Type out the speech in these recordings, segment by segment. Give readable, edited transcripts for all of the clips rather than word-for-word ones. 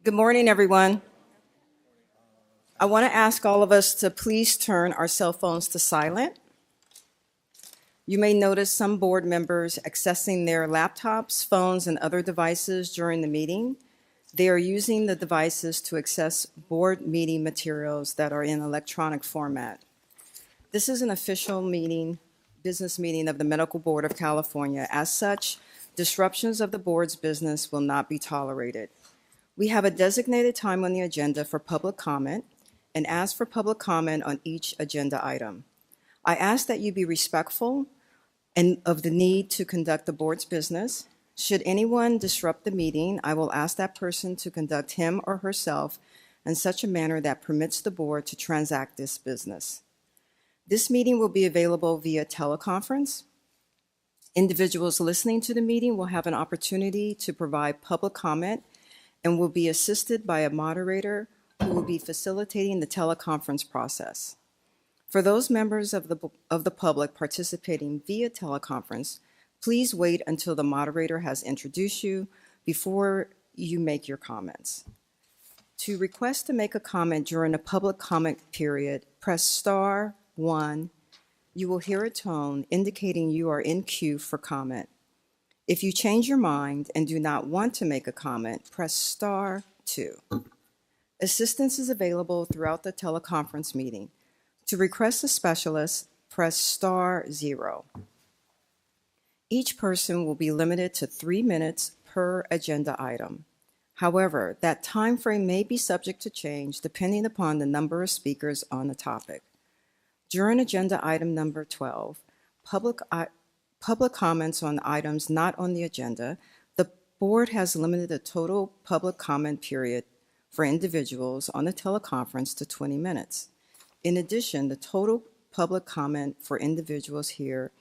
Good morning, everyone. I want to ask all of us to please turn our cell phones to silent. You may notice some board members accessing their laptops, phones, and other devices during the meeting. They are using the devices to access board meeting materials that are in electronic format. This is an official meeting, business meeting of the Medical Board of California. As such, disruptions of the board's business will not be tolerated. We have a designated time on the agenda for public comment and ask for public comment on each agenda item. I ask that you be respectful and of the need to conduct the board's business. Should anyone disrupt the meeting, I will ask that person to conduct him or herself in such a manner that permits the board to transact this business. This meeting will be available via teleconference. Individuals listening to the meeting will have an opportunity to provide public comment and will be assisted by a moderator who will be facilitating the teleconference process. For those members of the public participating via teleconference, please wait until the moderator has introduced you before you make your comments. To request to make a comment during the public comment period, press star 1. You will hear a tone indicating you are in queue for comment. If you change your mind and do not want to make a comment, press star 2. Assistance is available throughout the teleconference meeting. To request a specialist, press star 0. Each person will be limited to 3 minutes per agenda item. However, that time frame may be subject to change depending upon the number of speakers on the topic. During agenda item number 12, public comments on items not on the agenda, the board has limited the total public comment period for individuals on the teleconference to 20 minutes. In addition, the total public comment for individuals here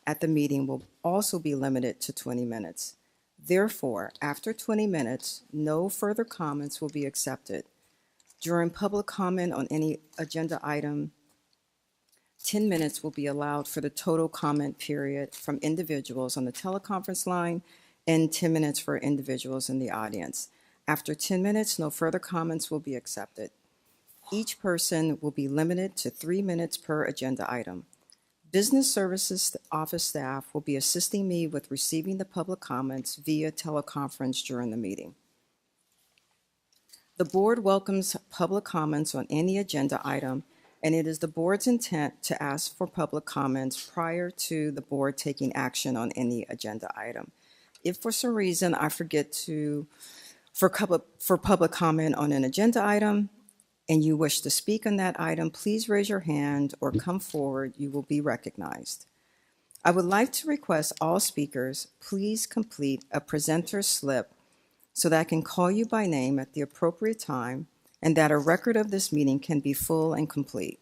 at the meeting will also be limited to 20 minutes. Therefore, after 20 minutes, no further comments will be accepted. During public comment on any agenda item, 10 minutes will be allowed for the total comment period from individuals on the teleconference line and 10 minutes for individuals in the audience. After 10 minutes, no further comments will be accepted. Each person will be limited to 3 minutes per agenda item. Business Services Office staff will be assisting me with receiving the public comments via teleconference during the meeting. The board welcomes public comments on any agenda item, and it is the board's intent to ask for public comments prior to the board taking action on any agenda item. If for some reason I forget for public comment on an agenda item and you wish to speak on that item, please raise your hand or come forward. You will be recognized. I would like to request all speakers please complete a presenter slip so that I can call you by name at the appropriate time and that a record of this meeting can be full and complete.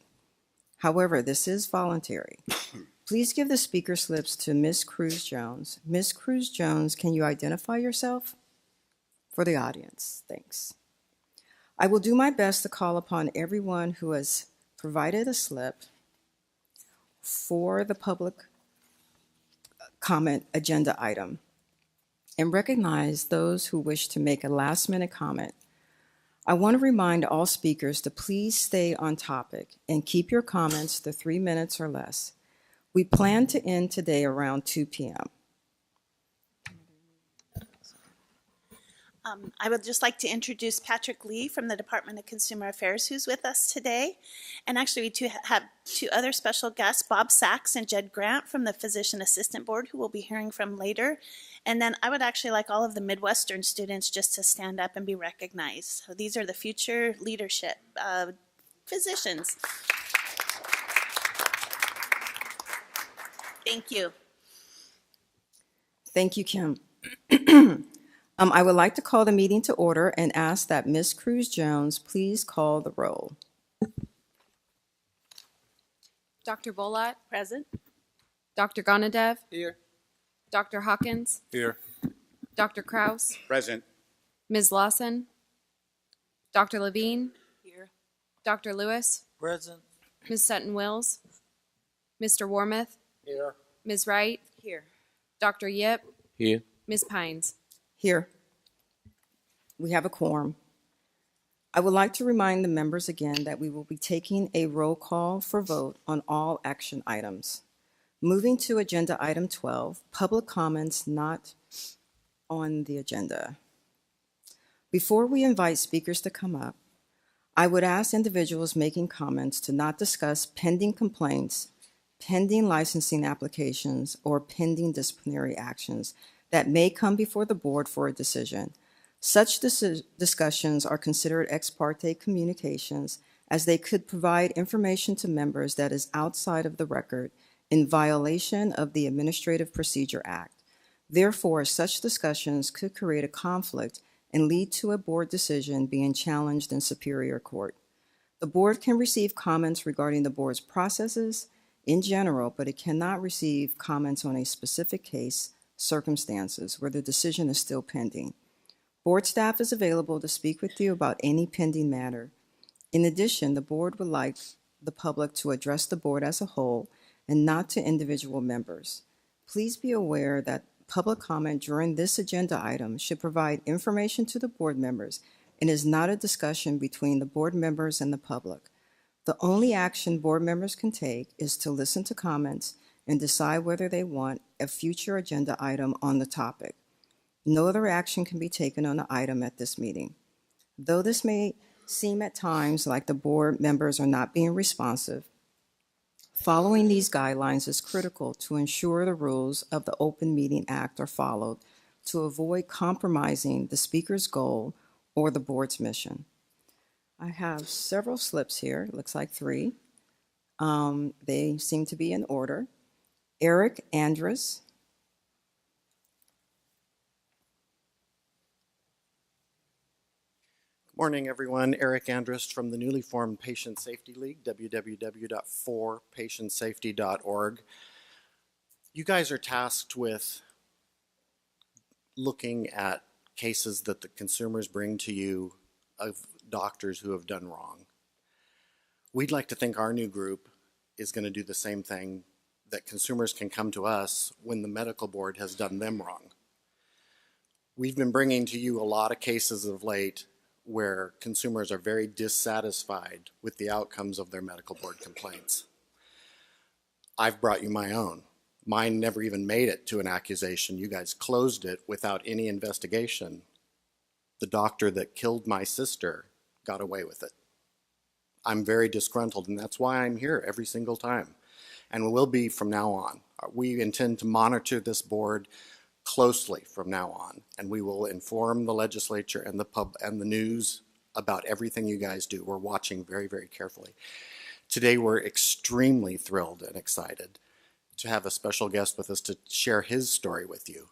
However, this is voluntary. Please give the speaker slips to Ms. Cruz Jones. Ms. Cruz Jones, can you identify yourself? For the audience, thanks. I will do my best to call upon everyone who has provided a slip for the public comment agenda item and recognize those who wish to make a last-minute comment. I want to remind all speakers to please stay on topic and keep your comments to 3 minutes or less. We plan to end today around 2 p.m. I would just like to introduce Patrick Lee from the Department of Consumer Affairs, who's with us today. And actually, we have two other special guests, Bob Sachs and Jed Grant from the Physician Assistant Board, who we'll be hearing from later. And then I would actually like all of the Midwestern students just to stand up and be recognized. So these are the future leadership physicians. Thank you. Thank you, Kim. I would like to call the meeting to order and ask that Ms. Cruz Jones please call the roll. Dr. Bolat? Present. Dr. Gonadev? Here. Dr. Hawkins? Here. Dr. Kraus? Present. Ms. Lawson? Dr. Levine? Here. Dr. Lewis? Present. Ms. Sutton-Wills? Mr. Warmoth? Here. Ms. Wright? Here. Dr. Yip? Here. Ms. Pines? Here. We have a quorum. I would like to remind the members again that we will be taking a roll call for vote on all action items. Moving to Agenda Item 12, public comments not on the agenda. Before we invite speakers to come up, I would ask individuals making comments to not discuss pending complaints, pending licensing applications, or pending disciplinary actions that may come before the board for a decision. Such discussions are considered ex parte communications, as they could provide information to members that is outside of the record in violation of the Administrative Procedure Act. Therefore, such discussions could create a conflict and lead to a board decision being challenged in Superior Court. The board can receive comments regarding the board's processes in general, but it cannot receive comments on a specific case, circumstances where the decision is still pending. Board staff is available to speak with you about any pending matter. In addition, the board would like the public to address the board as a whole and not to individual members. Please be aware that public comment during this agenda item should provide information to the board members and is not a discussion between the board members and the public. The only action board members can take is to listen to comments and decide whether they want a future agenda item on the topic. No other action can be taken on the item at this meeting. Though this may seem at times like the board members are not being responsive, following these guidelines is critical to ensure the rules of the Open Meeting Act are followed to avoid compromising the speaker's goal or the board's mission. I have several slips here, it looks like 3. They seem to be in order. Eric Andrus. Good morning, everyone. Eric Andrus from the newly formed Patient Safety League, www.forpatientsafety.org. You guys are tasked with looking at cases that the consumers bring to you of doctors who have done wrong. We'd like to think our new group is going to do the same thing, that consumers can come to us when the medical board has done them wrong. We've been bringing to you a lot of cases of late where consumers are very dissatisfied with the outcomes of their medical board complaints. I've brought you my own. Mine never even made it to an accusation. You guys closed it without any investigation. The doctor that killed my sister got away with it. I'm very disgruntled, and that's why I'm here every single time. And we will be from now on. We intend to monitor this board closely from now on, and we will inform the legislature and the news about everything you guys do. We're watching very, very carefully. Today we're extremely thrilled and excited to have a special guest with us to share his story with you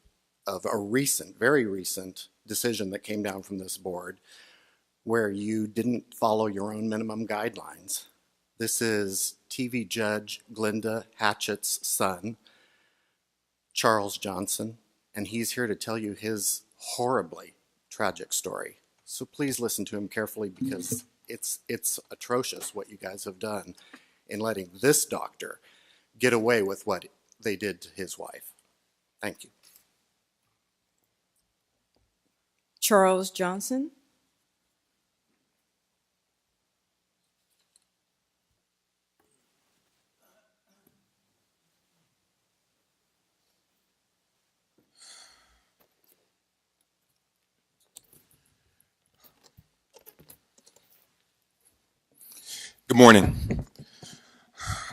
of a recent, very recent decision that came down from this board where you didn't follow your own minimum guidelines. This is TV Judge Glenda Hatchett's son, Charles Johnson, and he's here to tell you his horribly tragic story. So please listen to him carefully, because it's atrocious what you guys have done in letting this doctor get away with what they did to his wife. Thank you. Charles Johnson. Good morning.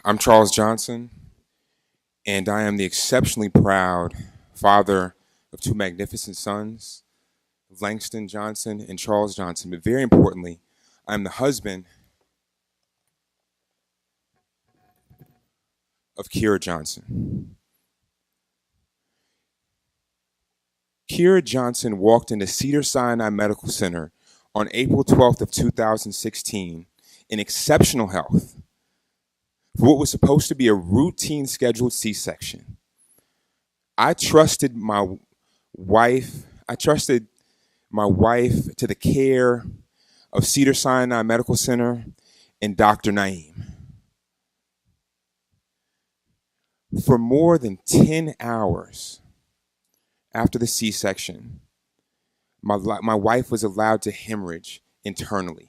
I'm Charles Johnson, and I am the exceptionally proud father of 2 magnificent sons, Langston Johnson and Charles Johnson. But very importantly, I'm the husband of Kira Johnson. Kira Johnson walked into Cedars-Sinai Medical Center on April 12th of 2016 in exceptional health for what was supposed to be a routine scheduled C-section. I trusted my wife to the care of Cedars-Sinai Medical Center and Dr. Naeem. For more than 10 hours after the C-section, my wife was allowed to hemorrhage internally.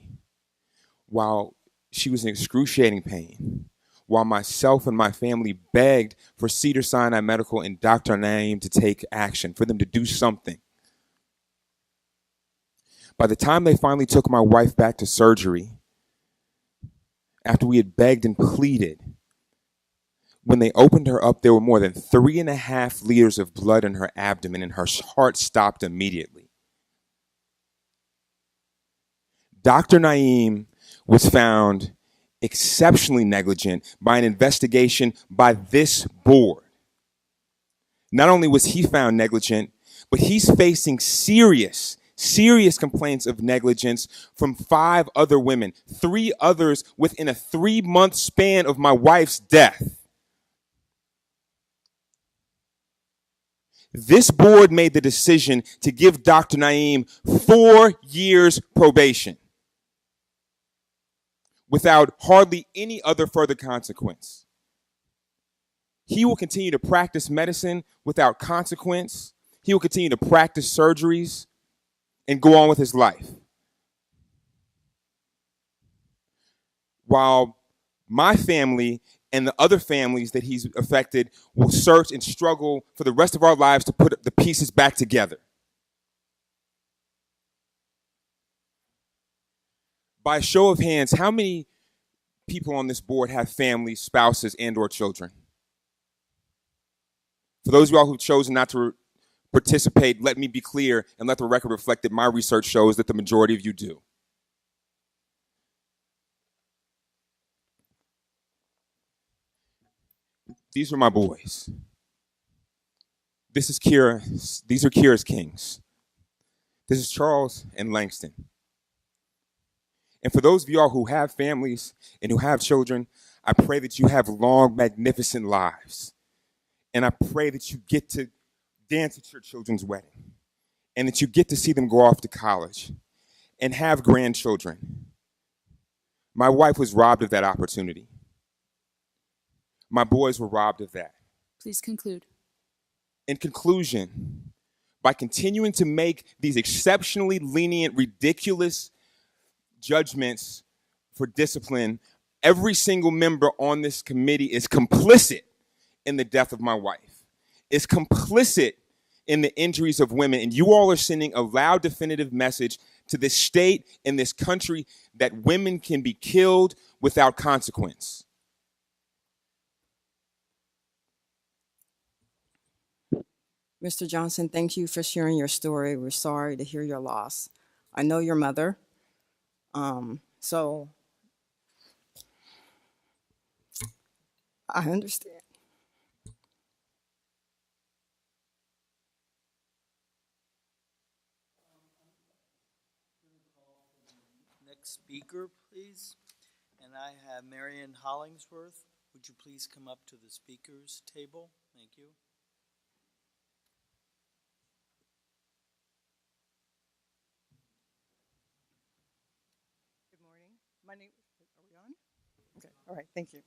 while she was in excruciating pain, while myself and my family begged for Cedars-Sinai Medical and Dr. Naim to take action, for them to do something. By the time they finally took my wife back to surgery, after we had begged and pleaded, when they opened her up, there were more than 3.5 liters of blood in her abdomen, and her heart stopped immediately. Dr. Naim was found exceptionally negligent by an investigation by this board. Not only was he found negligent, but he's facing serious complaints of negligence from 5 other women, 3 others within a 3-month span of my wife's death. This board made the decision to give Dr. Naim 4 years probation without hardly any other further consequence. He will continue to practice medicine without consequence. He will continue to practice surgeries and go on with his life. While my family and the other families that he's affected will search and struggle for the rest of our lives to put the pieces back together. By a show of hands, how many people on this board have families, spouses, and or children? For those of y'all who've chosen not to participate, let me be clear and let the record reflect that my research shows that the majority of you do. These are my boys. This is Kira. These are Kira's kings. This is Charles and Langston. And for those of y'all who have families and who have children, I pray that you have long, magnificent lives. And I pray that you get to dance at your children's wedding and that you get to see them go off to college and have grandchildren. My wife was robbed of that opportunity. My boys were robbed of that. Please conclude. In conclusion, by continuing to make these exceptionally lenient, ridiculous judgments for discipline, every single member on this committee is complicit in the death of my wife, is complicit in the injuries of women. And you all are sending a loud, definitive message to this state and this country that women can be killed without consequence. Mr. Johnson, thank you for sharing your story. We're sorry to hear your loss. I know your mother. So I understand. Next speaker, please. And I have Marion Hollingsworth. Would you please come up to the speakers table? Thank you. Good morning. My name, are we on? Okay, all right, thank you.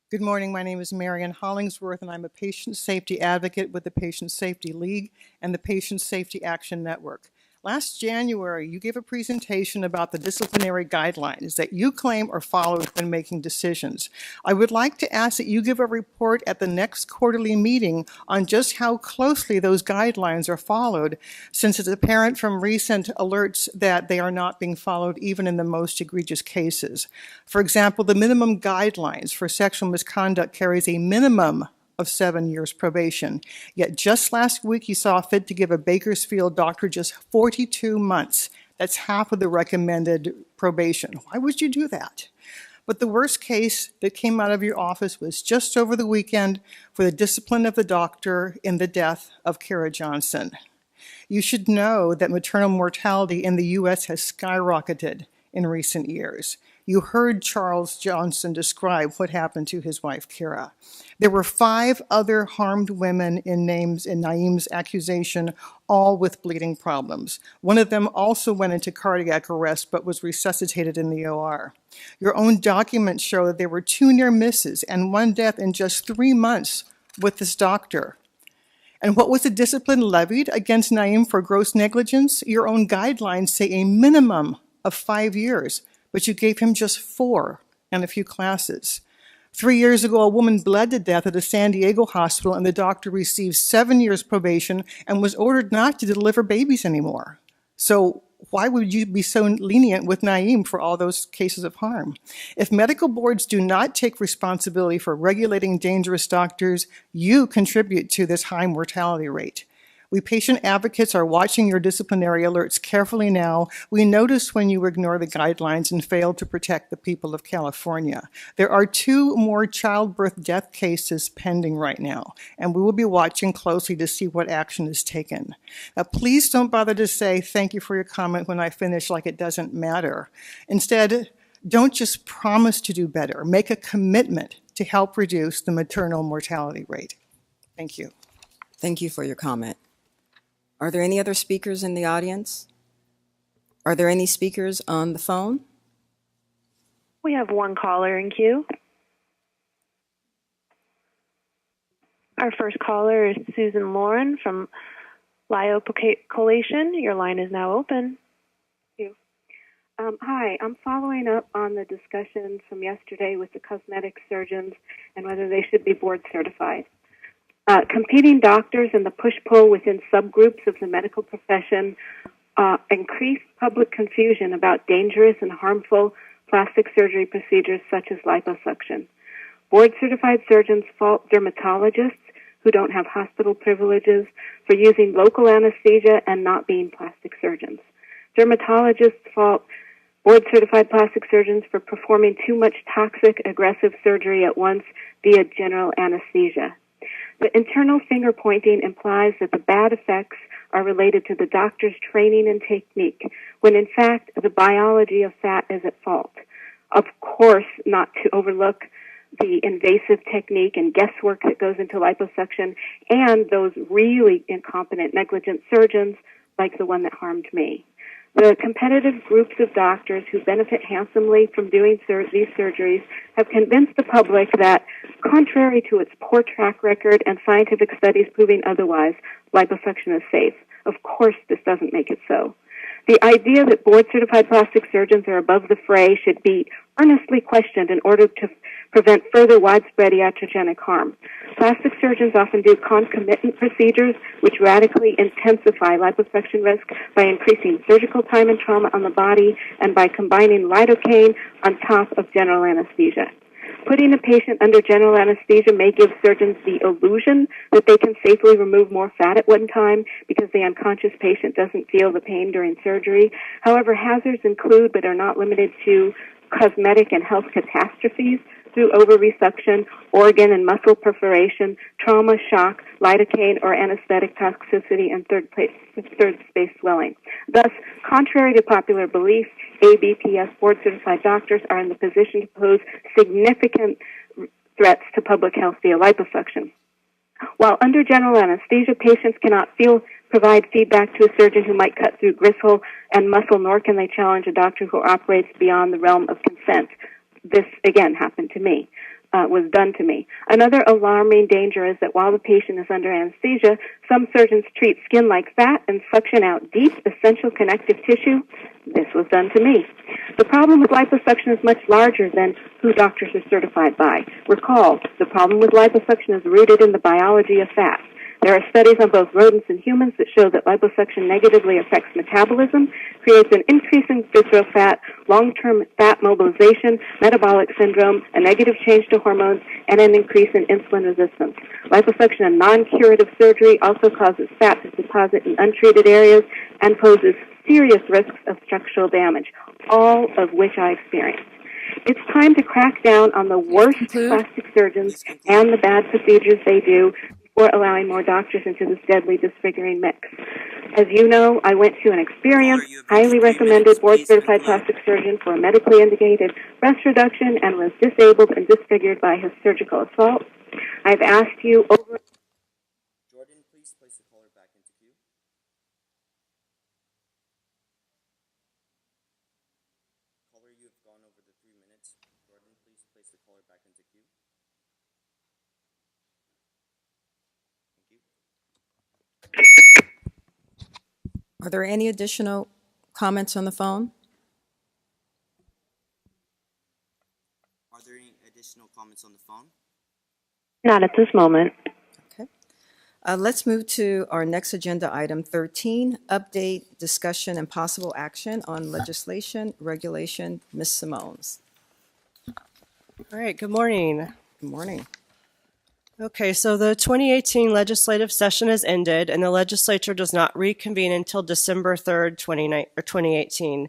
Good morning, my name is Marion Hollingsworth, and I'm a patient safety advocate with the Patient Safety League and the Patient Safety Action Network. Last January, you gave a presentation about the disciplinary guidelines that you claim are followed when making decisions. I would like to ask that you give a report at the next quarterly meeting on just how closely those guidelines are followed, since it's apparent from recent alerts that they are not being followed even in the most egregious cases. For example, the minimum guidelines for sexual misconduct carries a minimum of 7 years probation. Yet just last week, you saw fit to give a Bakersfield doctor just 42 months. That's half of the recommended probation. Why would you do that? But the worst case that came out of your office was just over the weekend for the discipline of the doctor in the death of Kira Johnson. You should know that maternal mortality in the U.S. has skyrocketed in recent years. You heard Charles Johnson describe what happened to his wife, Kira. There were 5 other harmed women in Naim's accusation, all with bleeding problems. One of them also went into cardiac arrest but was resuscitated in the OR. Your own documents show that there were 2 near misses and 1 death in just 3 months with this doctor. And what was the discipline levied against Naeem for gross negligence? Your own guidelines say a minimum of 5 years, but you gave him just 4 and a few classes. 3 years ago, a woman bled to death at a San Diego hospital, and the doctor received 7 years probation and was ordered not to deliver babies anymore. So why would you be so lenient with Naeem for all those cases of harm? If medical boards do not take responsibility for regulating dangerous doctors, you contribute to this high mortality rate. We patient advocates are watching your disciplinary alerts carefully now. We notice when you ignore the guidelines and fail to protect the people of California. There are 2 more childbirth death cases pending right now, and we will be watching closely to see what action is taken. Now, please don't bother to say thank you for your comment when I finish like it doesn't matter. Instead, don't just promise to do better. Make a commitment to help reduce the maternal mortality rate. Thank you. Thank you for your comment. Are there any other speakers in the audience? Are there any speakers on the phone? We have one caller in queue. Our first caller is Susan Lauren from Lio Collation. Your line is now open. Thank you. Hi, I'm following up on the discussion from yesterday with the cosmetic surgeons and whether they should be board certified. Competing doctors and the push-pull within subgroups of the medical profession increase public confusion about dangerous and harmful plastic surgery procedures such as liposuction. Board-certified surgeons fault dermatologists who don't have hospital privileges for using local anesthesia and not being plastic surgeons. Dermatologists fault board-certified plastic surgeons for performing too much toxic, aggressive surgery at once via general anesthesia. The internal finger pointing implies that the bad effects are related to the doctor's training and technique, when in fact the biology of fat is at fault. Of course, not to overlook the invasive technique and guesswork that goes into liposuction and those really incompetent, negligent surgeons like the one that harmed me. The competitive groups of doctors who benefit handsomely from doing these surgeries have convinced the public that, contrary to its poor track record and scientific studies proving otherwise, liposuction is safe. Of course, this doesn't make it so. The idea that board-certified plastic surgeons are above the fray should be earnestly questioned in order to prevent further widespread iatrogenic harm. Plastic surgeons often do concomitant procedures which radically intensify liposuction risk by increasing surgical time and trauma on the body and by combining lidocaine on top of general anesthesia. Putting a patient under general anesthesia may give surgeons the illusion that they can safely remove more fat at one time because the unconscious patient doesn't feel the pain during surgery. However, hazards include but are not limited to cosmetic and health catastrophes through over-resuction, organ and muscle perforation, trauma, shock, lidocaine, or anesthetic toxicity, and third space swelling. Thus, contrary to popular belief, ABPS board-certified doctors are in the position to pose significant threats to public health via liposuction. While under general anesthesia, patients cannot provide feedback to a surgeon who might cut through gristle and muscle, nor can they challenge a doctor who operates beyond the realm of consent. This, again, happened to me, was done to me. Another alarming danger is that while the patient is under anesthesia, some surgeons treat skin like fat and suction out deep, essential connective tissue. This was done to me. The problem with liposuction is much larger than who doctors are certified by. Recall, the problem with liposuction is rooted in the biology of fat. There are studies on both rodents and humans that show that liposuction negatively affects metabolism, creates an increase in visceral fat, long-term fat mobilization, metabolic syndrome, a negative change to hormones, and an increase in insulin resistance. Liposuction, a non-curative surgery, also causes fat to deposit in untreated areas and poses serious risks of structural damage, all of which I experienced. It's time to crack down on the worst plastic surgeons and the bad procedures they do before allowing more doctors into this deadly disfiguring mix. As you know, I went to an experienced, highly recommended board-certified plastic surgeon for a medically indicated breast reduction and was disabled and disfigured by his surgical assault. I've asked you over... Jordan, please place the caller back into queue. Caller, you have gone over the 3 minutes. Jordan, please place the caller back into queue. Thank you. Are there any additional comments on the phone? Are there any additional comments on the phone? Not at this moment. Okay. Let's move to our next agenda item, 13, update, discussion, and possible action on legislation, regulation. Ms. Simones. All right, good morning. Good morning. Okay, so the 2018 legislative session has ended, and the legislature does not reconvene until December 3rd, 2018.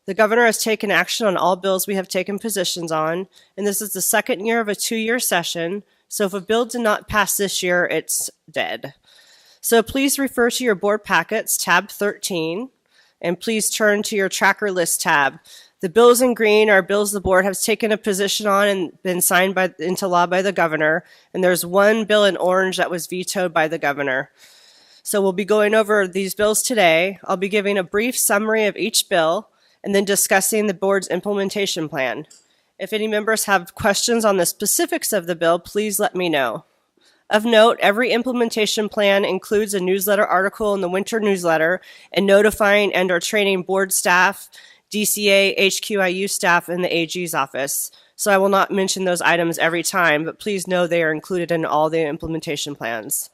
The governor has taken action on all bills we have taken positions on, and this is the second year of a 2-year session, so if a bill did not pass this year, it's dead. So please refer to your board packets, tab 13, and please turn to your tracker list tab. The bills in green are bills the board has taken a position on and been signed into law by the governor. And there's one bill in orange that was vetoed by the governor. So we'll be going over these bills today. I'll be giving a brief summary of each bill and then discussing the board's implementation plan. If any members have questions on the specifics of the bill, please let me know. Of note, every implementation plan includes a newsletter article in the winter newsletter and notifying and/or training board staff, DCA, HQIU staff, and the AG's office. So I will not mention those items every time, but please know they are included in all the implementation plans.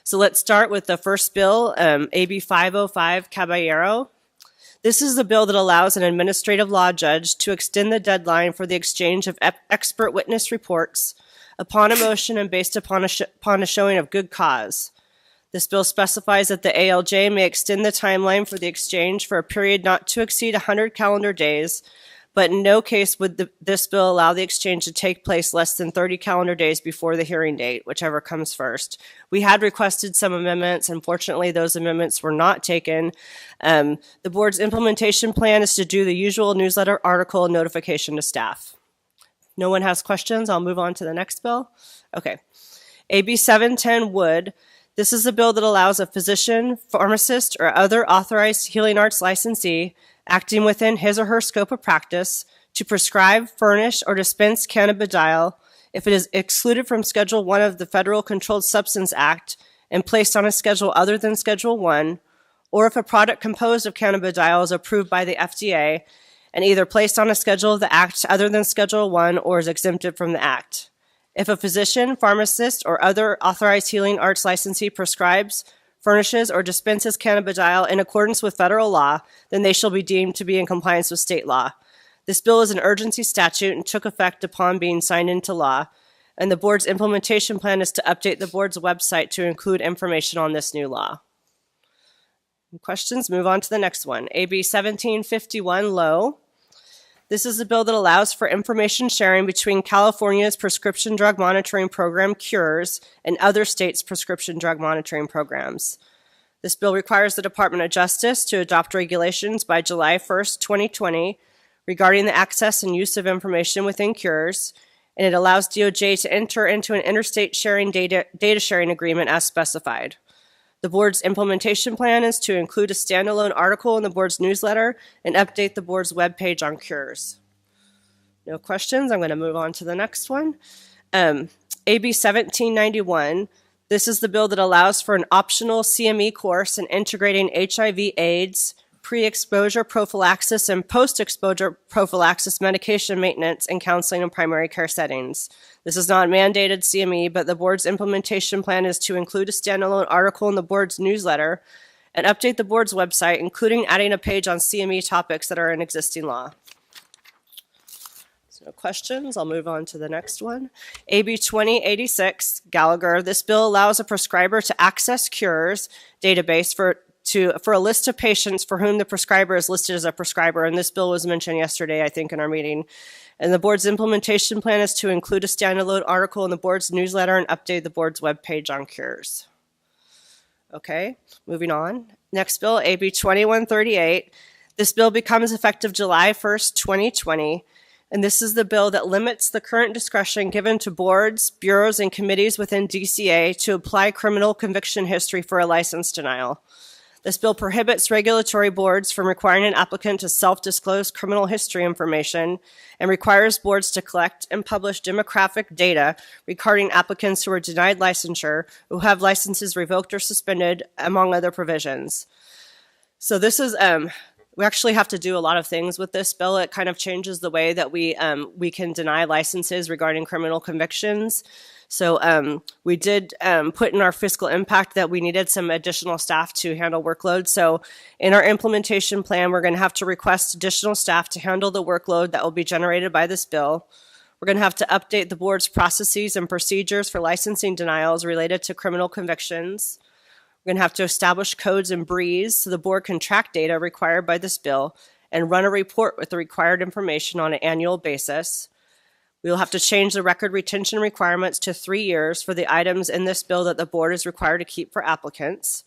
So let's start with the first bill, AB 505 Caballero. This is the bill that allows an administrative law judge to extend the deadline for the exchange of expert witness reports upon a motion and based upon a showing of good cause. This bill specifies that the ALJ may extend the timeline for the exchange for a period not to exceed 100 calendar days, but in no case would this bill allow the exchange to take place less than 30 calendar days before the hearing date, whichever comes first. We had requested some amendments. Unfortunately, those amendments were not taken. The board's implementation plan is to do the usual newsletter article and notification to staff. No one has questions? I'll move on to the next bill. Okay. AB 710 Wood. This is a bill that allows a physician, pharmacist, or other authorized healing arts licensee acting within his or her scope of practice to prescribe, furnish, or dispense cannabidiol if it is excluded from Schedule 1 of the Federal Controlled Substance Act and placed on a schedule other than Schedule 1, or if a product composed of cannabidiol is approved by the FDA and either placed on a schedule of the Act other than Schedule 1 or is exempted from the Act. If a physician, pharmacist, or other authorized healing arts licensee prescribes, furnishes, or dispenses cannabidiol in accordance with federal law, then they shall be deemed to be in compliance with state law. This bill is an urgency statute and took effect upon being signed into law, and the board's implementation plan is to update the board's website to include information on this new law. Questions? Move on to the next one. AB 1751 Low. This is a bill that allows for information sharing between California's prescription drug monitoring program, CURES, and other states' prescription drug monitoring programs. This bill requires the Department of Justice to adopt regulations by July 1st, 2020, regarding the access and use of information within CURES, and it allows DOJ to enter into an interstate sharing data sharing agreement as specified. The board's implementation plan is to include a standalone article in the board's newsletter and update the board's webpage on CURES. No questions. I'm going to move on to the next one. AB 1791. This is the bill that allows for an optional CME course in integrating HIV/AIDS, pre-exposure prophylaxis, and post-exposure prophylaxis medication maintenance and counseling in primary care settings. This is not mandated CME, but the board's implementation plan is to include a standalone article in the board's newsletter and update the board's website, including adding a page on CME topics that are in existing law. So no questions. I'll move on to the next one. AB 2086, Gallagher. This bill allows a prescriber to access CURES database for a list of patients for whom the prescriber is listed as a prescriber, and this bill was mentioned yesterday, I think, in our meeting. And the board's implementation plan is to include a standalone article in the board's newsletter and update the board's webpage on CURES. Okay, moving on. Next bill, AB 2138. This bill becomes effective July 1st, 2020, and this is the bill that limits the current discretion given to boards, bureaus, and committees within DCA to apply criminal conviction history for a license denial. This bill prohibits regulatory boards from requiring an applicant to self-disclose criminal history information and requires boards to collect and publish demographic data regarding applicants who are denied licensure, who have licenses revoked or suspended, among other provisions. So this is, we actually have to do a lot of things with this bill. It kind of changes the way that we can deny licenses regarding criminal convictions. So we did put in our fiscal impact that we needed some additional staff to handle workload. So in our implementation plan, we're going to have to request additional staff to handle the workload that will be generated by this bill. We're going to have to update the board's processes and procedures for licensing denials related to criminal convictions. We're going to have to establish codes in Breeze so the board can track data required by this bill and run a report with the required information on an annual basis. We will have to change the record retention requirements to 3 years for the items in this bill that the board is required to keep for applicants.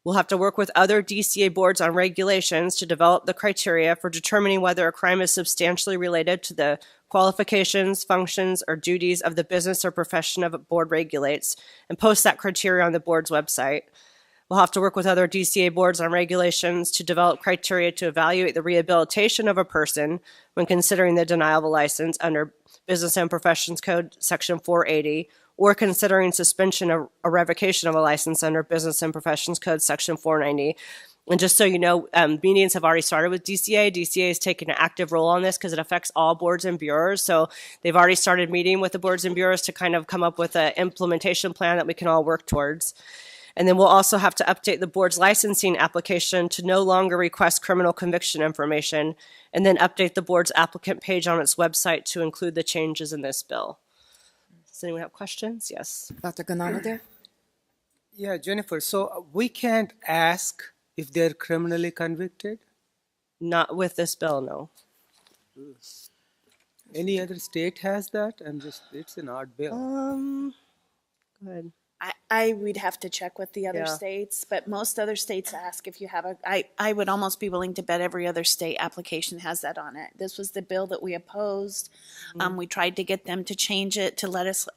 We'll have to work with other DCA boards on regulations to develop the criteria for determining whether a crime is substantially related to the qualifications, functions, or duties of the business or profession of a board regulates, and post that criteria on the board's website. We'll have to work with other DCA boards on regulations to develop criteria to evaluate the rehabilitation of a person when considering the denial of a license under Business and Professions Code Section 480, or considering suspension or revocation of a license under Business and Professions Code Section 490. And just so you know, meetings have already started with DCA. DCA has taken an active role on this because it affects all boards and bureaus. So they've already started meeting with the boards and bureaus to kind of come up with an implementation plan that we can all work towards. And then we'll also have to update the board's licensing application to no longer request criminal conviction information, and then update the board's applicant page on its website to include the changes in this bill. Does anyone have questions? Yes. Dr. Ganano there? Yeah, Jennifer, so we can't ask if they're criminally convicted? Not with this bill, no. Any other state has that? It's an odd bill. Go ahead. I would have to check with the other Yeah. states, but most other states ask if you have I would almost be willing to bet every other state application has that on it. This was the bill that we opposed. We tried to get them to change it to let us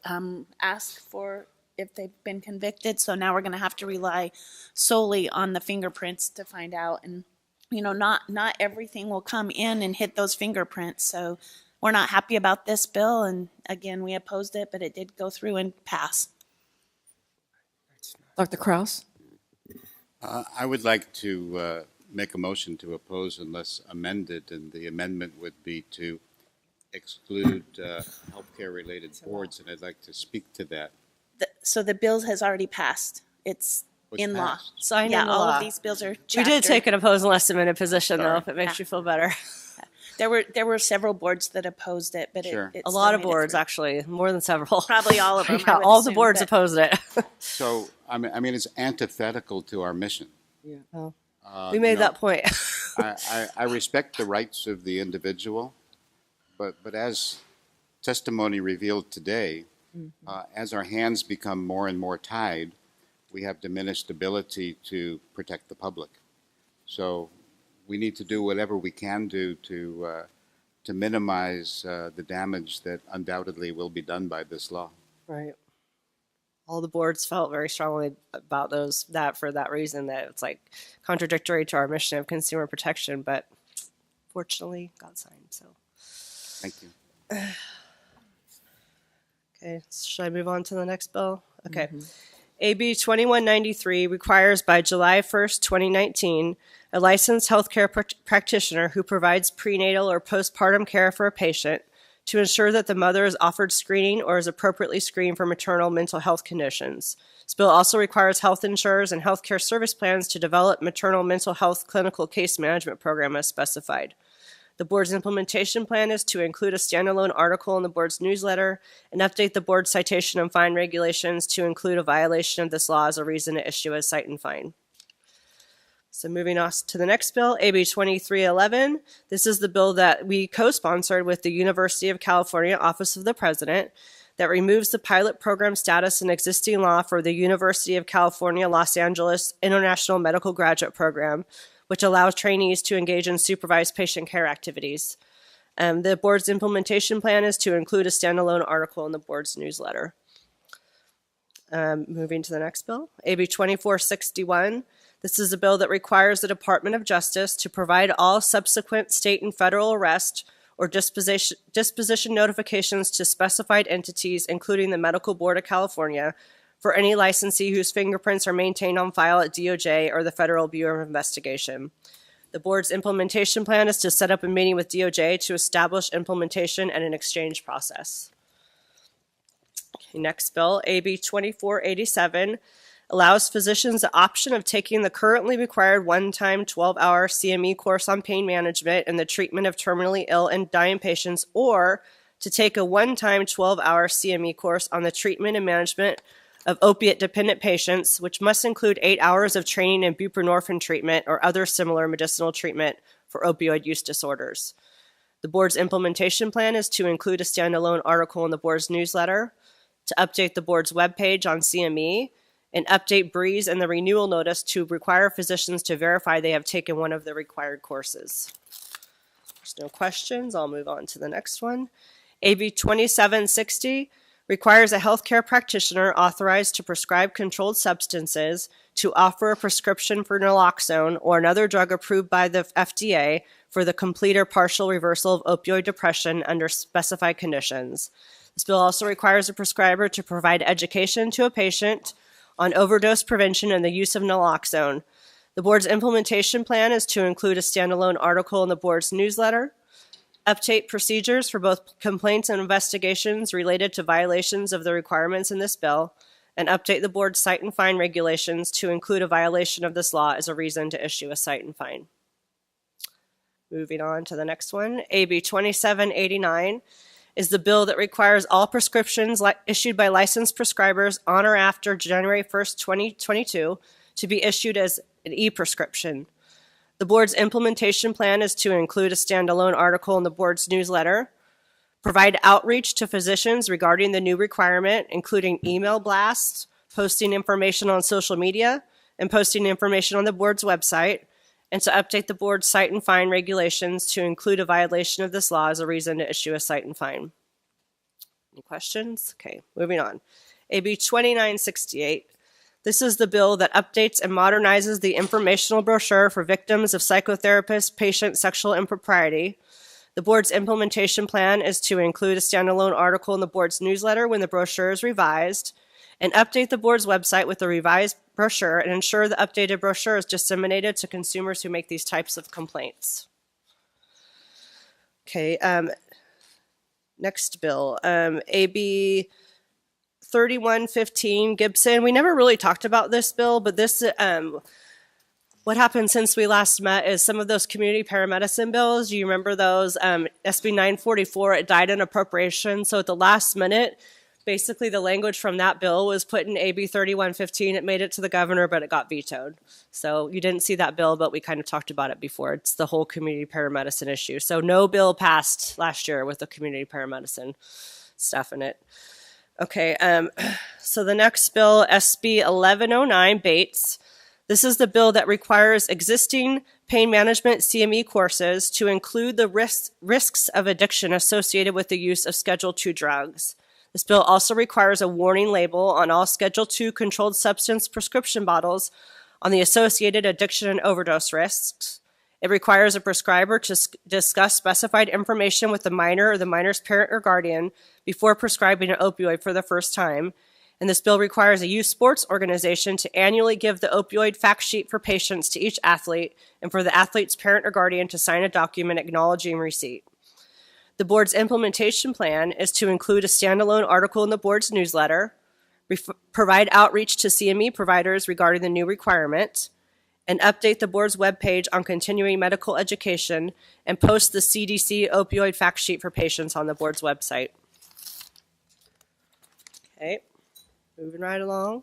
ask for if they've been convicted. So now we're going to have to rely solely on the fingerprints to find out. And, you know, not everything will come in and hit those fingerprints. So we're not happy about this bill. And again, we opposed it, but it did go through and pass. Dr. Kraus? I would like to make a motion to oppose unless amended, and the amendment would be to exclude healthcare-related boards, and I'd like to speak to that. So the bill has already passed. It's Was in law. passed. Signed Yeah, into all law. of these bills are We chapter. did take an oppose unless amended position, though, Sorry. if it makes you feel better. There were several boards that opposed it, but Sure. it A still lot of made it boards, through. actually, more than several. Probably all of them. I Yeah, would all the assume, boards but- opposed it. So, I mean, it's antithetical to our mission. Oh. Uh, We made you know, that point. I respect the rights of the individual, but as testimony revealed today, as our hands become more and more tied, we have diminished ability to protect the public. So we need to do whatever we can do to minimize the damage that undoubtedly will be done by this law. Right. All the boards felt very strongly about for that reason, that it's like contradictory to our mission of consumer protection, but fortunately got signed, so. Thank you. Okay, should I move on to the next bill? Okay. AB 2193 requires by July 1st, 2019, a licensed healthcare practitioner who provides prenatal or postpartum care for a patient to ensure that the mother is offered screening or is appropriately screened for maternal mental health conditions. This bill also requires health insurers and healthcare service plans to develop maternal mental health clinical case management program as specified. The board's implementation plan is to include a standalone article in the board's newsletter and update the board's citation and fine regulations to include a violation of this law as a reason to issue a cite and fine. So moving on to the next bill, AB 2311. This is the bill that we co-sponsored with the University of California Office of the President that removes the pilot program status in existing law for the University of California, Los Angeles International Medical Graduate Program, which allows trainees to engage in supervised patient care activities. The board's implementation plan is to include a standalone article in the board's newsletter. Moving to the next bill, AB 2461. This is a bill that requires the Department of Justice to provide all subsequent state and federal arrest or disposition notifications to specified entities, including the Medical Board of California, for any licensee whose fingerprints are maintained on file at DOJ or the Federal Bureau of Investigation. The board's implementation plan is to set up a meeting with DOJ to establish implementation and an exchange process. Okay, next bill, AB 2487, allows physicians the option of taking the currently required one-time 12-hour CME course on pain management and the treatment of terminally ill and dying patients, or to take a one-time 12-hour CME course on the treatment and management of opiate-dependent patients, which must include 8 hours of training in buprenorphine treatment or other similar medicinal treatment for opioid use disorders. The board's implementation plan is to include a standalone article in the board's newsletter, to update the board's webpage on CME, and update BREEZE and the renewal notice to require physicians to verify they have taken one of the required courses. There's no questions. I'll move on to the next one. AB 2760 requires a healthcare practitioner authorized to prescribe controlled substances to offer a prescription for naloxone or another drug approved by the FDA for the complete or partial reversal of opioid depression under specified conditions. This bill also requires a prescriber to provide education to a patient on overdose prevention and the use of naloxone. The board's implementation plan is to include a standalone article in the board's newsletter, update procedures for both complaints and investigations related to violations of the requirements in this bill, and update the board's cite and fine regulations to include a violation of this law as a reason to issue a cite and fine. Moving on to the next one, AB 2789 is the bill that requires all prescriptions issued by licensed prescribers on or after January 1st, 2022 to be issued as an e-prescription. The board's implementation plan is to include a standalone article in the board's newsletter, provide outreach to physicians regarding the new requirement, including email blasts, posting information on social media, and posting information on the board's website, and to update the board's cite and fine regulations to include a violation of this law as a reason to issue a cite and fine. Any questions? Okay, moving on. AB 2968. This is the bill that updates and modernizes the informational brochure for victims of psychotherapist patient sexual impropriety. The board's implementation plan is to include a standalone article in the board's newsletter when the brochure is revised, and update the board's website with the revised brochure and ensure the updated brochure is disseminated to consumers who make these types of complaints. Okay, next bill, AB 3115 Gibson. We never really talked about this bill, but this, what happened since we last met is some of those community paramedicine bills, do you remember those? SB 944, it died in appropriation. So at the last minute, basically the language from that bill was put in AB 3115. It made it to the governor, but it got vetoed. So you didn't see that bill, but we kind of talked about it before. It's the whole community paramedicine issue. So no bill passed last year with the community paramedicine stuff in it. Okay, so the next bill, SB 1109 Bates. This is the bill that requires existing pain management CME courses to include the risks of addiction associated with the use of Schedule II drugs. This bill also requires a warning label on all Schedule II controlled substance prescription bottles on the associated addiction and overdose risks. It requires a prescriber to discuss specified information with the minor or the minor's parent or guardian before prescribing an opioid for the first time. And this bill requires a youth sports organization to annually give the opioid fact sheet for patients to each athlete and for the athlete's parent or guardian to sign a document acknowledging receipt. The board's implementation plan is to include a standalone article in the board's newsletter, provide outreach to CME providers regarding the new requirement, and update the board's webpage on continuing medical education, and post the CDC opioid fact sheet for patients on the board's website. Okay, moving right along.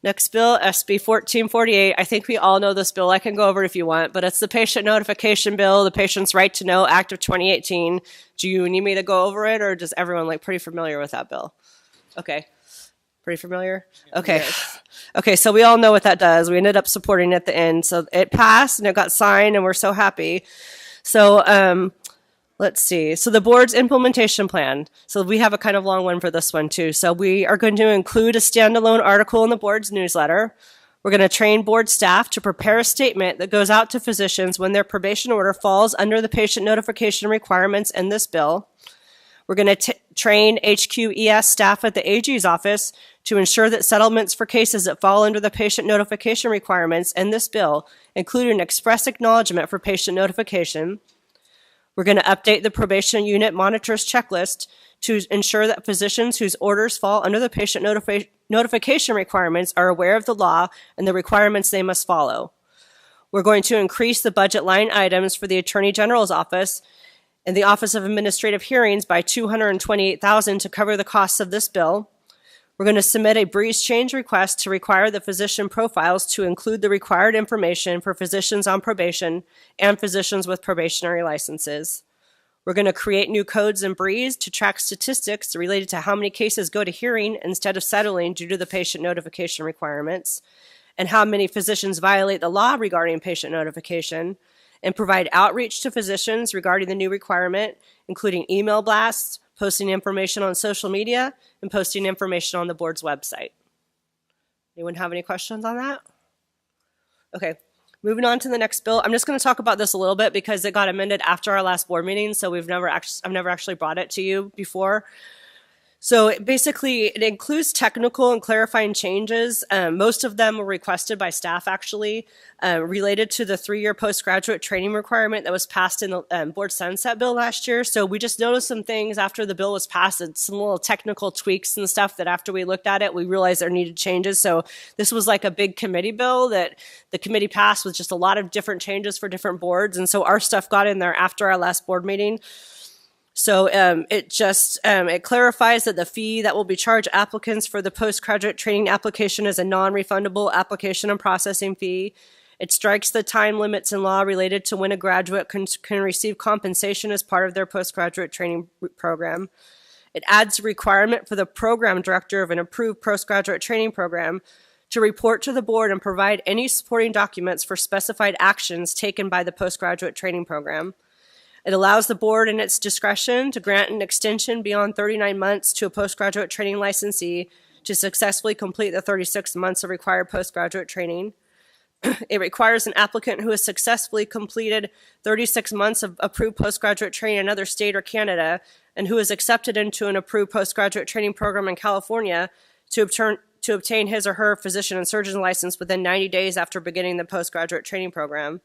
Next bill, SB 1448. I think we all know this bill. I can go over it if you want, but it's the Patient Notification Bill, the Patient's Right to Know Act of 2018. Do you need me to go over it, or does everyone pretty familiar with that bill? Okay. Pretty familiar? Okay. Yes. Okay, so we all know what that does. We ended up supporting it at the end. So it passed and it got signed and we're so happy. So let's see. So the board's implementation plan. So we have a kind of long one for this one too. So we are going to include a standalone article in the board's newsletter. We're going to train board staff to prepare a statement that goes out to physicians when their probation order falls under the patient notification requirements in this bill. We're going to train HQES staff at the AG's office to ensure that settlements for cases that fall under the patient notification requirements in this bill include an express acknowledgement for patient notification. We're going to update the probation unit monitors checklist to ensure that physicians whose orders fall under the patient notification requirements are aware of the law and the requirements they must follow. We're going to increase the budget line items for the Attorney General's office and the Office of Administrative Hearings by $228,000 to cover the costs of this bill. We're going to submit a Breeze change request to require the physician profiles to include the required information for physicians on probation and physicians with probationary licenses. We're going to create new codes in Breeze to track statistics related to how many cases go to hearing instead of settling due to the patient notification requirements, and how many physicians violate the law regarding patient notification, and provide outreach to physicians regarding the new requirement, including email blasts, posting information on social media, and posting information on the board's website. Anyone have any questions on that? Okay, moving on to the next bill. I'm just going to talk about this a little bit because it got amended after our last board meeting, so I've never actually brought it to you before. So it includes technical and clarifying changes. Most of them were requested by staff, actually, related to the 3-year postgraduate training requirement that was passed in the board sunset bill last year. So we just noticed some things after the bill was passed, and some little technical tweaks and stuff that after we looked at it, we realized there needed changes. So this was like a big committee bill that the committee passed with just a lot of different changes for different boards. And so our stuff got in there after our last board meeting. So it clarifies that the fee that will be charged applicants for the postgraduate training application is a non-refundable application and processing fee. It strikes the time limits in law related to when a graduate can receive compensation as part of their postgraduate training program. It adds a requirement for the program director of an approved postgraduate training program to report to the board and provide any supporting documents for specified actions taken by the postgraduate training program. It allows the board in its discretion to grant an extension beyond 39 months to a postgraduate training licensee to successfully complete the 36 months of required postgraduate training. It requires an applicant who has successfully completed 36 months of approved postgraduate training in another state or Canada and who is accepted into an approved postgraduate training program in California to obtain his or her physician and surgeon license within 90 days after beginning the postgraduate training program.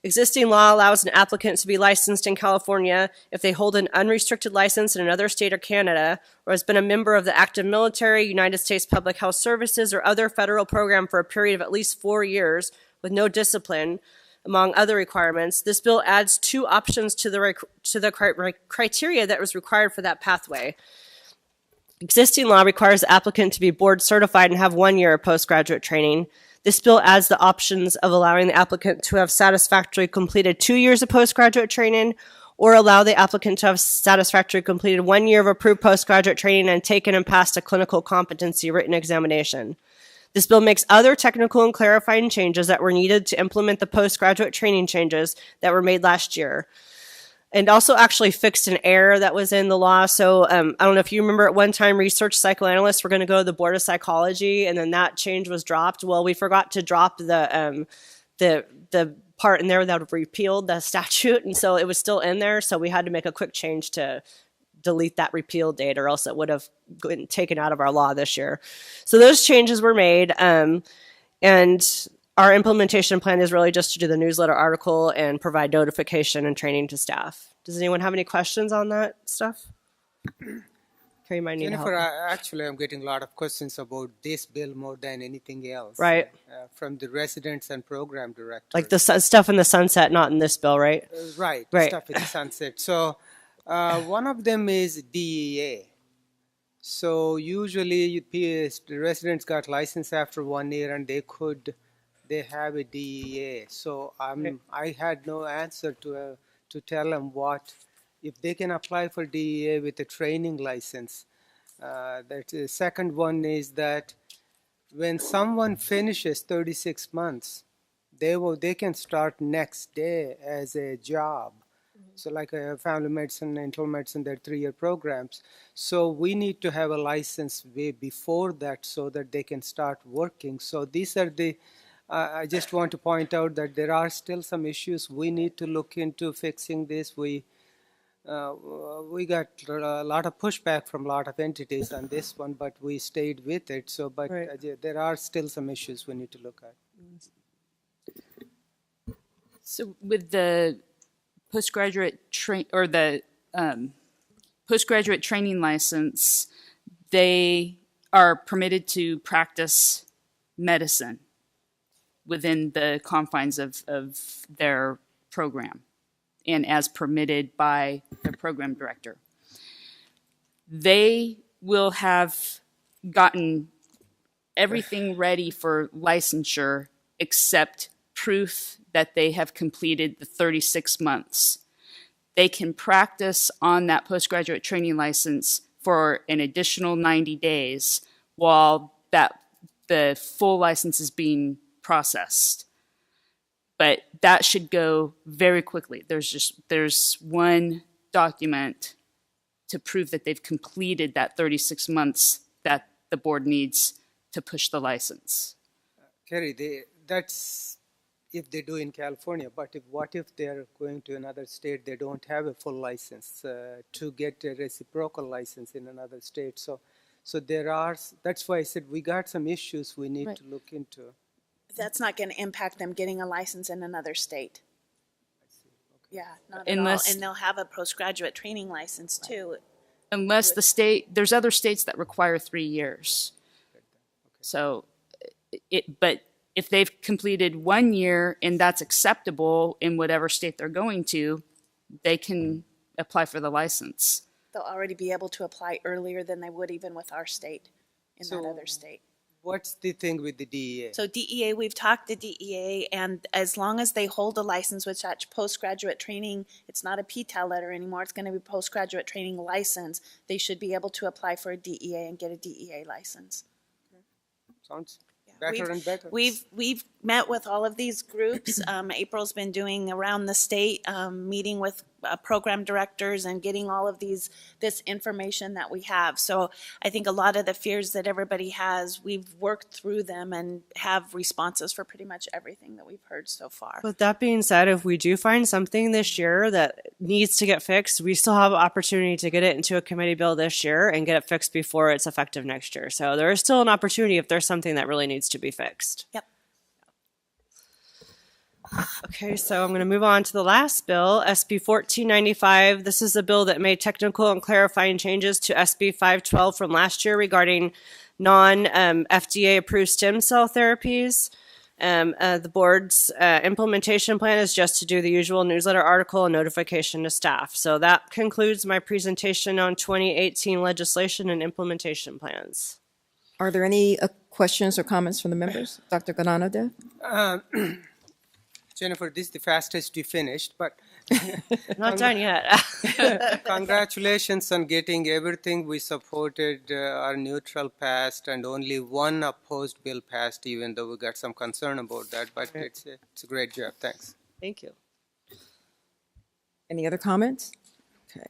Existing law allows an applicant to be licensed in California if they hold an unrestricted license in another state or Canada, or has been a member of the active military, United States Public Health Services, or other federal program for a period of at least 4 years with no discipline, among other requirements. This bill adds 2 options to the criteria that was required for that pathway. Existing law requires the applicant to be board certified and have 1 year of postgraduate training. This bill adds the options of allowing the applicant to have satisfactorily completed 2 years of postgraduate training, or allow the applicant to have satisfactorily completed 1 year of approved postgraduate training and taken and passed a clinical competency written examination. This bill makes other technical and clarifying changes that were needed to implement the postgraduate training changes that were made last year. And also actually fixed an error that was in the law. So I don't know if you remember at one time, research psychoanalysts were going to go to the Board of Psychology, and then that change was dropped. Well, we forgot to drop the part in there that repealed the statute, and so it was still in there. So we had to make a quick change to delete that repeal date, or else it would have been taken out of our law this year. So those changes were made, and our implementation plan is really just to do the newsletter article and provide notification and training to staff. Does anyone have any questions on that stuff? Okay, you might need Jennifer, help. actually, I'm getting a lot of questions about this bill more than anything else. Right. From the residents and program directors. Like the stuff in the sunset, not in this bill, right? Right. Right. Stuff in the sunset. So one of them is DEA. So usually the residents got license after 1 year and they have a DEA. So I had no answer to tell them if they can apply for DEA with a training license. The second one is that when someone finishes 36 months, they can start next day as a job. So like a family medicine, internal medicine, they're 3-year programs. So we need to have a license way before that so that they can start working. So these are I just want to point out that there are still some issues. We need to look into fixing this. we got a lot of pushback from a lot of entities on this one, but we stayed with it. So, but there are still some issues we need to look at. So with the postgraduate postgraduate training license, they are permitted to practice medicine within the confines of their program and as permitted by their program director. They will have gotten everything ready for licensure except proof that they have completed the 36 months. They can practice on that postgraduate training license for an additional 90 days while the full license is being processed. But that should go very quickly. There's one document to prove that they've completed that 36 months that the board needs to push the license. Kerry, that's if they do in California, but what if they're going to another state, they don't have a full license to get a reciprocal license in another state. So that's why I said we got some issues we need to look into. That's not going to impact them getting a license in another state. Yeah, not at all. And they'll have a postgraduate training license too. Unless there's other states that require 3 years. So, but if they've completed 1 year and that's acceptable in whatever state they're going to, they can apply for the license. They'll already be able to apply earlier than they would even with our state in that other state. What's the thing with the DEA? So DEA, we've talked to DEA, and as long as they hold a license with such postgraduate training, it's not a PTAL letter anymore, it's going to be postgraduate training license, they should be able to apply for a DEA and get a DEA license. Sounds better and better. We've met with all of these groups. April's been doing around the state, meeting with program directors and getting all of this information that we have. So I think a lot of the fears that everybody has, we've worked through them and have responses for pretty much everything that we've heard so far. With that being said, if we do find something this year that needs to get fixed, we still have an opportunity to get it into a committee bill this year and get it fixed before it's effective next year. So there is still an opportunity if there's something that really needs to be fixed. Yep. Okay, so I'm going to move on to the last bill, SB 1495. This is a bill that made technical and clarifying changes to SB 512 from last year regarding non-FDA approved stem cell therapies. The board's implementation plan is just to do the usual newsletter article and notification to staff. So that concludes my presentation on 2018 legislation and implementation plans. Are there any questions or comments from the members? Dr. Gananodev? Jennifer, this is the fastest you finished, but not done yet. Congratulations on getting everything we supported, our neutral passed, and only one opposed bill passed, even though we got some concern about that. But it's a great job. Thanks. Thank you. Any other comments? Okay.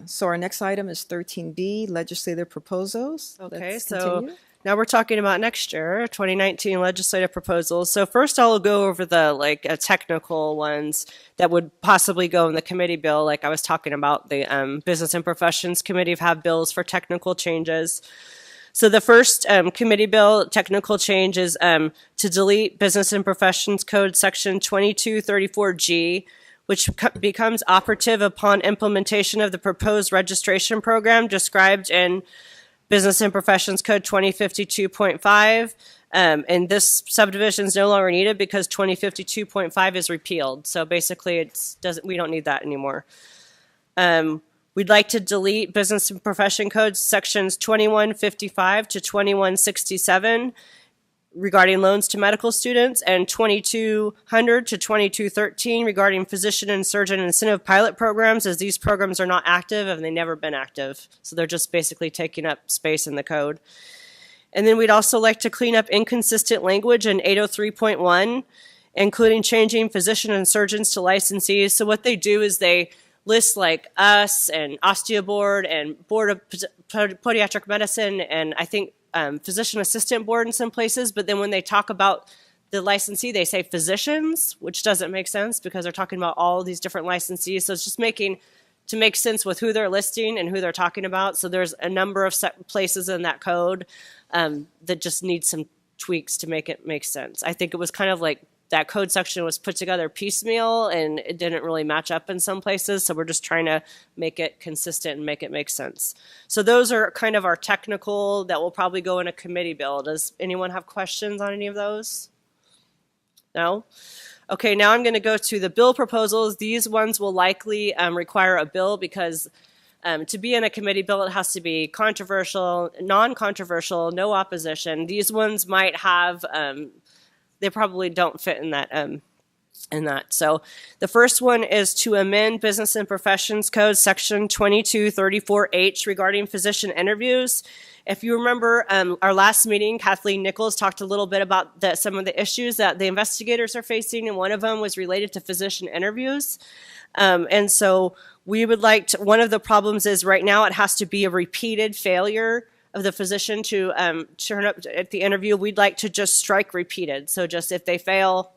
So our next item is 13B, legislative proposals. Okay, Let's so continue. now we're talking about next year, 2019 legislative proposals. So first I'll go over the technical ones that would possibly go in the committee bill. Like I was talking about, the Business and Professions Committee have bills for technical changes. So the first committee bill technical change is to delete Business and Professions Code Section 2234G, which becomes operative upon implementation of the proposed registration program described in Business and Professions Code 2052.5, and this subdivision is no longer needed because 2052.5 is repealed. So basically, we don't need that anymore. We'd like to delete Business and Profession Code sections 2155 to 2167 regarding loans to medical students, and 2200 to 2213 regarding physician and surgeon incentive pilot programs, as these programs are not active and they've never been active. So they're just basically taking up space in the code. And then we'd also like to clean up inconsistent language in 803.1, including changing physician and surgeons to licensees. So what they do is they list like us and Osteoboard and Board of Podiatric Medicine and I think physician assistant board in some places, but then when they talk about the licensee, they say physicians, which doesn't make sense because they're talking about all these different licensees. So it's just to make sense with who they're listing and who they're talking about. So there's a number of places in that code that just need some tweaks to make it make sense. I think it was kind of like that code section was put together piecemeal and it didn't really match up in some places. So we're just trying to make it consistent and make it make sense. So those are kind of our technical that will probably go in a committee bill. Does anyone have questions on any of those? No? Okay, now I'm going to go to the bill proposals. These ones will likely require a bill because to be in a committee bill, it has to be controversial, non-controversial, no opposition. These ones might have, they probably don't fit in that. So the first one is to amend Business and Professions Code Section 2234H regarding physician interviews. If you remember our last meeting, Kathleen Nichols talked a little bit about some of the issues that the investigators are facing, and one of them was related to physician interviews. And so we would like to, one of the problems is right now it has to be a repeated failure of the physician to turn up at the interview. We'd like to just strike repeated. So just if they fail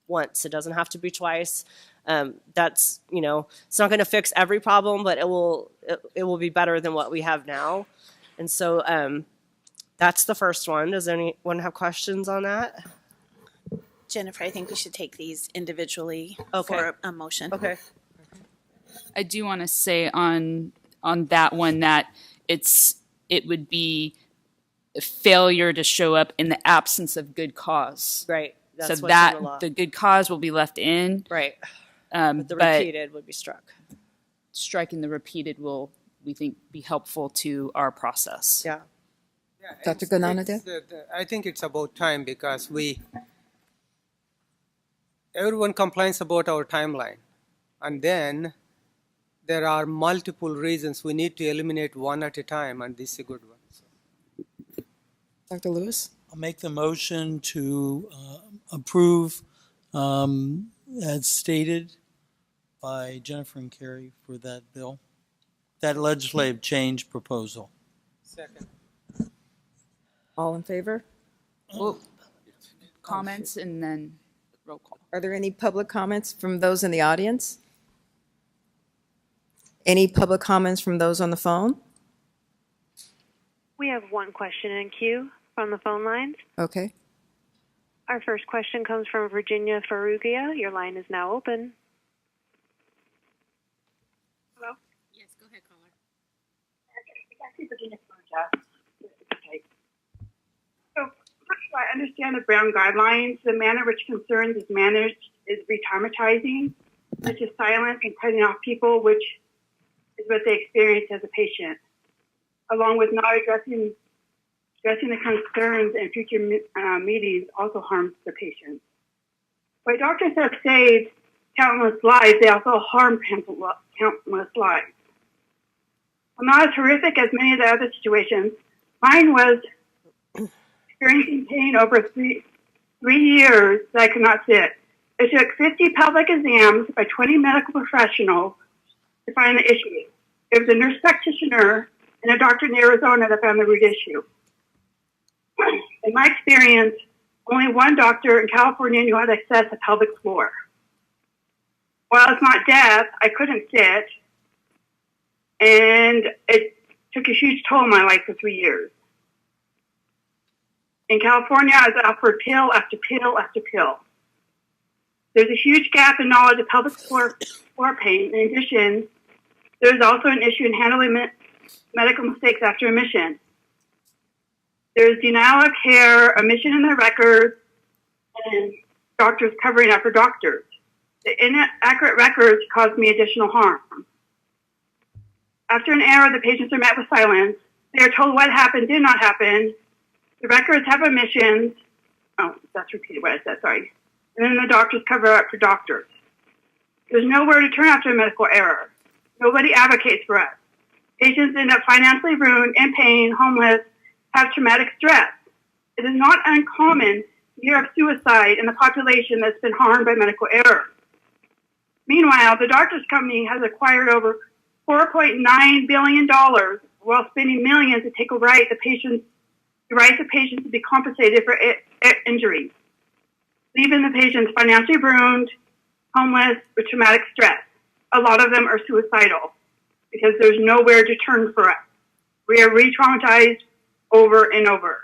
once, it doesn't have to be twice. That's, it's not going to fix every problem, but it will be better than what we have now. And so that's the first one. Does anyone have questions on that? Jennifer, I think we should take these individually Okay. for a motion. Okay. I do want to say on that one that it would be a failure to show up in the absence of good cause. Right. That's so what's that in the law. the good cause will be left in. Right. But The repeated would be struck. striking the repeated will, we think, be helpful to our process. Yeah. Dr. Gananadel? I think it's about time because everyone complains about our timeline. And then there are multiple reasons we need to eliminate one at a time, and this is a good one. Dr. Lewis? I'll make the motion to approve as stated by Jennifer and Carrie for that bill, that legislative change proposal. Second. All in favor? Well, comments and then roll call. Are there any public comments from those in the audience? Any public comments from those on the phone? We have one question in queue from the phone lines. Okay. Our first question comes from Virginia Farrugia. Your line is now open. Hello? Yes, go ahead, caller. Actually, Virginia Farrugia. So, first of all, I understand the Brown guidelines. The manner which concerns is managed is re-traumatizing, such as silence and cutting off people, which is what they experience as a patient, along with not addressing the concerns in future meetings also harms the patient. While doctors have saved countless lives, they also harm countless lives. Well, not as horrific as many of the other situations. Mine was experiencing pain over three years that I could not sit. It took 50 pelvic exams by 20 medical professionals to find the issue. It was a nurse practitioner and a doctor in Arizona that found the root issue. In my experience, only one doctor in California knew how to access the pelvic floor. While it's not death, I couldn't sit, and it took a huge toll on my life for 3 years. In California, I was offered pill after pill after pill. There's a huge gap in knowledge of pelvic floor pain. In addition, there's also an issue in handling medical mistakes after admission. There's denial of care, omission in the records, and doctors covering up for doctors. The inaccurate records cause me additional harm. After an error, the patients are met with silence. They are told what happened, did not happen. The records have omissions. Oh, that's repeated what I said, sorry. And then the doctors cover up for doctors. There's nowhere to turn after a medical error. Nobody advocates for us. Patients end up financially ruined, in pain, homeless, have traumatic stress. It is not uncommon to hear of suicide in the population that's been harmed by medical error. Meanwhile, the doctors' company has acquired over $4.9 billion while spending millions to take away the rights of patients to be compensated for injuries. leaving the patients financially ruined, homeless, with traumatic stress. A lot of them are suicidal because there's nowhere to turn for us. We are re-traumatized over and over.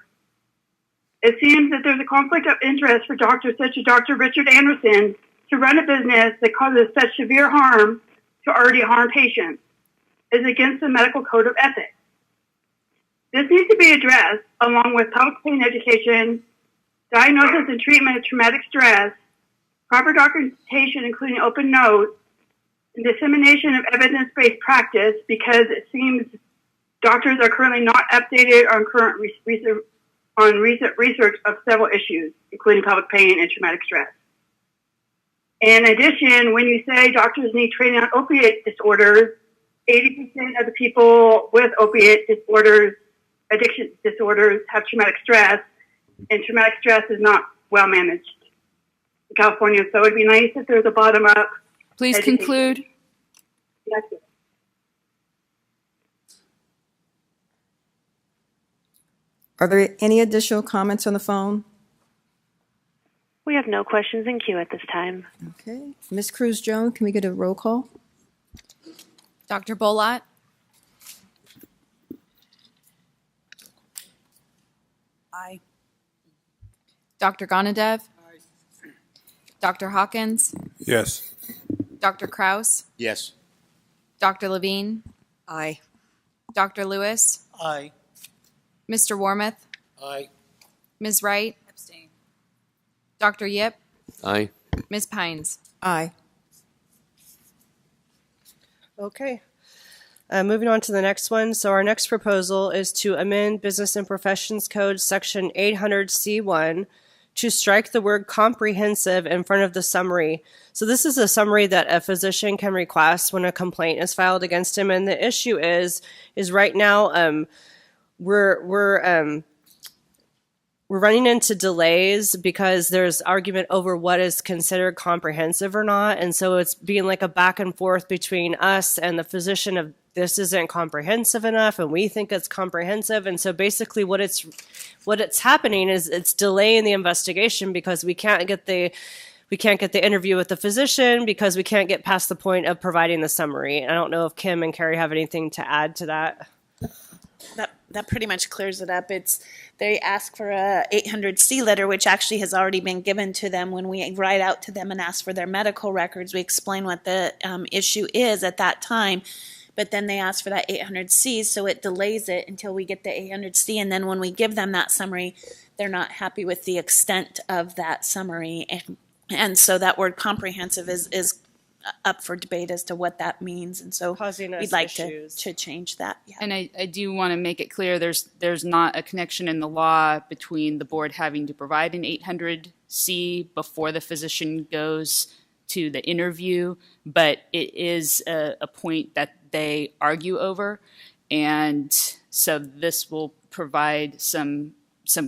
It seems that there's a conflict of interest for doctors such as Dr. Richard Anderson to run a business that causes such severe harm to already harmed patients. Is against the medical code of ethics. This needs to be addressed along with public pain education, diagnosis and treatment of traumatic stress, proper documentation including open notes, and dissemination of evidence-based practice because it seems doctors are currently not updated on current recent research of several issues, including public pain and traumatic stress. In addition, when you say doctors need training on opiate disorders, 80% of the people with opiate disorders, addiction disorders, have traumatic stress, and traumatic stress is not well managed in California. So it'd be nice if there's a bottom-up. Please education. conclude. That's it. Are there any additional comments on the phone? We have no questions in queue at this time. Okay. Ms. Cruz-Jones, can we get a roll call? Dr. Bolat? Aye. Dr. Gonadev? Dr. Hawkins? Yes. Dr. Kraus? Yes. Dr. Levine? Aye. Dr. Lewis? Aye. Mr. Warmoth? Aye. Ms. Wright? Abstain. Dr. Yip? Aye. Ms. Pines? Aye. Okay. Moving on to the next one. So our next proposal is to amend Business and Professions Code Section 800C1 to strike the word comprehensive in front of the summary. So this is a summary that a physician can request when a complaint is filed against him. And the issue is right now we're running into delays because there's argument over what is considered comprehensive or not. And so it's being like a back and forth between us and the physician of this isn't comprehensive enough and we think it's comprehensive. And so basically what it's happening is it's delaying the investigation because we can't get the interview with the physician because we can't get past the point of providing the summary. I don't know if Kim and Carrie have anything to add to that. That pretty much clears it up. They ask for a 800C letter, which actually has already been given to them. When we write out to them and ask for their medical records, we explain what the issue is at that time. But then they ask for that 800C, so it delays it until we get the 800C. And then when we give them that summary, they're not happy with the extent of that summary. And so that word comprehensive is up for debate as to what that means. And so we'd like to change that. Yeah. And I do want to make it clear there's not a connection in the law between the board having to provide an 800C before the physician goes to the interview, but it is a point that they argue over. And so this will provide some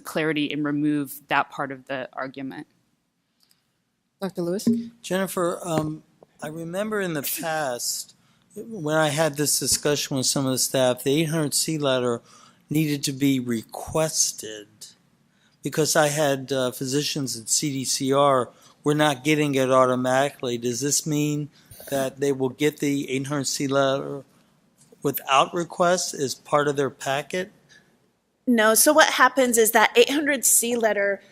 clarity and remove that part of the argument. Dr. Lewis? Jennifer, I remember in the past when I had this discussion with some of the staff, the 800C letter needed to be requested because I had physicians at CDCR were not getting it automatically. Does this mean that they will get the 800C letter without request as part of their packet? No. So what happens is that 800C letter,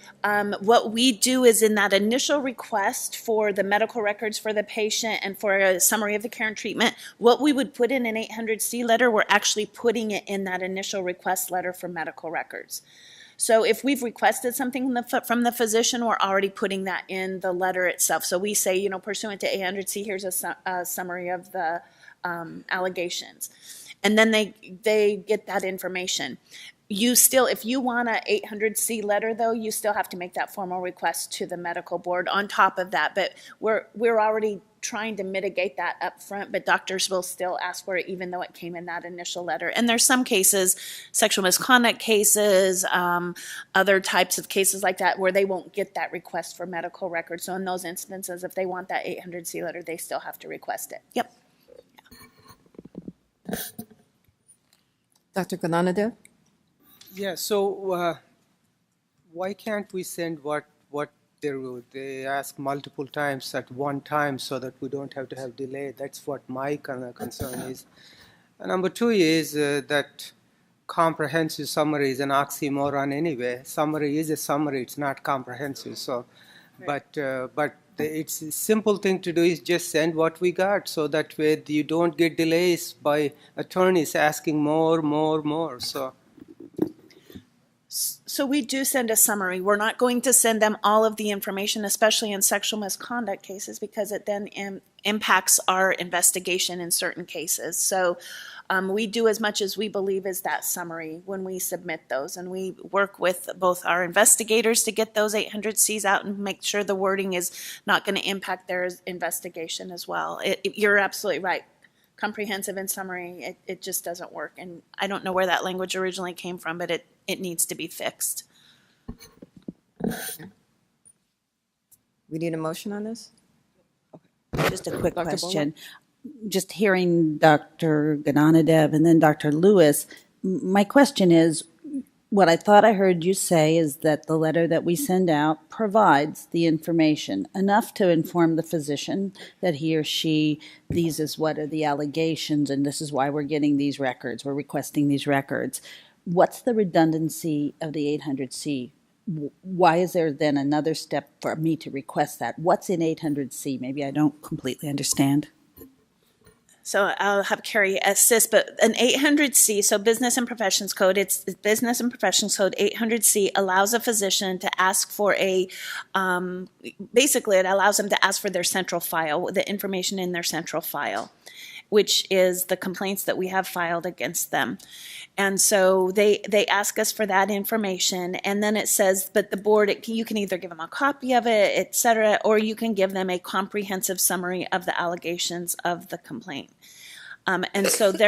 what we do is in that initial request for the medical records for the patient and for a summary of the care and treatment, what we would put in an 800C letter, we're actually putting it in that initial request letter for medical records. So if we've requested something from the physician, we're already putting that in the letter itself. So we say, pursuant to 800C, here's a summary of the allegations. And then they get that information. You still, if you want a 800C letter, though, you still have to make that formal request to the medical board on top of that. But we're already trying to mitigate that up front, but doctors will still ask for it even though it came in that initial letter. And there's some cases, sexual misconduct cases, other types of cases like that, where they won't get that request for medical records. So in those instances, if they want that 800C letter, they still have to request it. Yep. Yeah. Dr. Gonadev? Yeah, so why can't we send what they ask multiple times at one time so that we don't have to have delay. That's what my concern is. And number two is that comprehensive summary is an oxymoron anyway. Summary is a summary; it's not comprehensive. So, right. But it's a simple thing to do is just send what we got, so that way you don't get delays by attorneys asking more. So we do send a summary. We're not going to send them all of the information, especially in sexual misconduct cases, because it then impacts our investigation in certain cases. So we do as much as we believe is that summary when we submit those. And we work with both our investigators to get those 800Cs out and make sure the wording is not going to impact their investigation as well. You're absolutely right. Comprehensive and summary, it just doesn't work. And I don't know where that language originally came from, but it needs to be fixed. We need a motion on this? Just a quick Dr. question. Just hearing Dr. Gananadev and then Dr. Lewis, my question is, what I thought I heard you say is that the letter that we send out provides the information enough to inform the physician that he or she, these is what are the allegations and this is why we're getting these records, we're requesting these records. What's the redundancy of the 800C? Why is there then another step for me to request that? What's in 800C? Maybe I don't completely understand. So I'll have Carrie assist, but an 800C, so Business and Professions Code, it's Business and Professions Code 800C allows a physician to ask for basically it allows them to ask for their central file, the information in their central file, which is the complaints that we have filed against them. And so they ask us for that information, and then it says, but the board, you can either give them a copy of it, et cetera, or you can give them a comprehensive summary of the allegations of the complaint. And so what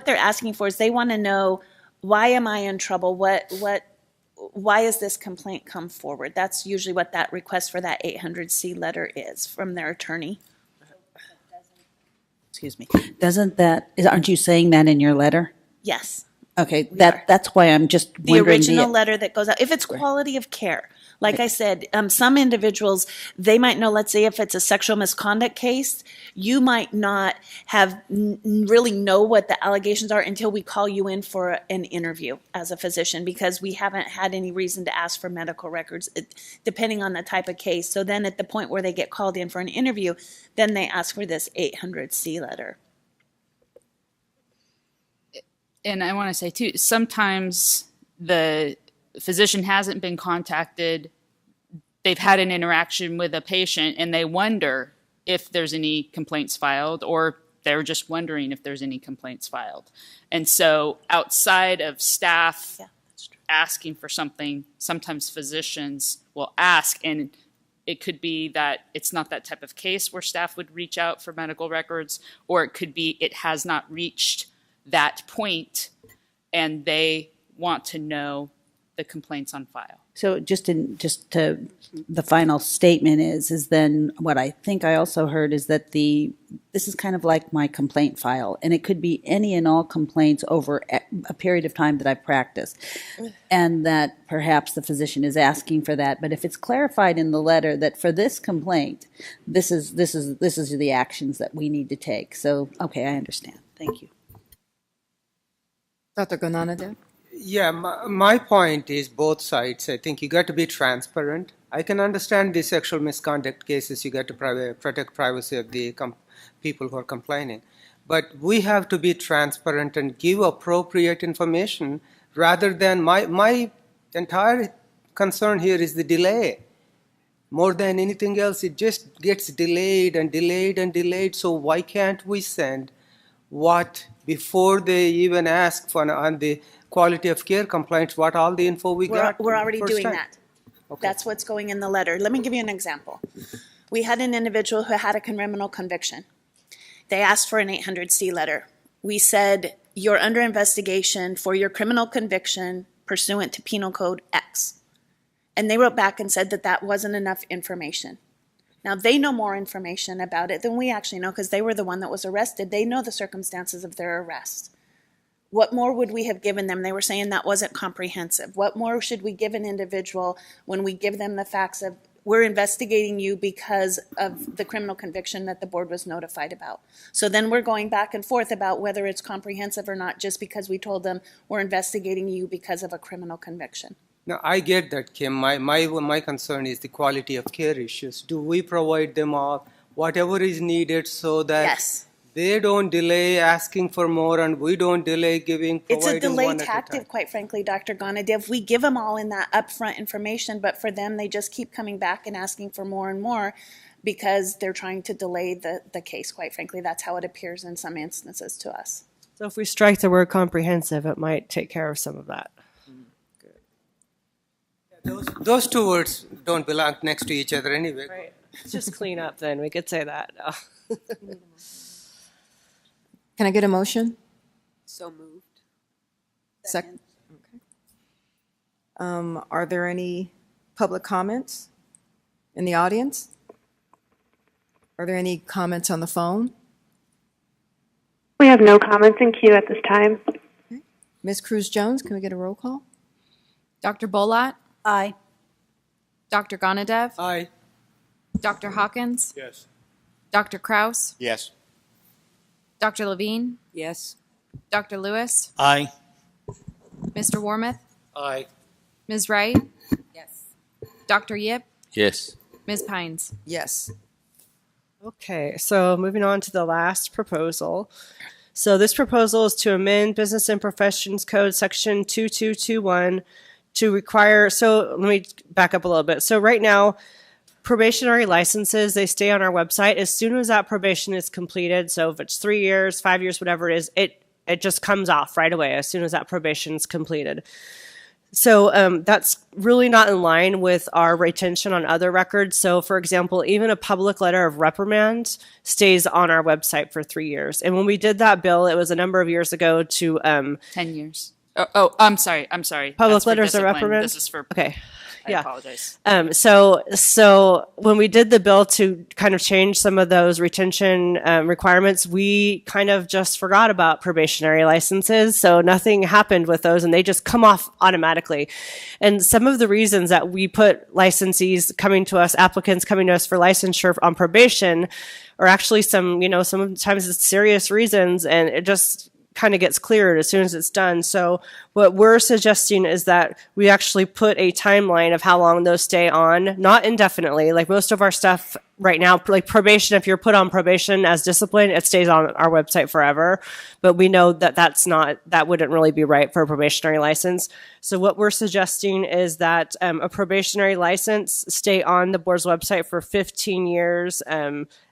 they're asking for is they want to know, why am I in trouble? Why has this complaint come forward? That's usually what that request for that 800C letter is from their attorney. Excuse me. Aren't you saying that in your letter? Yes. Okay, that's why I'm just the wondering. Original letter that goes out, if it's quality of care. Like I said, some individuals, they might know, let's say if it's a sexual misconduct case, you might not have really know what the allegations are until we call you in for an interview as a physician, because we haven't had any reason to ask for medical records, depending on the type of case. So then at the point where they get called in for an interview, then they ask for this 800C letter. And I want to say too, sometimes the physician hasn't been contacted, they've had an interaction with a patient and they wonder if there's any complaints filed, or they're just wondering if there's any complaints filed. And so outside of staff asking for something, sometimes physicians will ask, and it could be that it's not that type of case where staff would reach out for medical records, or it could be it has not reached that point and they want to know the complaints on file. So the final statement is then what I think I also heard is that this is kind of like my complaint file, and it could be any and all complaints over a period of time that I've practiced, and that perhaps the physician is asking for that. But if it's clarified in the letter that for this complaint, this is the actions that we need to take. So okay, I understand. Thank you. Dr. Gananadev? Yeah, my point is both sides. I think you got to be transparent. I can understand the sexual misconduct cases. You got to protect privacy of the people who are complaining. But we have to be transparent and give appropriate information rather than my entire concern here is the delay. More than anything else, it just gets delayed and delayed and delayed. So why can't we send what before they even ask for on the quality of care complaints, what all the info we got? We're already doing time. that. Okay. That's what's going in the letter. Let me give you an example. We had an individual who had a criminal conviction. They asked for an 800C letter. We said, you're under investigation for your criminal conviction pursuant to Penal Code X. And they wrote back and said that that wasn't enough information. Now, they know more information about it than we actually know because they were the one that was arrested. They know the circumstances of their arrest. What more would we have given them? They were saying that wasn't comprehensive. What more should we give an individual when we give them the facts of we're investigating you because of the criminal conviction that the board was notified about. So then we're going back and forth about whether it's comprehensive or not, just because we told them we're investigating you because of a criminal conviction. No, I get that, Kim. My concern is the quality of care issues. Do we provide them all whatever is needed so that Yes. they don't delay asking for more and we don't delay giving, It's a providing delay one at a time? tactic, quite frankly, Dr. Gonadev. We give them all in that upfront information, but for them, they just keep coming back and asking for more and more because they're trying to delay the case, quite frankly. That's how it appears in some instances to us. So if we strike the word comprehensive, it might take care of some of that. Those two words don't belong next to each other anyway. Right. Just clean up then. We could say that. No. Can I get a motion? So moved. Second. Okay. Are there any public comments in the audience? Are there any comments on the phone? We have no comments in queue at this time. Ms. Cruz-Jones, can we get a roll call? Dr. Bolat? Aye. Dr. Gonadev? Aye. Dr. Hawkins? Yes. Dr. Kraus? Yes. Dr. Levine? Yes. Dr. Lewis? Aye. Mr. Warmoth? Aye. Ms. Wright? Yes. Dr. Yip? Yes. Ms. Pines? Yes. Okay, so moving on to the last proposal. So this proposal is to amend Business and Professions Code Section 2221 to require, so let me back up a little bit. So right now, probationary licenses, they stay on our website as soon as that probation is completed. So if it's 3 years, 5 years, whatever it is, it just comes off right away as soon as that probation is completed. So that's really not in line with our retention on other records. So for example, even a public letter of reprimand stays on our website for 3 years. And when we did that bill, it was a number of years ago to 10 years. Oh, I'm sorry. public That's for letters of discipline. reprimand. This is for. Okay. I Yeah. apologize. So when we did the bill to kind of change some of those retention requirements, we kind of just forgot about probationary licenses. So nothing happened with those and they just come off automatically. And some of the reasons that we put licensees coming to us, applicants coming to us for licensure on probation are actually sometimes it's serious reasons and it just kind of gets cleared as soon as it's done. So what we're suggesting is that we actually put a timeline of how long those stay on, not indefinitely. Like most of our stuff right now, like probation, if you're put on probation as discipline, it stays on our website forever. But we know that that wouldn't really be right for a probationary license. So what we're suggesting is that a probationary license stay on the board's website for 15 years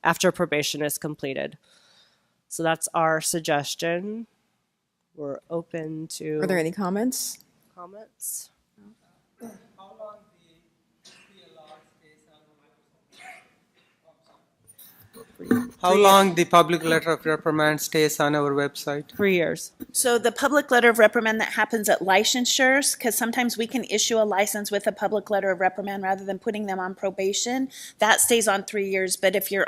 after probation is completed. So that's our suggestion. We're open to. Are there any comments? Comments? How long the public letter of reprimand stays on our website? 3 years. So the public letter of reprimand that happens at licensures, because sometimes we can issue a license with a public letter of reprimand rather than putting them on probation, that stays on 3 years. But if you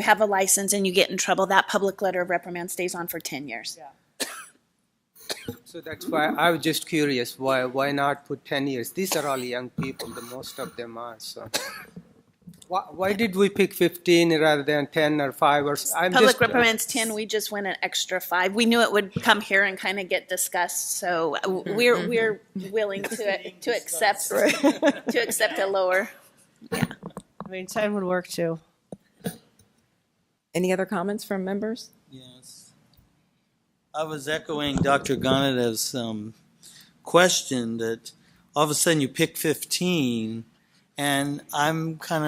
have a license and you get in trouble, that public letter of reprimand stays on for 10 years. Yeah. So that's why I was just curious, why not put 10 years? These are all young people, the most of them are. So why did we pick 15 rather than 10 or 5 or Public reprimand's 10, we just went an extra 5. We knew it would come here and kind of get discussed, so we're willing to accept a lower. Yeah. I mean, 10 would work too. Any other comments from members? Yes. I was echoing Dr. Gonadev's question that all of a sudden you pick 15, and I'm kind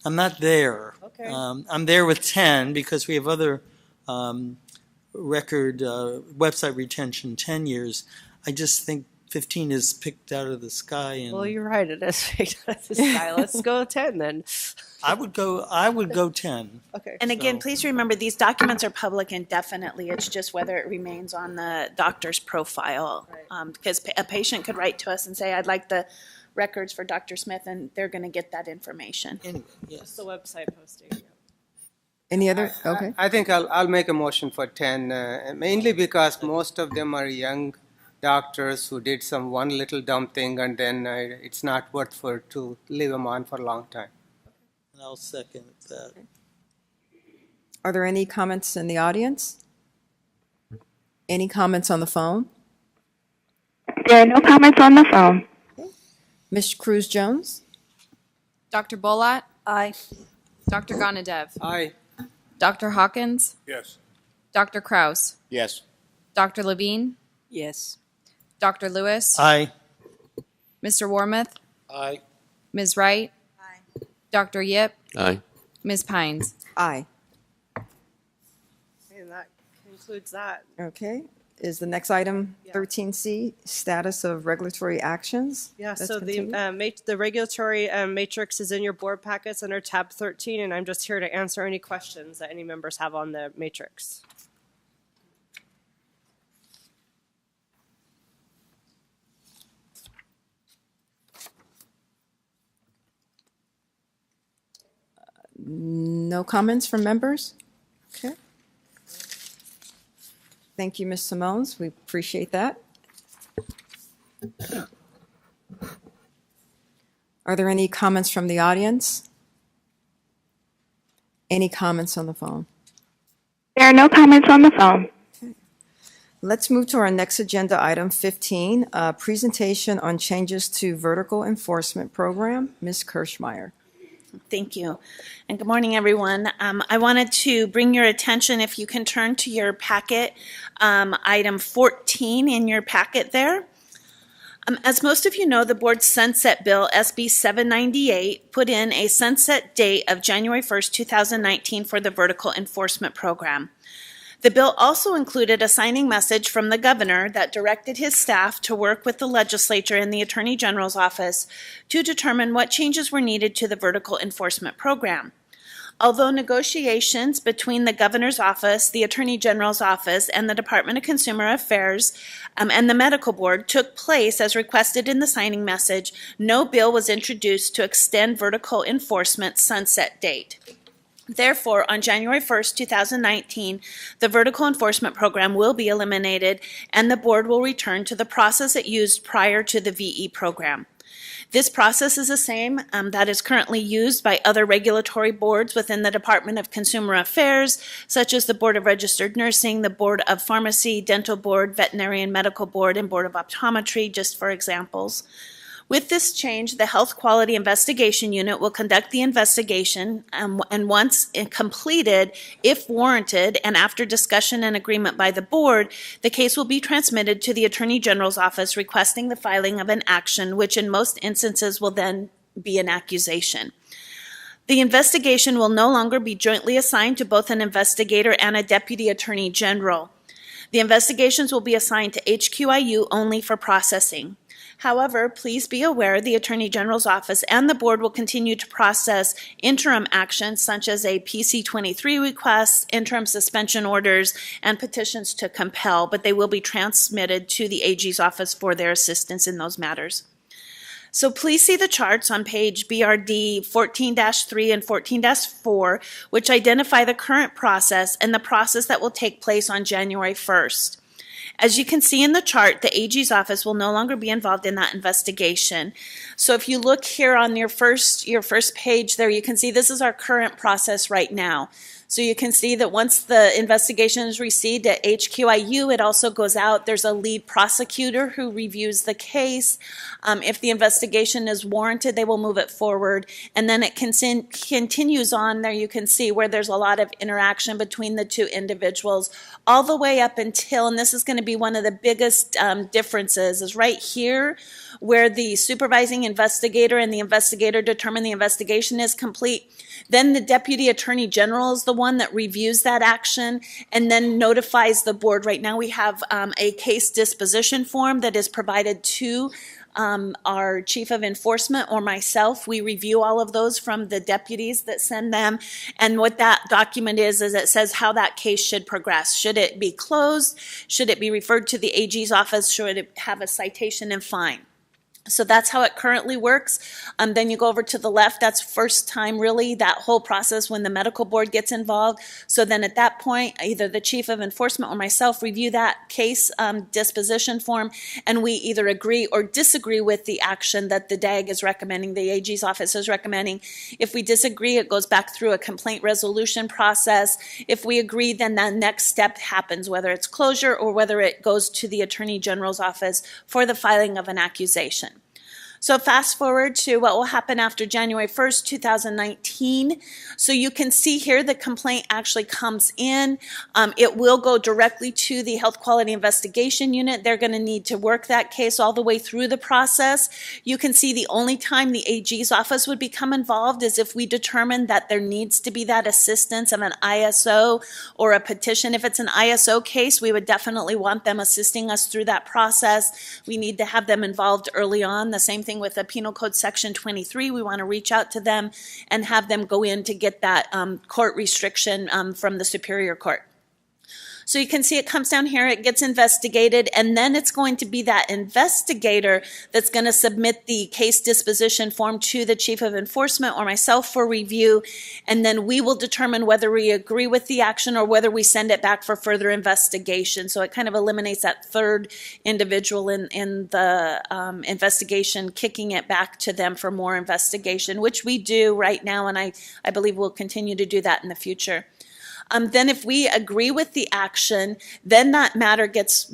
of not there. Okay. I'm there with 10 because we have other record website retention 10 years. I just think 15 is picked out of the sky. And Well, you're right. It is picked out of the sky. Let's go 10 then. I would go 10. Okay. And again, please remember, these documents are public indefinitely. It's just whether it remains on the doctor's profile. Because a patient could write to us and say, I'd like the records for Dr. Smith, and they're going to get that information. Anyway, yes. The website posting. Yeah. Any other? Okay. I think I'll make a motion for 10, mainly because most of them are young doctors who did some one little dumb thing and then it's not worth for to leave them on for a long time. And I'll second that. Are there any comments in the audience? Any comments on the phone? There are no comments on the phone. Ms. Cruz Jones? Dr. Bolat? Aye. Dr. Gonadev? Aye. Dr. Hawkins? Yes. Dr. Kraus? Yes. Dr. Levine? Yes. Dr. Lewis? Aye. Mr. Warmoth? Aye. Ms. Wright? Aye. Dr. Yip? Aye. Ms. Pines? Aye. And that concludes that. Okay. Is the next item 13C, status of regulatory actions? Yeah, Let's so continue. the regulatory matrix is in your board packets under tab 13, and I'm just here to answer any questions that any members have on the matrix. No comments from members? Okay. Thank you, Ms. Simones. We appreciate that. Are there any comments from the audience? Any comments on the phone? There are no comments on the phone. Let's move to our next agenda item, 15, presentation on changes to vertical enforcement program. Ms. Kirschmeyer. Thank you. And good morning, everyone. I wanted to bring your attention, if you can turn to your packet, item 14 in your packet there. As most of you know, the board's sunset bill, SB 798, put in a sunset date of January 1st, 2019 for the vertical enforcement program. The bill also included a signing message from the governor that directed his staff to work with the legislature and the Attorney General's office to determine what changes were needed to the vertical enforcement program. Although negotiations between the governor's office, the Attorney General's office, and the Department of Consumer Affairs and the medical board took place as requested in the signing message, no bill was introduced to extend vertical enforcement sunset date. Therefore, on January 1st, 2019, the vertical enforcement program will be eliminated and the board will return to the process it used prior to the VE program. This process is the same that is currently used by other regulatory boards within the Department of Consumer Affairs, such as the Board of Registered Nursing, the Board of Pharmacy, Dental Board, Veterinary and Medical Board, and Board of Optometry, just for examples. With this change, the Health Quality Investigation Unit will conduct the investigation, and once completed, if warranted, and after discussion and agreement by the board, the case will be transmitted to the Attorney General's office requesting the filing of an action, which in most instances will then be an accusation. The investigation will no longer be jointly assigned to both an investigator and a Deputy Attorney General. The investigations will be assigned to HQIU only for processing. However, please be aware the Attorney General's office and the board will continue to process interim actions such as a PC-23 request, interim suspension orders, and petitions to compel, but they will be transmitted to the AG's office for their assistance in those matters. So please see the charts on page BRD 14-3 and 14-4, which identify the current process and the process that will take place on January 1st. As you can see in the chart, the AG's office will no longer be involved in that investigation. So if you look here on your first page there, you can see this is our current process right now. So you can see that once the investigation is received at HQIU, it also goes out. There's a lead prosecutor who reviews the case. If the investigation is warranted, they will move it forward. And then it continues on there. You can see where there's a lot of interaction between the two individuals all the way up until, and this is going to be one of the biggest differences, is right here where the supervising investigator and the investigator determine the investigation is complete. Then the Deputy Attorney General is the one that reviews that action and then notifies the board. Right now we have a case disposition form that is provided to our Chief of Enforcement or myself. We review all of those from the deputies that send them. And what that document is it says how that case should progress. Should it be closed? Should it be referred to the AG's office? Should it have a citation and fine? So that's how it currently works. Then you go over to the left, that's first time really, that whole process when the medical board gets involved. So then at that point, either the chief of enforcement or myself review that case disposition form, and we either agree or disagree with the action that the DAG is recommending, the AG's office is recommending. If we disagree, it goes back through a complaint resolution process. If we agree, then that next step happens, whether it's closure or whether it goes to the Attorney General's office for the filing of an accusation. So fast forward to what will happen after January 1st, 2019. So you can see here the complaint actually comes in. It will go directly to the Health Quality Investigation Unit. They're going to need to work that case all the way through the process. You can see the only time the AG's office would become involved is if we determine that there needs to be that assistance of an ISO or a petition. If it's an ISO case, we would definitely want them assisting us through that process. We need to have them involved early on. The same thing with the Penal Code Section 23. We want to reach out to them and have them go in to get that court restriction from the Superior Court. So you can see it comes down here, it gets investigated, and then it's going to be that investigator that's going to submit the case disposition form to the Chief of Enforcement or myself for review, and then we will determine whether we agree with the action or whether we send it back for further investigation. So it kind of eliminates that third individual in the investigation, kicking it back to them for more investigation, which we do right now, and I believe we'll continue to do that in the future. Then if we agree with the action, then that matter gets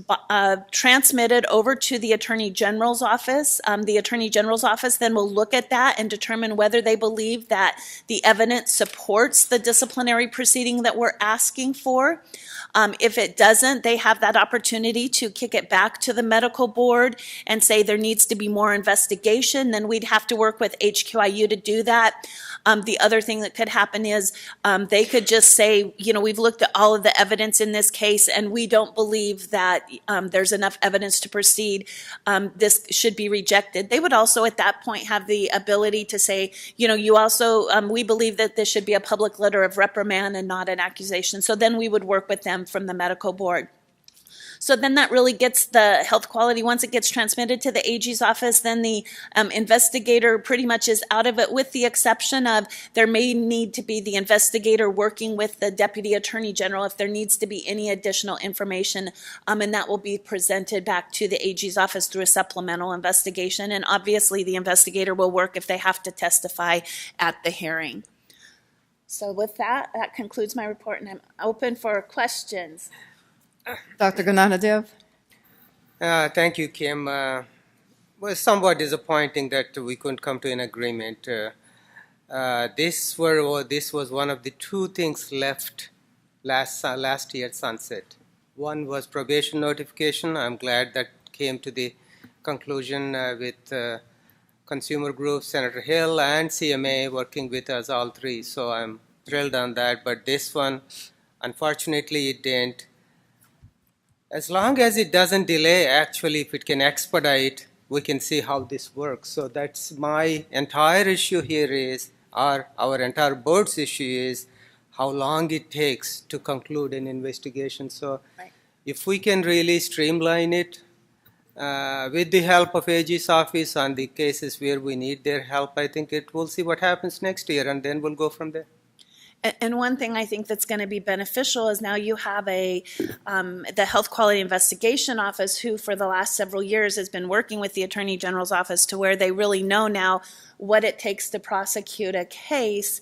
transmitted over to the Attorney General's office. The Attorney General's office then will look at that and determine whether they believe that the evidence supports the disciplinary proceeding that we're asking for. If it doesn't, they have that opportunity to kick it back to the medical board and say there needs to be more investigation. Then we'd have to work with HQIU to do that. The other thing that could happen is they could just say, you know, we've looked at all of the evidence in this case and we don't believe that there's enough evidence to proceed. This should be rejected. They would also at that point have the ability to say, you know, you also, we believe that this should be a public letter of reprimand and not an accusation. So then we would work with them from the medical board. So then that really gets the health quality, once it gets transmitted to the AG's office, then the investigator pretty much is out of it, with the exception of there may need to be the investigator working with the Deputy Attorney General if there needs to be any additional information, and that will be presented back to the AG's office through a supplemental investigation. And obviously the investigator will work if they have to testify at the hearing. So with that, that concludes my report, and I'm open for questions. Dr. Gnanadev? Thank you, Kim. It was somewhat disappointing that we couldn't come to an agreement. This was one of the two things left last year at sunset. One was probation notification. I'm glad that came to the conclusion with consumer groups, Senator Hill, and CMA working with us, all three. So I'm thrilled on that. But this one, unfortunately, it didn't. As long as it doesn't delay, actually, if it can expedite, we can see how this works. So that's my entire issue here is, our entire board's issue is how long it takes to conclude an investigation. So if we can really streamline it with the help of AG's office on the cases where we need their help, I think we'll see what happens next year, and then we'll go from there. And one thing I think that's going to be beneficial is now you have the Health Quality Investigation Office, who for the last several years has been working with the Attorney General's office to where they really know now what it takes to prosecute a case.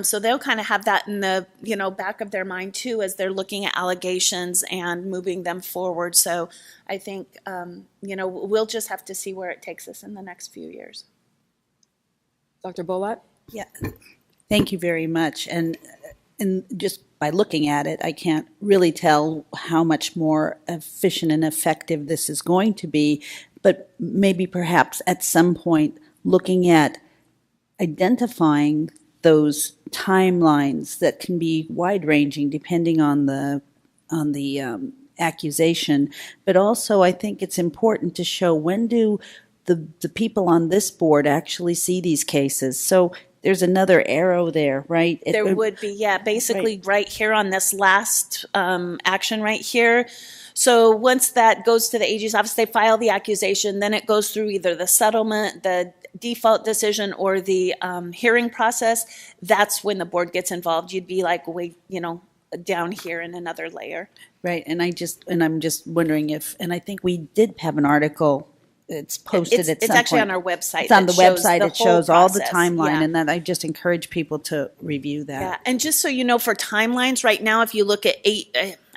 So they'll kind of have that in the back of their mind too as they're looking at allegations and moving them forward. So I think we'll just have to see where it takes us in the next few years. Dr. Bolat? Yeah. Thank you very much. And just by looking at it, I can't really tell how much more efficient and effective this is going to be, but maybe perhaps at some point looking at identifying those timelines that can be wide-ranging depending on the accusation. But also I think it's important to show when do the people on this board actually see these cases. So there's another arrow there, right? There would be, yeah. Basically, right here on this last action right here. So once that goes to the AG's office, they file the accusation, then it goes through either the settlement, the default decision, or the hearing process. That's when the board gets involved. You'd be like, wait, down here in another layer. Right, and I'm just wondering if, and I think we did have an article. It's posted at some point. It's actually on our website. It's on the website. It shows all the process. timeline, Yeah. and then I just encourage people to review that. Yeah, and just so you know, for timelines right now, if you look at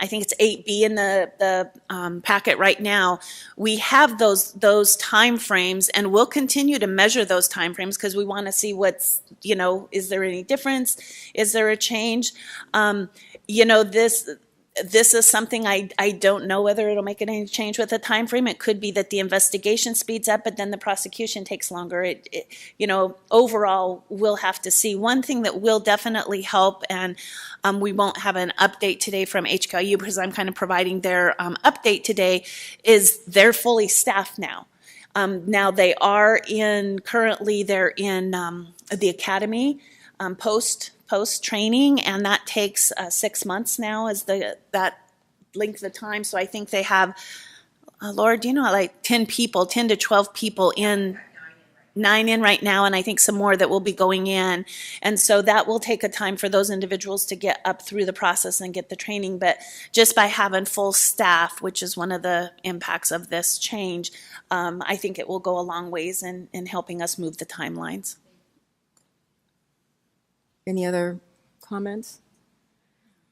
I think it's 8B in the packet right now, we have those time frames, and we'll continue to measure those time frames because we want to see what's, is there any difference? Is there a change? This is something I don't know whether it'll make any change with the time frame. It could be that the investigation speeds up, but then the prosecution takes longer. Overall, we'll have to see. One thing that will definitely help, and we won't have an update today from HKIU because I'm kind of providing their update today, is they're fully staffed now. Now they are currently they're in the academy post training, and that takes 6 months now as that length of time. So I think they have, Laura, like 10 to 12 people in, 9 in right now, and I think some more that will be going in. And so that will take a time for those individuals to get up through the process and get the training. But just by having full staff, which is one of the impacts of this change, I think it will go a long ways in helping us move the timelines. Any other comments?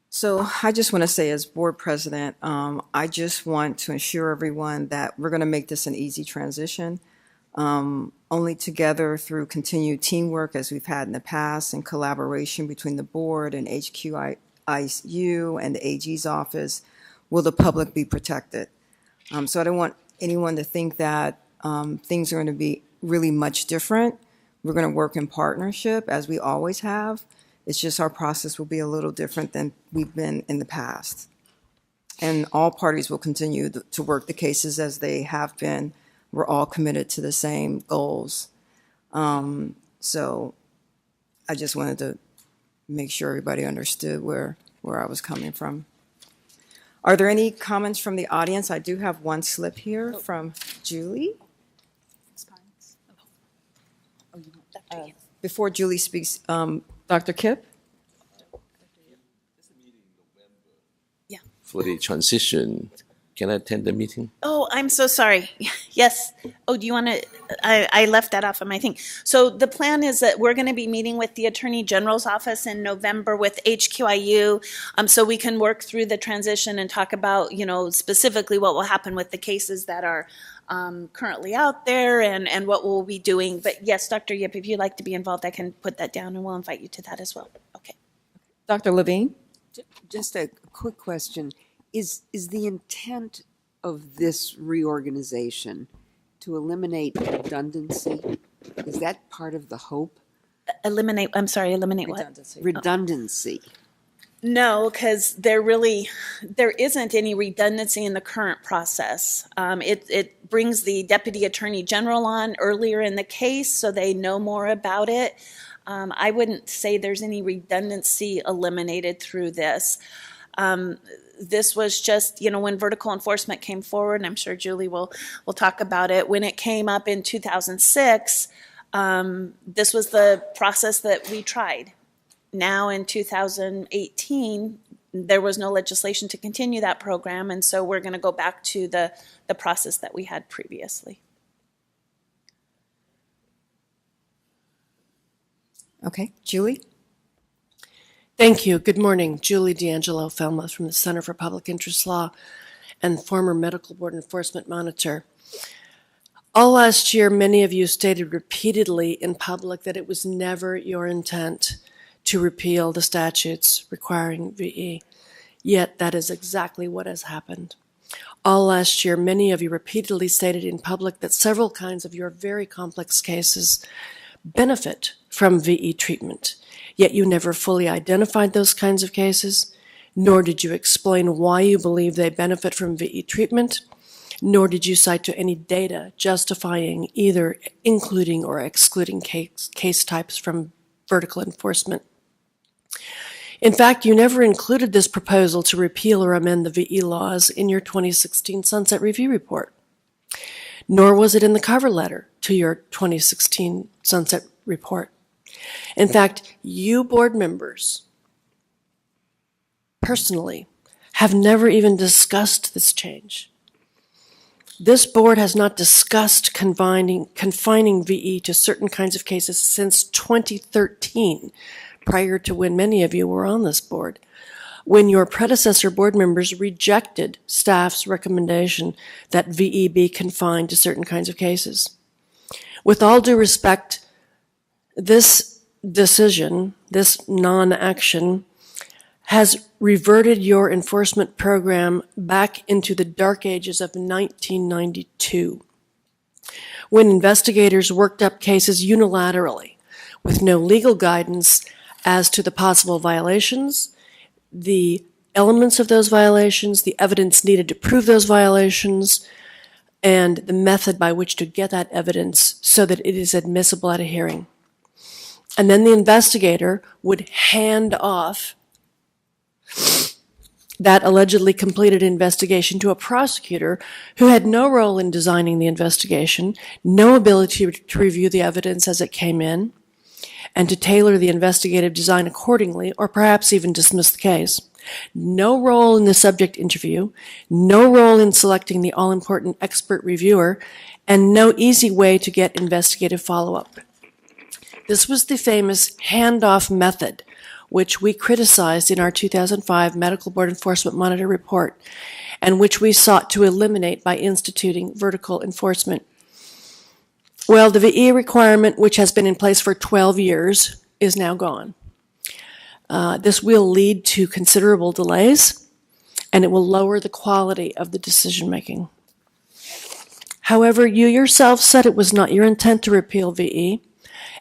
So I just want to say, as board president, I just want to assure everyone that we're going to make this an easy transition. Only together through continued teamwork, as we've had in the past, and collaboration between the board and HQIU and the AG's office, will the public be protected. So I don't want anyone to think that things are going to be really much different. We're going to work in partnership, as we always have. It's just our process will be a little different than we've been in the past. And all parties will continue to work the cases as they have been. We're all committed to the same goals. So I just wanted to make sure everybody understood where I was coming from. Are there any comments from the audience? I do have one slip here from Julie. Before Julie speaks, Dr. Kipp? Yeah. For the transition, can I attend the meeting? Oh, I'm so sorry. Yes. Oh, do you want to? I left that off of my thing. So the plan is that we're going to be meeting with the Attorney General's office in November with HQIU, so we can work through the transition and talk about, specifically what will happen with the cases that are currently out there and what we'll be doing. But yes, Dr. Yip, if you'd like to be involved, I can put that down and we'll invite you to that as well. Okay. Dr. Levine? Just a quick question. Is the intent of this reorganization to eliminate redundancy? Is that part of the hope? Eliminate what? Redundancy. No, because there isn't any redundancy in the current process. It brings the Deputy Attorney General on earlier in the case so they know more about it. I wouldn't say there's any redundancy eliminated through this. This was just, when vertical enforcement came forward, and I'm sure Julie will talk about it, when it came up in 2006, this was the process that we tried. Now in 2018, there was no legislation to continue that program, and so we're going to go back to the process that we had previously. Okay, Julie? Thank you. Good morning. Julie D'Angelo Felmuth from the Center for Public Interest Law and former Medical Board Enforcement Monitor. All last year, many of you stated repeatedly in public that it was never your intent to repeal the statutes requiring VE. Yet that is exactly what has happened. All last year, many of you repeatedly stated in public that several kinds of your very complex cases benefit from VE treatment. Yet you never fully identified those kinds of cases, nor did you explain why you believe they benefit from VE treatment, nor did you cite to any data justifying either including or excluding case types from vertical enforcement. In fact, you never included this proposal to repeal or amend the VE laws in your 2016 Sunset Review Report, nor was it in the cover letter to your 2016 Sunset Report. In fact, you board members personally have never even discussed this change. This board has not discussed confining VE to certain kinds of cases since 2013, prior to when many of you were on this board, when your predecessor board members rejected staff's recommendation that VE be confined to certain kinds of cases. With all due respect, this decision, this non-action, has reverted your enforcement program back into the dark ages of 1992, when investigators worked up cases unilaterally with no legal guidance as to the possible violations, the elements of those violations, the evidence needed to prove those violations, and the method by which to get that evidence so that it is admissible at a hearing. And then the investigator would hand off that allegedly completed investigation to a prosecutor who had no role in designing the investigation, no ability to review the evidence as it came in, and to tailor the investigative design accordingly, or perhaps even dismiss the case. No role in the subject interview, no role in selecting the all-important expert reviewer, and no easy way to get investigative follow-up. This was the famous handoff method, which we criticized in our 2005 Medical Board Enforcement Monitor report, and which we sought to eliminate by instituting vertical enforcement. Well, the VE requirement, which has been in place for 12 years, is now gone. This will lead to considerable delays, and it will lower the quality of the decision-making. However, you yourself said it was not your intent to repeal VE,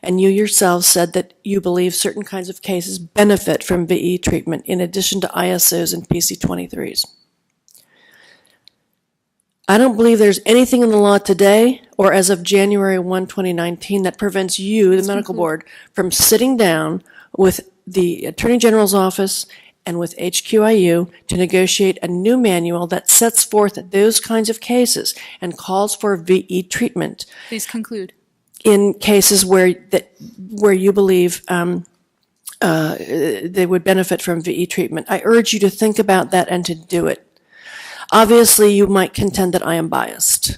and you yourselves said that you believe certain kinds of cases benefit from VE treatment in addition to ISOs and PC-23s. I don't believe there's anything in the law today or as of January 1, 2019 that prevents you, the medical board, from sitting down with the Attorney General's office and with HQIU to negotiate a new manual that sets forth those kinds of cases and calls for VE treatment. Please conclude. In cases where you believe they would benefit from VE treatment. I urge you to think about that and to do it. Obviously, you might contend that I am biased.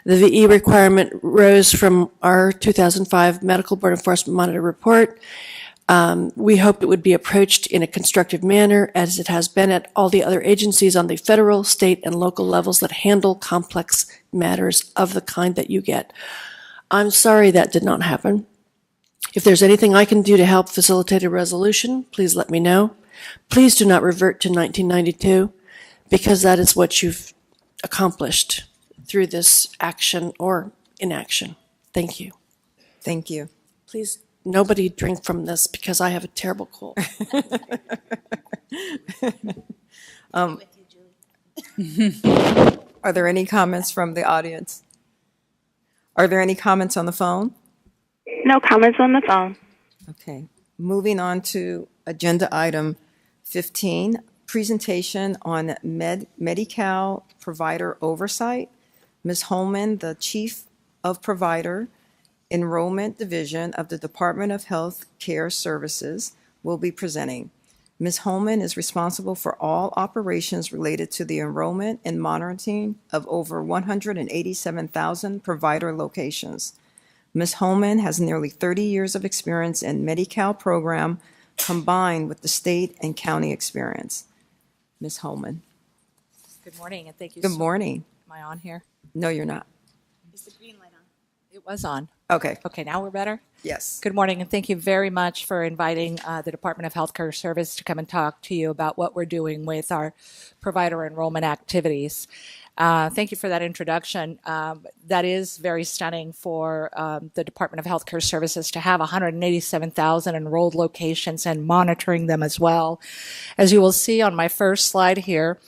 The VE requirement rose from our 2005 Medical Board Enforcement Monitor report. We hoped it would be approached in a constructive manner, as it has been at all the other agencies on the federal, state, and local levels that handle complex matters of the kind that you get. I'm sorry that did not happen. If there's anything I can do to help facilitate a resolution, please let me know. Please do not revert to 1992, because that is what you've accomplished through this action or inaction. Thank you. Thank you. Please, nobody drink from this because I have a terrible cold. Are there any comments from the audience? Are there any comments on the phone? No comments on the phone. Okay. Moving on to agenda item 15, presentation on Medi-Cal provider oversight. Ms. Holman, the Chief of Provider Enrollment Division of the Department of Health Care Services, will be presenting. Ms. Holman is responsible for all operations related to the enrollment and monitoring of over 187,000 provider locations. Ms. Holman has nearly 30 years of experience in Medi-Cal program combined with the state and county experience. Ms. Holman. Good morning, and thank you. Good morning. Am I on here? No, you're not. Is the green light on? It was on. Okay. Okay, now we're better? Yes. Good morning, and thank you very much for inviting the Department of Healthcare Service to come and talk to you about what we're doing with our provider enrollment activities. Thank you for that introduction. That is very stunning for the Department of Healthcare Services to have 187,000 enrolled locations and monitoring them as well. As you will see on my first slide here,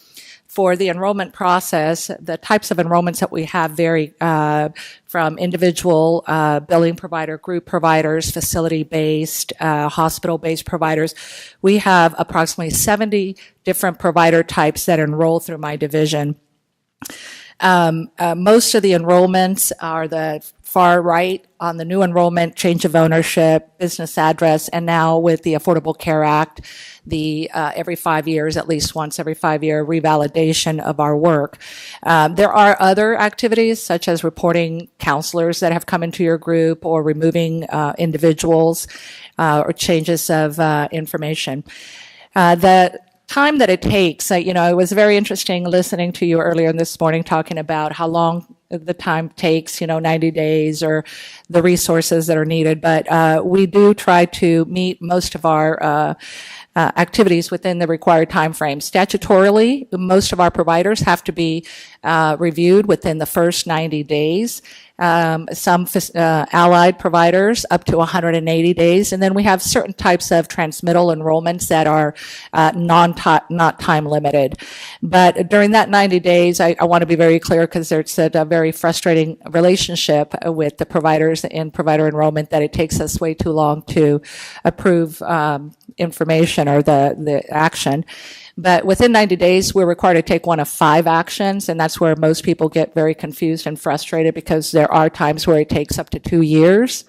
for the enrollment process, the types of enrollments that we have vary from individual billing provider, group providers, facility-based, hospital-based providers. We have approximately 70 different provider types that enroll through my division. Most of the enrollments are the far right on the new enrollment, change of ownership, business address, and now with the Affordable Care Act, the every 5 years, at least once every 5 year revalidation of our work. There are other activities such as reporting counselors that have come into your group or removing individuals or changes of information. The time that it takes, it was very interesting listening to you earlier this morning talking about how long the time takes, 90 days or the resources that are needed. But we do try to meet most of our activities within the required time frame. Statutorily, most of our providers have to be reviewed within the first 90 days. Some allied providers up to 180 days. And then we have certain types of transmittal enrollments that are not time limited. But during that 90 days, I want to be very clear because there's a very frustrating relationship with the providers in provider enrollment that it takes us way too long to approve information or the action. But within 90 days, we're required to take one of 5 actions, and that's where most people get very confused and frustrated because there are times where it takes up to 2 years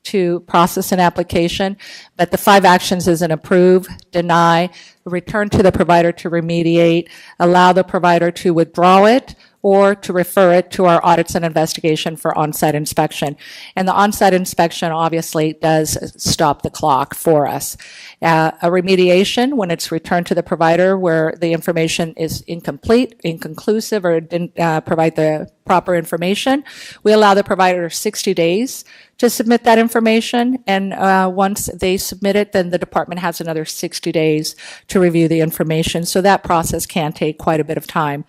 to process an application. But the 5 actions is an approve, deny, return to the provider to remediate, allow the provider to withdraw it, or to refer it to our audits and investigation for on-site inspection. And the on-site inspection obviously does stop the clock for us. A remediation, when it's returned to the provider where the information is incomplete, inconclusive, or didn't provide the proper information, we allow the provider 60 days to submit that information. And once they submit it, then the department has another 60 days to review the information. So that process can take quite a bit of time.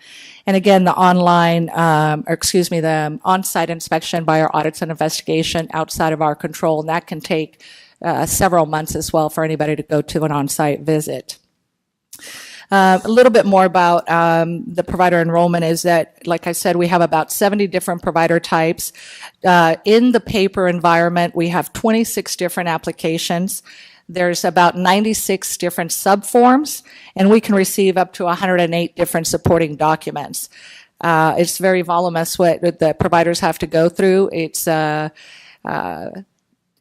And again, the the on-site inspection by our audits and investigation outside of our control, and that can take several months as well for anybody to go to an on-site visit. A little bit more about the provider enrollment is that, like I said, we have about 70 different provider types. In the paper environment, we have 26 different applications. There's about 96 different subforms, and we can receive up to 108 different supporting documents. It's very voluminous what the providers have to go through. It's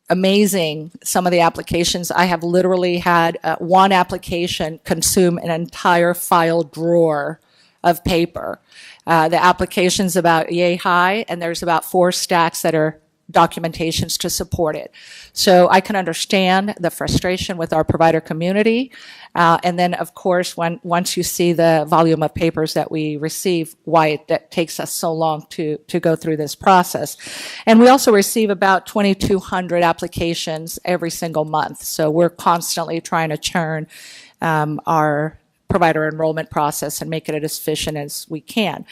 amazing, some of the applications. I have literally had one application consume an entire file drawer of paper. The application's about yay high, and there's about 4 stacks that are documentations to support it. So I can understand the frustration with our provider community. And then, of course, once you see the volume of papers that we receive, why it takes us so long to go through this process. And we also receive about 2,200 applications every single month. So we're constantly trying to churn our provider enrollment process and make it as efficient as we can.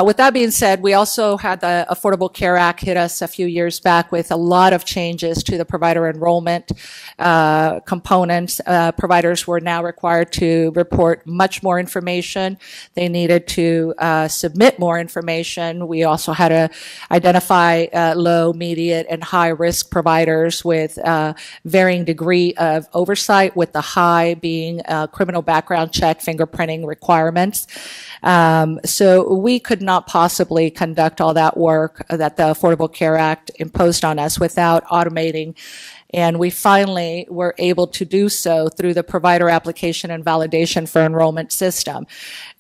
With that being said, we also had the Affordable Care Act hit us a few years back with a lot of changes to the provider enrollment components. Providers were now required to report much more information. They needed to submit more information. We also had to identify low, mediate, and high risk providers with varying degree of oversight, with the high being criminal background check, fingerprinting requirements. So we could not possibly conduct all that work that the Affordable Care Act imposed on us without automating. And we finally were able to do so through the provider application and validation for enrollment system.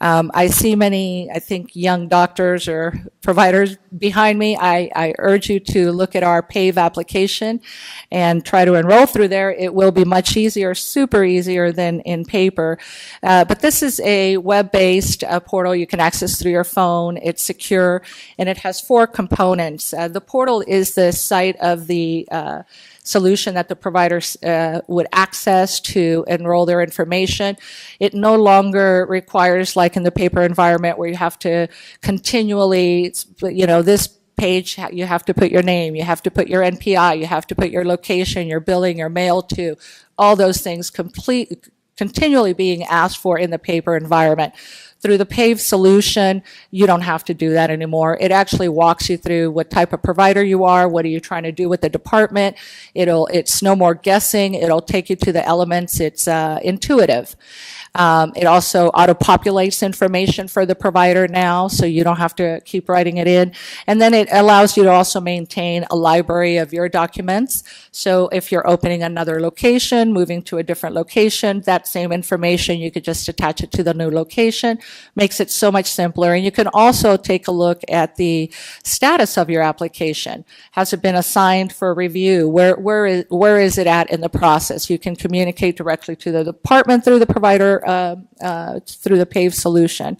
I see many, I think, young doctors or providers behind me. I urge you to look at our PAVE application and try to enroll through there. It will be much easier, super easier than in paper. But this is a web-based portal you can access through your phone. It's secure, and it has 4 components. The portal is the site of the solution that the providers would access to enroll their information. It no longer requires, like in the paper environment, where you have to continually, this page, you have to put your name, you have to put your NPI, you have to put your location, your billing, your mail to, all those things continually being asked for in the paper environment. Through the PAVE solution, you don't have to do that anymore. It actually walks you through what type of provider you are, what are you trying to do with the department. It's no more guessing. It'll take you to the elements. It's intuitive. It also auto-populates information for the provider now, so you don't have to keep writing it in. And then it allows you to also maintain a library of your documents. So if you're opening another location, moving to a different location, that same information, you could just attach it to the new location. Makes it so much simpler. And you can also take a look at the status of your application. Has it been assigned for review? Where is it at in the process? You can communicate directly to the department through the provider through the PAVE solution.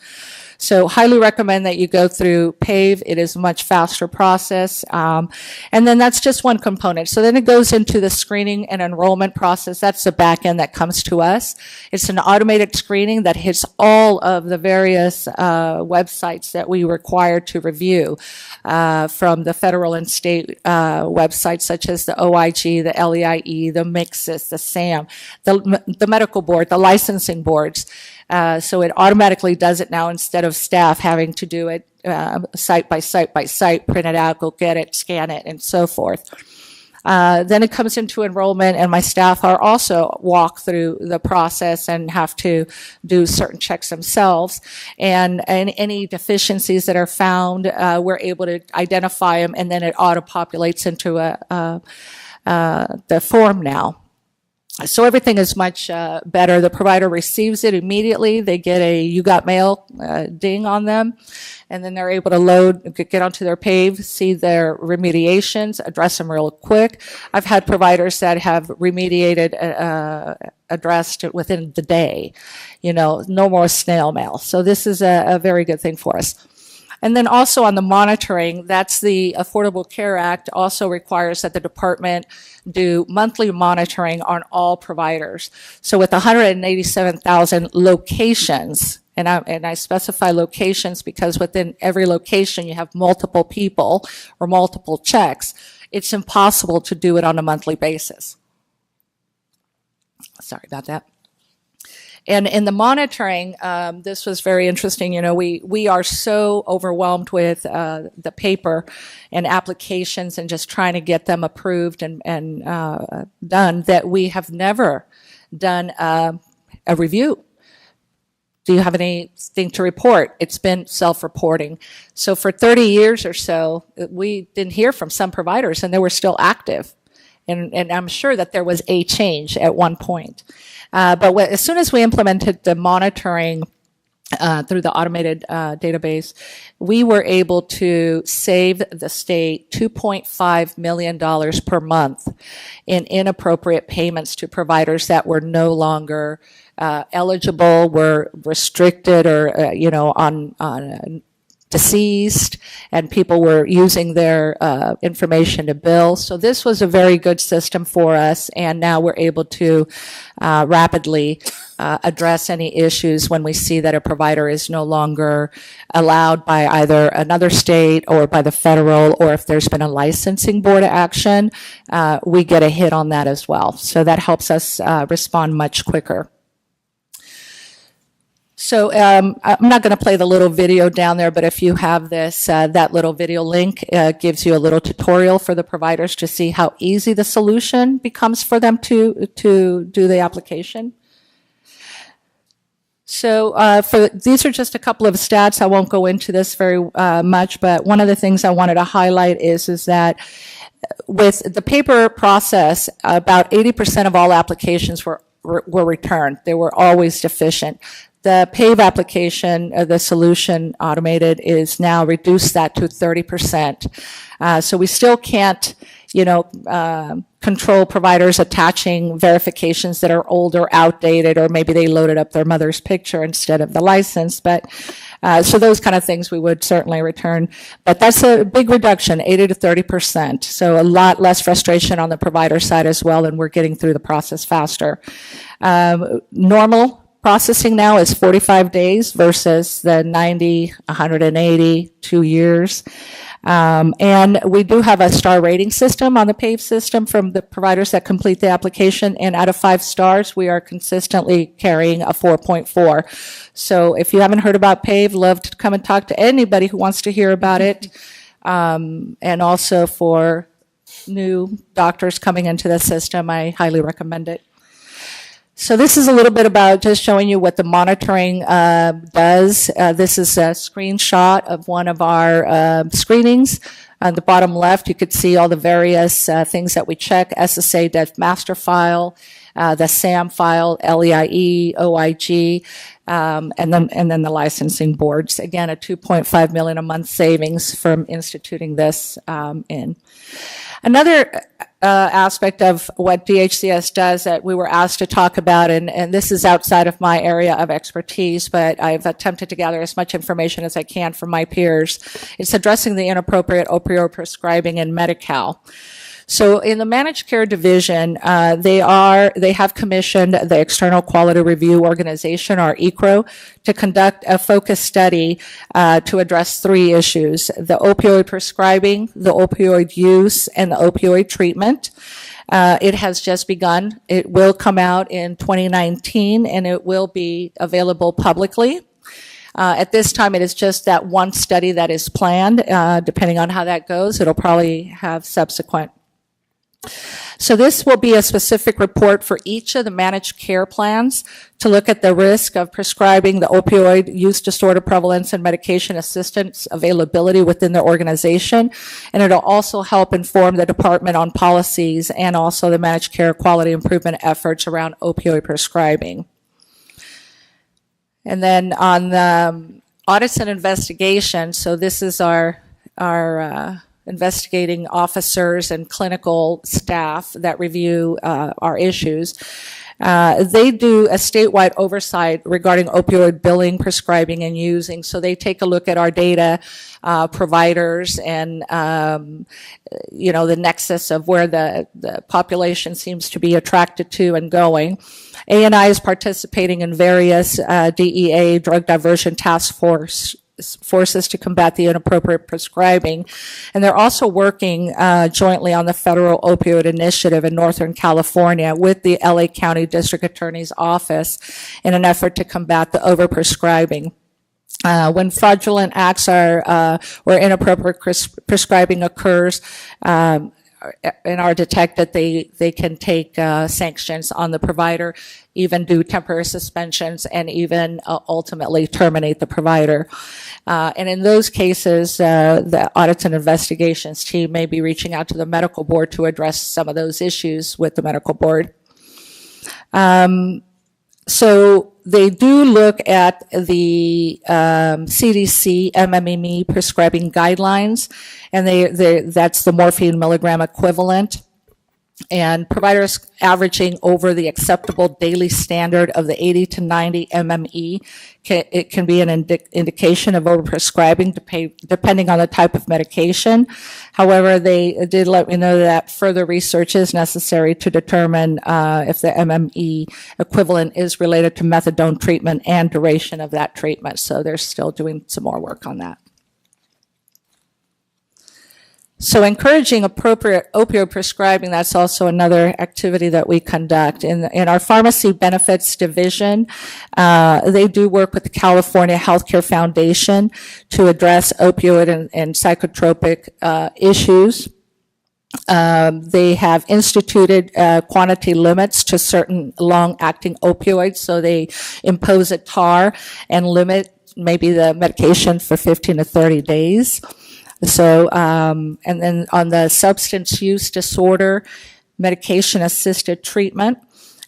So highly recommend that you go through PAVE. It is a much faster process. And then that's just one component. So then it goes into the screening and enrollment process. That's the back end that comes to us. It's an automated screening that hits all of the various websites that we require to review from the federal and state websites such as the OIG, the LEIE, the MICSIS, the SAM, the medical board, the licensing boards. So it automatically does it now instead of staff having to do it site by site by site, print it out, go get it, scan it, and so forth. Then it comes into enrollment, and my staff are also walk through the process and have to do certain checks themselves. And any deficiencies that are found, we're able to identify them, and then it auto-populates into the form now. So everything is much better. The provider receives it immediately. They get a "you got mail" ding on them, and then they're able to get onto their PAVE, see their remediations, address them real quick. I've had providers that have remediated, addressed it within the day. No more snail mail. So this is a very good thing for us. And then also on the monitoring, that's the Affordable Care Act also requires that the department do monthly monitoring on all providers. So with 187,000 locations, and I specify locations because within every location you have multiple people or multiple checks, it's impossible to do it on a monthly basis. Sorry about that. And in the monitoring, this was very interesting. We are so overwhelmed with the paper and applications and just trying to get them approved and done that we have never done a review. Do you have anything to report? It's been self-reporting. So for 30 years or so, we didn't hear from some providers, and they were still active. And I'm sure that there was a change at one point. But as soon as we implemented the monitoring through the automated database, we were able to save the state $2.5 million per month in inappropriate payments to providers that were no longer eligible, were restricted, or on deceased, and people were using their information to bill. So this was a very good system for us, and now we're able to rapidly address any issues when we see that a provider is no longer allowed by either another state or by the federal, or if there's been a licensing board action, we get a hit on that as well. So that helps us respond much quicker. So I'm not going to play the little video down there, but if you have this, that little video link gives you a little tutorial for the providers to see how easy the solution becomes for them to do the application. So these are just a couple of stats. I won't go into this very much, but one of the things I wanted to highlight is that with the paper process, about 80% of all applications were returned. They were always deficient. The PAVE application, the solution automated, is now reduced that to 30%. So we still can't, control providers attaching verifications that are old or outdated, or maybe they loaded up their mother's picture instead of the license. But so those kind of things we would certainly return. But that's a big reduction, 80 to 30%. So a lot less frustration on the provider side as well, and we're getting through the process faster. Normal processing now is 45 days versus the 90, 180, 2 years. And we do have a star rating system on the PAVE system from the providers that complete the application. And out of 5 stars, we are consistently carrying a 4.4. So if you haven't heard about PAVE, love to come and talk to anybody who wants to hear about it. And also for new doctors coming into the system, I highly recommend it. So this is a little bit about just showing you what the monitoring does. This is a screenshot of one of our screenings. On the bottom left, you could see all the various things that we check: SSA Death Master File, the SAM file, LEIE, OIG, and then the licensing boards. Again, a $2.5 million a month savings from instituting this in. Another aspect of what DHCS does that we were asked to talk about, and this is outside of my area of expertise, but I've attempted to gather as much information as I can from my peers. It's addressing the inappropriate opioid prescribing in Medi-Cal. So in the managed care division, they have commissioned the External Quality Review Organization, or ECRO, to conduct a focus study to address 3 issues: the opioid prescribing, the opioid use, and the opioid treatment. It has just begun. It will come out in 2019, and it will be available publicly. At this time, it is just that one study that is planned. Depending on how that goes, it'll probably have subsequent. So this will be a specific report for each of the managed care plans to look at the risk of prescribing the opioid use disorder prevalence and medication assistance availability within the organization. And it'll also help inform the department on policies and also the managed care quality improvement efforts around opioid prescribing. And then on the audits and investigations, so this is our investigating officers and clinical staff that review our issues. They do a statewide oversight regarding opioid billing, prescribing, and using. So they take a look at our data, providers, and the nexus of where the population seems to be attracted to and going. ANI is participating in various DEA drug diversion task forces to combat the inappropriate prescribing. And they're also working jointly on the federal opioid initiative in Northern California with the LA County District Attorney's Office in an effort to combat the overprescribing. When fraudulent acts or inappropriate prescribing occurs, and are detected, they can take sanctions on the provider, even do temporary suspensions, and even ultimately terminate the provider. And in those cases, the audits and investigations team may be reaching out to the medical board to address some of those issues with the medical board. So they do look at the CDC MME prescribing guidelines, and that's the morphine milligram equivalent. And providers averaging over the acceptable daily standard of the 80 to 90 MME, it can be an indication of overprescribing depending on the type of medication. However, they did let me know that further research is necessary to determine if the MME equivalent is related to methadone treatment and duration of that treatment. So they're still doing some more work on that. So encouraging appropriate opioid prescribing, that's also another activity that we conduct. In our pharmacy benefits division, they do work with the California Healthcare Foundation to address opioid and psychotropic issues. They have instituted quantity limits to certain long-acting opioids, so they impose a TAR and limit maybe the medication for 15 to 30 days. So, and then on the substance use disorder, medication-assisted treatment,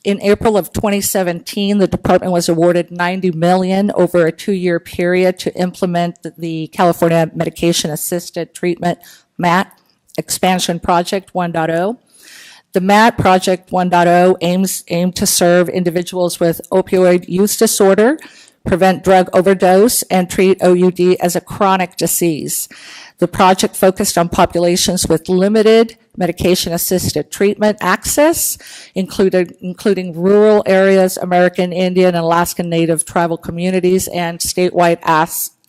in April of 2017, the department was awarded $90 million over a 2-year period to implement the California Medication-Assisted Treatment, MAT, Expansion Project 1.0. The MAT Project 1.0 aims to serve individuals with opioid use disorder, prevent drug overdose, and treat OUD as a chronic disease. The project focused on populations with limited medication-assisted treatment access, including rural areas, American Indian and Alaskan Native tribal communities, and statewide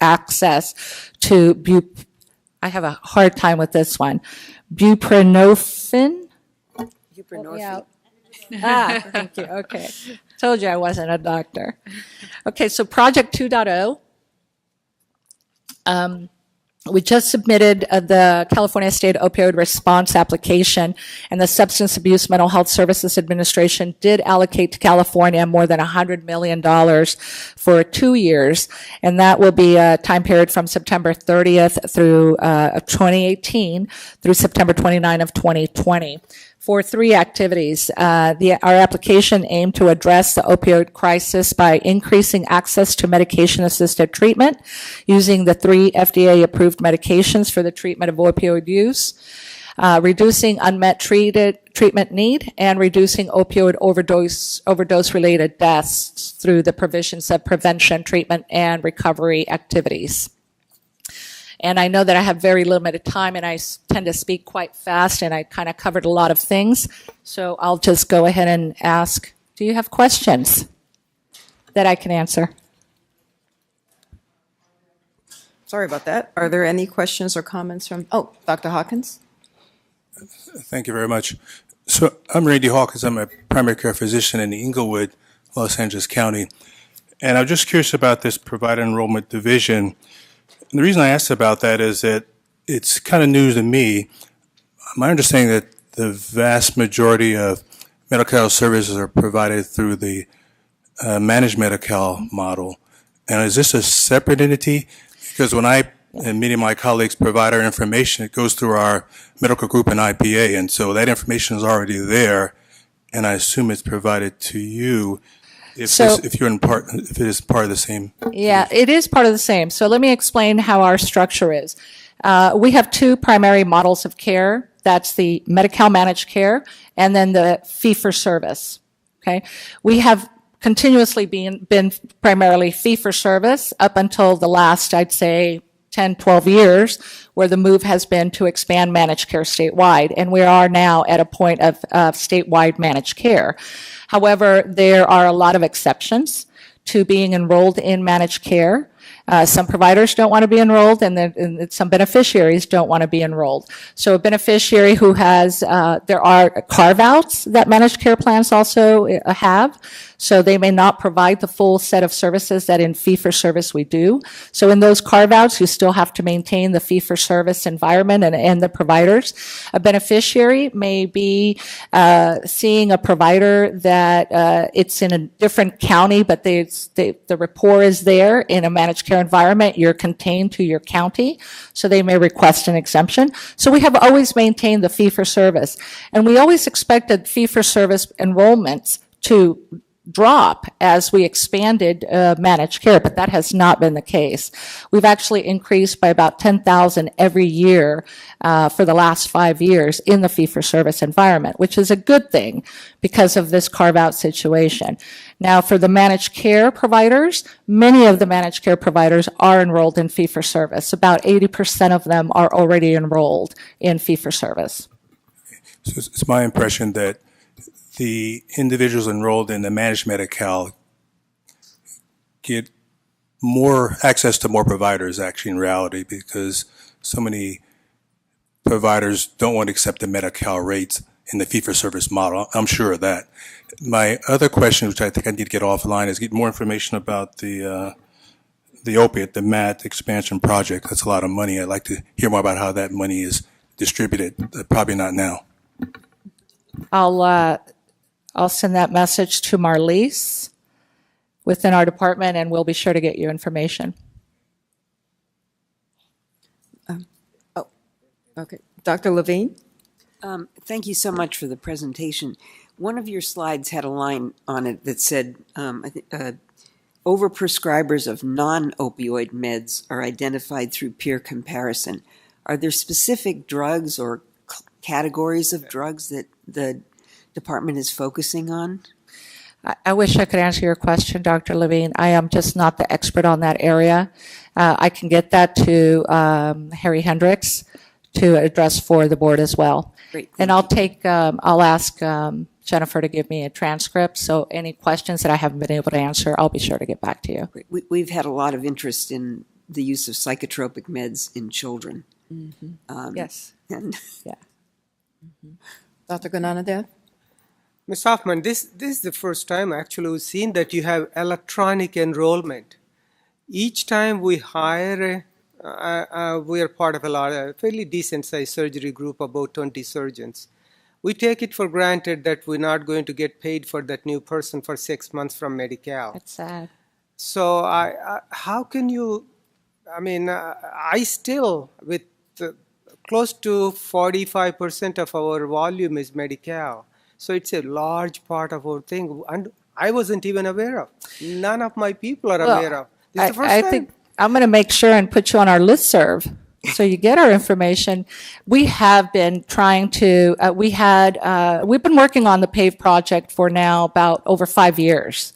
access to I have a hard time with this one. Buprenorphine? Buprenorphine. Thank you. Okay. Told you I wasn't a doctor. Okay, so Project 2.0. We just submitted the California State Opioid Response Application, and the Substance Abuse Mental Health Services Administration did allocate to California more than $100 million for 2 years, and that will be a time period from September 30th through 2018 through September 29 of 2020. For 3 activities. Our application aimed to address the opioid crisis by increasing access to medication-assisted treatment using the 3 FDA-approved medications for the treatment of opioid use, reducing unmet treatment need, and reducing opioid overdose-related deaths through the provisions of prevention, treatment, and recovery activities. And I know that I have very limited time and I tend to speak quite fast and I kind of covered a lot of things. So I'll just go ahead and ask, do you have questions that I can answer? Sorry about that. Are there any questions or comments from, Dr. Hawkins? Thank you very much. So I'm Randy Hawkins. I'm a primary care physician in Inglewood, Los Angeles County. And I'm just curious about this provider enrollment division. And the reason I asked about that is that it's kind of news to me. My understanding that the vast majority of medical health services are provided through the managed Medi-Cal model. And is this a separate entity? Because when I and many of my colleagues provide our information, it goes through our medical group and IPA. And so that information is already there. And I assume it's provided to you. If it is part of the same. Yeah, it is part of the same. So let me explain how our structure is. We have 2 primary models of care. That's the Medi-Cal managed care and then the fee-for-service. Okay, we have continuously been primarily fee-for-service up until the last, I'd say, 10, 12 years, where the move has been to expand managed care statewide. And we are now at a point of statewide managed care. However, there are a lot of exceptions to being enrolled in managed care. Some providers don't want to be enrolled, and some beneficiaries don't want to be enrolled. So a beneficiary who has, there are carve-outs that managed care plans also have. So they may not provide the full set of services that in fee-for-service we do. So in those carve-outs, you still have to maintain the fee-for-service environment and the providers. A beneficiary may be seeing a provider that it's in a different county, but the rapport is there in a managed care environment. You're contained to your county, so they may request an exemption. So we have always maintained the fee-for-service. And we always expected fee-for-service enrollments to drop as we expanded managed care, but that has not been the case. We've actually increased by about 10,000 every year for the last 5 years in the fee-for-service environment, which is a good thing because of this carve-out situation. Now, for the managed care providers, many of the managed care providers are enrolled in fee-for-service. About 80% of them are already enrolled in fee-for-service. So it's my impression that the individuals enrolled in the managed Medi-Cal get more access to more providers actually in reality, because so many providers don't want to accept the Medi-Cal rates in the fee-for-service model. I'm sure of that. My other question, which I think I need to get offline, is get more information about the opiate, the MAT expansion project. That's a lot of money. I'd like to hear more about how that money is distributed. Probably not now. I'll send that message to Marlise within our department, and we'll be sure to get you information. Okay. Dr. Levine? Thank you so much for the presentation. One of your slides had a line on it that said, overprescribers of non-opioid meds are identified through peer comparison. Are there specific drugs or categories of drugs that the department is focusing on? I wish I could answer your question, Dr. Levine. I am just not the expert on that area. I can get that to Harry Hendricks to address for the board as well. Great. And I'll ask Jennifer to give me a transcript. So any questions that I haven't been able to answer, I'll be sure to get back to you. We've had a lot of interest in the use of psychotropic meds in children. Yes. And Yeah. Dr. Gananadev? Ms. Hoffman, this is the first time actually we've seen that you have electronic enrollment. Each time we hire, we are part of a fairly decent sized surgery group, about 20 surgeons. We take it for granted that we're not going to get paid for that new person for 6 months from Medi-Cal. That's sad. So how can you, I still, with close to 45% of our volume is Medi-Cal. So it's a large part of our thing. And I wasn't even aware of. None of my people are aware of. This is the first I time. think I'm going to make sure and put you on our listserv so you get our information. We have been trying to, we've been working on the PAVE project for now about over 5 years.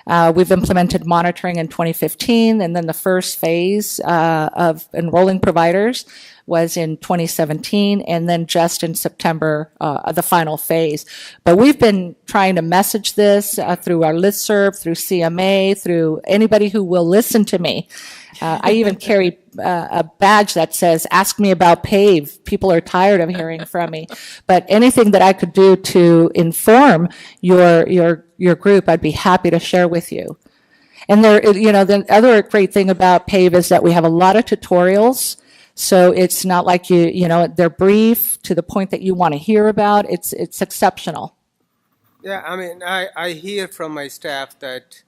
We've implemented monitoring in 2015, and then the first phase of enrolling providers was in 2017, and then just in September, the final phase. But we've been trying to message this through our listserv, through CMA, through anybody who will listen to me. I even carry a badge that says, ask me about PAVE. People are tired of hearing from me. But anything that I could do to inform your group, I'd be happy to share with you. And the other great thing about PAVE is that we have a lot of tutorials. So it's not like they're brief to the point that you want to hear about. It's exceptional. Yeah, I hear from my staff that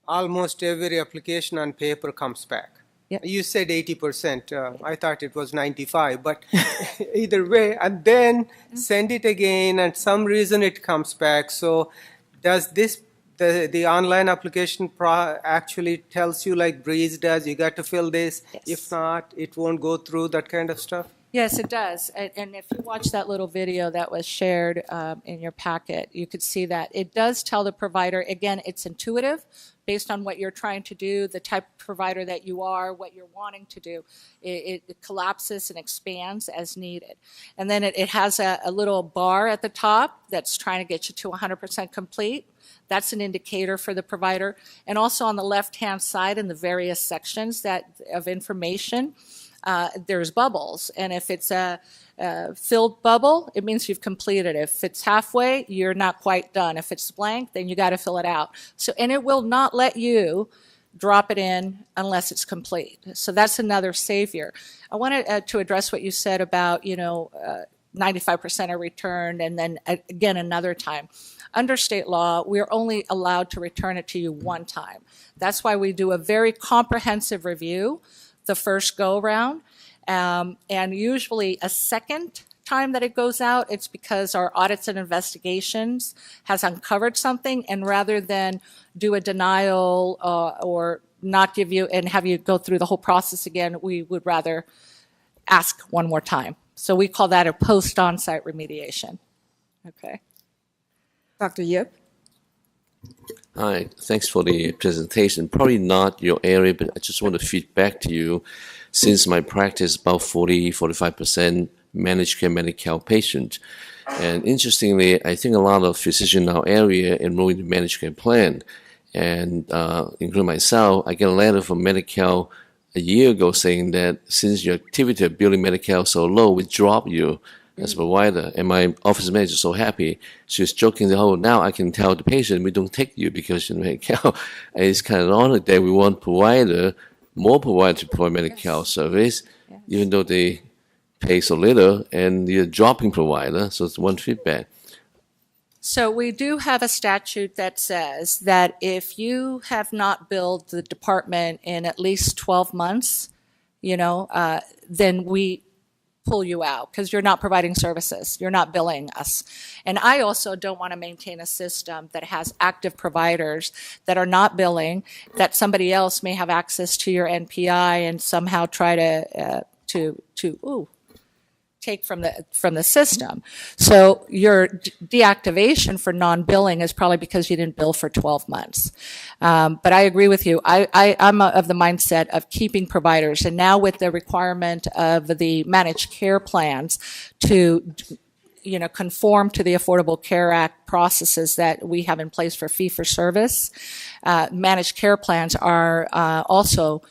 almost every application on paper comes back. Yep. You said 80%. I thought it was 95, but either way, and then send it again, and some reason it comes back. So does this, the online application actually tells you like Breeze does, you got to fill this? Yes. If not, it won't go through, that kind of stuff? Yes, it does. And if you watch that little video that was shared in your packet, you could see that it does tell the provider, again, it's intuitive based on what you're trying to do, the type of provider that you are, what you're wanting to do. It collapses and expands as needed. And then it has a little bar at the top that's trying to get you to 100% complete. That's an indicator for the provider. And also on the left-hand side in the various sections of information, there's bubbles. And if it's a filled bubble, it means you've completed it. If it's halfway, you're not quite done. If it's blank, then you got to fill it out. And it will not let you drop it in unless it's complete. So that's another savior. I wanted to address what you said about, 95% are returned, and then again another time. Under state law, we're only allowed to return it to you one time. That's why we do a very comprehensive review the first go-round. And usually a second time that it goes out, it's because our audits and investigations has uncovered something, and rather than do a denial or not give you and have you go through the whole process again, we would rather ask one more time. So we call that a post-on-site remediation. Okay. Dr. Yip? Hi, thanks for the presentation. Probably not your area, but I just want to feed back to you. Since my practice, about 45% managed care Medi-Cal patient. And interestingly, I think a lot of physicians in our area enroll in the managed care plan. And including myself, I get a letter from Medi-Cal a year ago saying that since your activity of building Medi-Cal so low, we drop you as a provider. And my office manager is so happy. She was joking that, oh, now I can tell the patient we don't take you because you're Medi-Cal. And it's kind of ironic that we want more providers to provide Medi-Cal service, even though they pay so little, and you're dropping provider. So it's one feedback. So we do have a statute that says that if you have not billed the department in at least 12 months, then we pull you out because you're not providing services. You're not billing us. And I also don't want to maintain a system that has active providers that are not billing, that somebody else may have access to your NPI and somehow try to take from the system. So your deactivation for non-billing is probably because you didn't bill for 12 months. But I agree with you. I'm of the mindset of keeping providers, and now with the requirement of the managed care plans to conform to the Affordable Care Act processes that we have in place for fee-for-service, managed care plans are also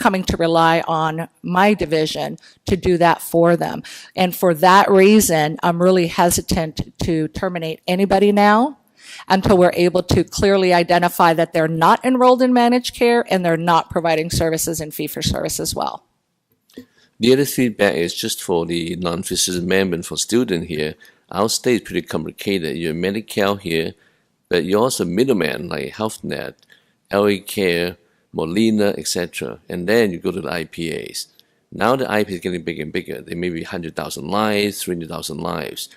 coming to rely on my division to do that for them. And for that reason, I'm really hesitant to terminate anybody now until we're able to clearly identify that they're not enrolled in managed care and they're not providing services in fee-for-service as well. The other feedback is just for the non-physician member, for student here. Our state is pretty complicated. You're Medi-Cal here, but you're also middleman like HealthNet, LA Care, Molina, etc. And then you go to the IPAs. Now the IPA is getting bigger and bigger. They may be 100,000 lives, 300,000 lives.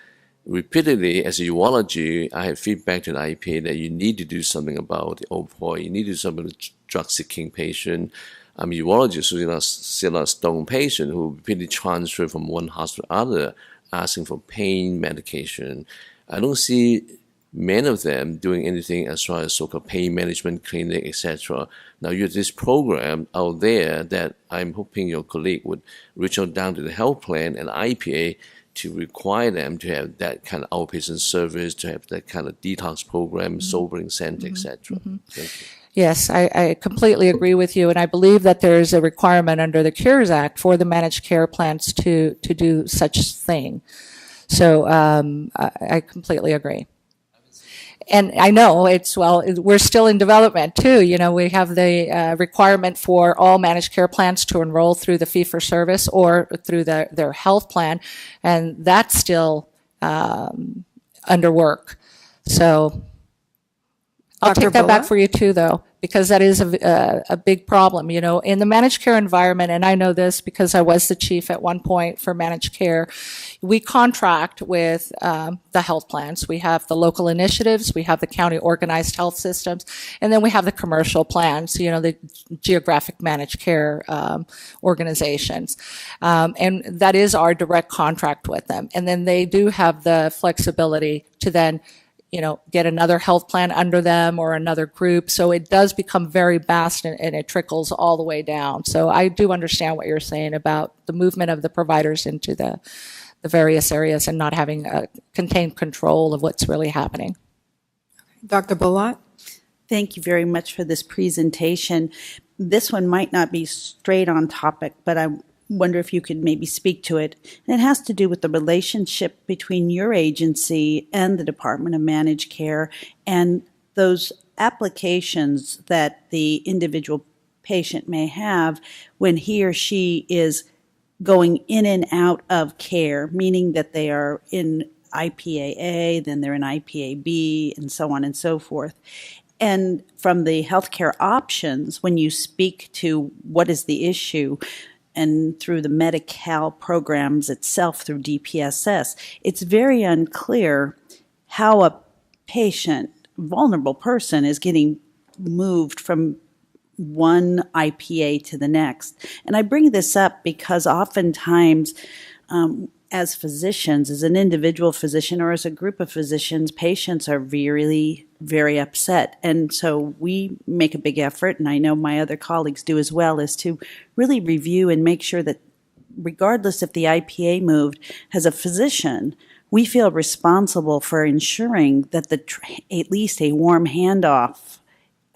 Repeatedly, as a urology, I have feedback to the IPA that you need to do something about the opioid. You need to do something with drug-seeking patient. I'm a urologist who still a stone patient who repeatedly transfer from one hospital to other, asking for pain medication. I don't see many of them doing anything as far as so-called pain management clinic, etc. Now you have this program out there that I'm hoping your colleague would reach out down to the health plan and IPA to require them to have that kind of outpatient service, to have that kind of detox program, sobering center, etc. Thank you. Yes, I completely agree with you, and I believe that there is a requirement under the Cures Act for the managed care plans to do such thing. So I completely agree. And I know we're still in development too. You know, we have the requirement for all managed care plans to enroll through the fee-for-service or through their health plan, and that's still under work. So I'll Dr. take that back Bullock? for you too, though, because that is a big problem. You know, in the managed care environment, and I know this because I was the chief at one point for managed care, we contract with the health plans. We have the local initiatives, we have the county organized health systems, and then we have the commercial plans, you know, the geographic managed care organizations. And that is our direct contract with them. And then they do have the flexibility to then get another health plan under them or another group. So it does become very vast and it trickles all the way down. So I do understand what you're saying about the movement of the providers into the various areas and not having a contained control of what's really happening. Dr. Bullock? Thank you very much for this presentation. This one might not be straight on topic, but I wonder if you could maybe speak to it. And it has to do with the relationship between your agency and the Department of Managed Care and those applications that the individual patient may have when he or she is going in and out of care, meaning that they are in IPAA, then they're in IPAB, and so on and so forth. And from the healthcare options, when you speak to what is the issue, and through the Medi-Cal programs itself through DPSS, it's very unclear how a patient, vulnerable person, is getting moved from one IPA to the next. And I bring this up because oftentimes, as physicians, as an individual physician or as a group of physicians, patients are really very upset. And so we make a big effort, and I know my other colleagues do as well, is to really review and make sure that regardless if the IPA moved, as a physician, we feel responsible for ensuring that at least a warm handoff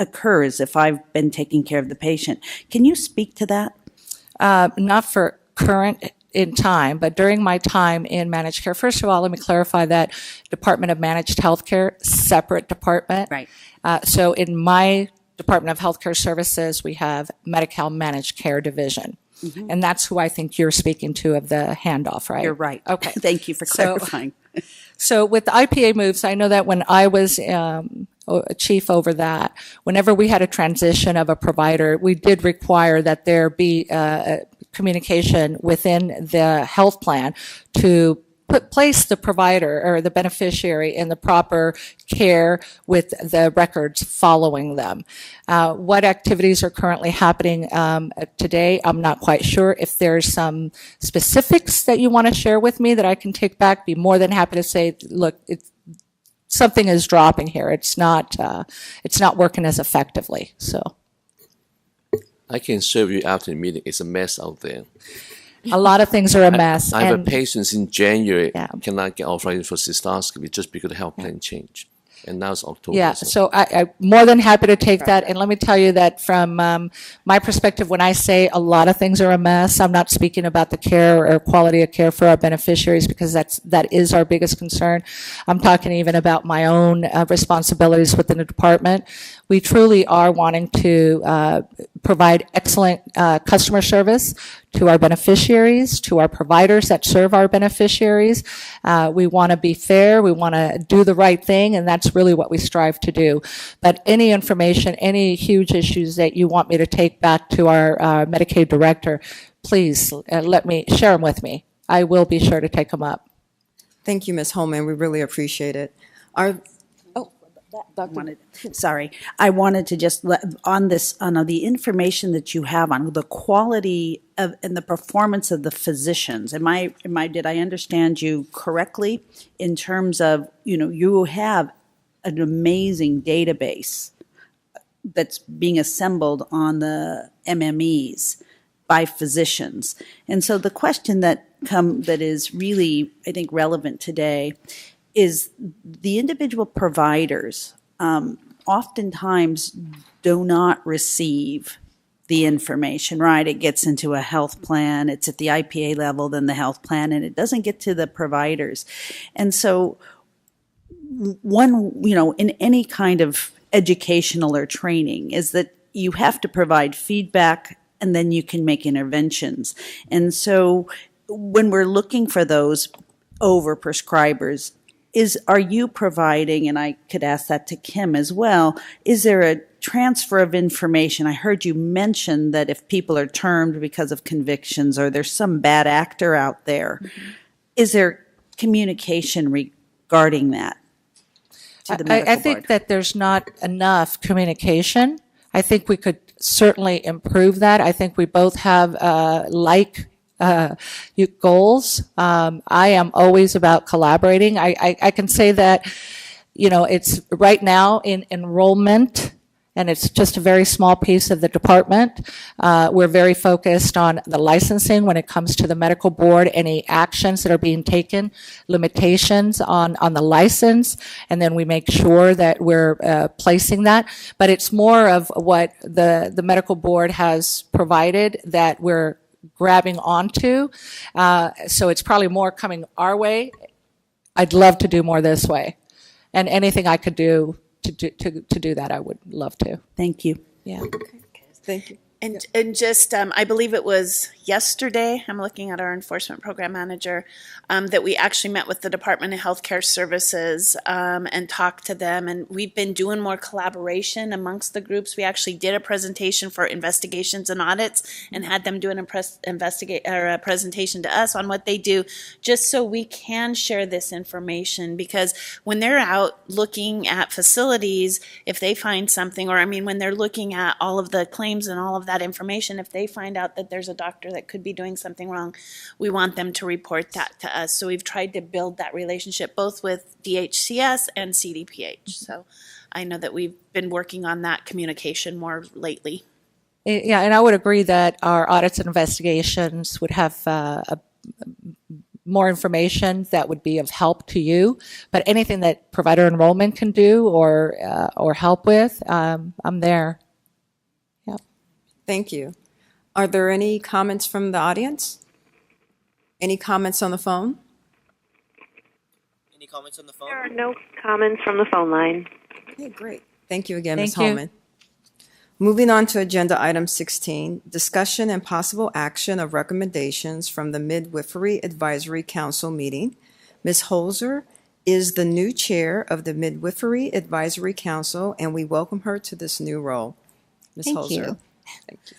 occurs if I've been taking care of the patient. Can you speak to that? Not for current in time, but during my time in managed care, first of all, let me clarify that Department of Managed Healthcare, separate department. Right. So in my Department of Healthcare Services, we have Medi-Cal Managed Care Division. Mm-hmm. And that's who I think you're speaking to of the handoff, right? You're right. Okay. Thank you for clarifying. So with the IPA moves, I know that when I was chief over that, whenever we had a transition of a provider, we did require that there be communication within the health plan to place the provider or the beneficiary in the proper care with the records following them. What activities are currently happening today, I'm not quite sure. If there's some specifics that you want to share with me that I can take back, be more than happy to say, look, something is dropping here. It's not working as effectively. So I can serve you after the meeting. It's a mess out there. A lot of things are a mess. I have a patient in January cannot get authorization for cystoscopy just because the health plan changed. And now it's October. Yeah, so I'm more than happy to take that. And let me tell you that from my perspective, when I say a lot of things are a mess, I'm not speaking about the care or quality of care for our beneficiaries, because that is our biggest concern. I'm talking even about my own responsibilities within the department. We truly are wanting to provide excellent customer service to our beneficiaries, to our providers that serve our beneficiaries. We want to be fair. We want to do the right thing, and that's really what we strive to do. But any information, any huge issues that you want me to take back to our Medicaid director, please let me share them with me. I will be sure to take them up. Thank you, Ms. Holman. We really appreciate it. Sorry, I wanted to just on the information that you have on the quality of and the performance of the physicians. Did I understand you correctly in terms of, you have an amazing database that's being assembled on the MMEs by physicians. And so the question that is really, I think, relevant today is the individual providers oftentimes do not receive the information, right? It gets into a health plan, it's at the IPA level, then the health plan, and it doesn't get to the providers. And so in any kind of educational or training is that you have to provide feedback and then you can make interventions. And so when we're looking for those over prescribers, are you providing, and I could ask that to Kim as well, is there a transfer of information? I heard you mention that if people are termed because of convictions or there's some bad actor out there, is there communication regarding that to the medical I think board? that there's not enough communication. I think we could certainly improve that. I think we both have goals. I am always about collaborating. I can say that, it's right now in enrollment, and it's just a very small piece of the department. We're very focused on the licensing when it comes to the medical board, any actions that are being taken, limitations on the license, and then we make sure that we're placing that. But it's more of what the medical board has provided that we're grabbing onto. So it's probably more coming our way. I'd love to do more this way. And anything I could do to do that, I would love to. Thank you. Yeah. Thank you. And just, I believe it was yesterday, I'm looking at our enforcement program manager, that we actually met with the Department of Healthcare Services and talked to them. And we've been doing more collaboration amongst the groups. We actually did a presentation for investigations and audits and had them do a presentation to us on what they do, just so we can share this information. Because when they're out looking at facilities, if they find something, or when they're looking at all of the claims and all of that information, if they find out that there's a doctor that could be doing something wrong, we want them to report that to us. So we've tried to build that relationship both with DHCS and CDPH. So I know that we've been working on that communication more lately. Yeah, and I would agree that our audits and investigations would have more information that would be of help to you. But anything that provider enrollment can do or help with, I'm there. Thank you. Are there any comments from the audience? Any comments on the phone? Any comments on the phone? There are no comments from the phone line. Okay, great. Thank you again, Ms. Thank you. Holman. Moving on to agenda item 16, discussion and possible action of recommendations from the Midwifery Advisory Council meeting. Ms. Holzer is the new chair of the Midwifery Advisory Council, and we welcome her to this new role. Ms. Thank Holzer. you. Thank you.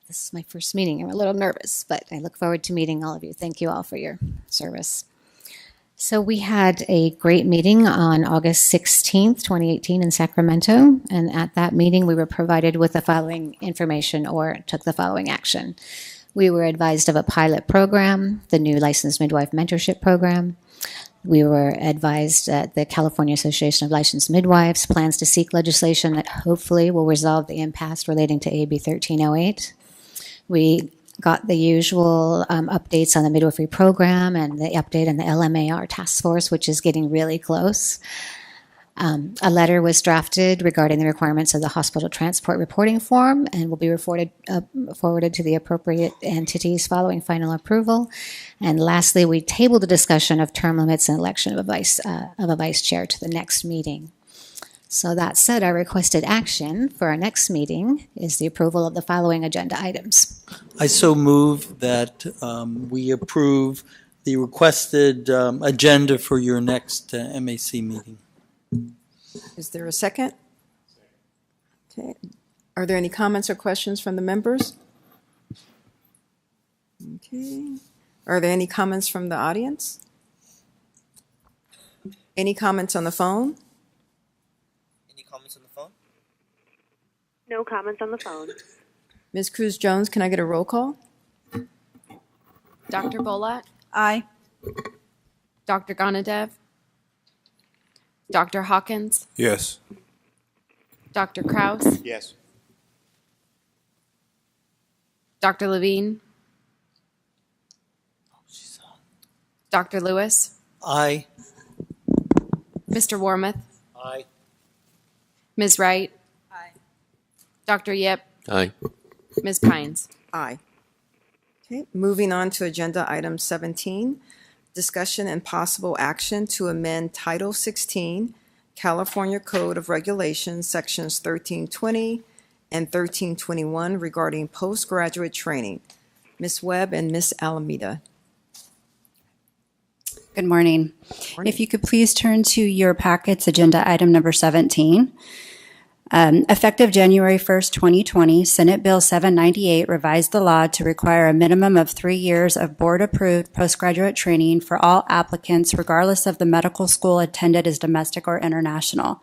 This is my first meeting. I'm a little nervous, but I look forward to meeting all of you. Thank you all for your service. So we had a great meeting on August 16th, 2018 in Sacramento. And at that meeting, we were provided with the following information or took the following action. We were advised of a pilot program, the new Licensed Midwife Mentorship Program. We were advised that the California Association of Licensed Midwives plans to seek legislation that hopefully will resolve the impasse relating to AB 1308. We got the usual updates on the midwifery program and the update on the LMAR task force, which is getting really close. A letter was drafted regarding the requirements of the hospital transport reporting form and will be forwarded to the appropriate entities following final approval. And lastly, we tabled the discussion of term limits and election of a vice chair to the next meeting. So that said, our requested action for our next meeting is the approval of the following agenda items. I so move that we approve the requested agenda for your next MAC meeting. Is there a second? Okay. Are there any comments or questions from the members? Okay. Are there any comments from the audience? Any comments on the phone? Any comments on the phone? No comments on the phone. Ms. Cruz-Jones, can I get a roll call? Dr. Bolat? Aye. Dr. Gonadev? Dr. Hawkins? Yes. Dr. Kraus? Yes. Dr. Levine? Dr. Lewis? Aye. Mr. Wormuth? Aye. Ms. Wright? Aye. Dr. Yip? Aye. Ms. Pines? Aye. Okay, moving on to agenda item 17, discussion and possible action to amend Title 16, California Code of Regulations, Sections 1320 and 1321 regarding postgraduate training. Ms. Webb and Ms. Alameda. Good morning. If you could please turn to your packets, agenda item number 17. Effective January 1st, 2020, Senate Bill 798 revised the law to require a minimum of 3 years of board-approved postgraduate training for all applicants, regardless of the medical school attended as domestic or international.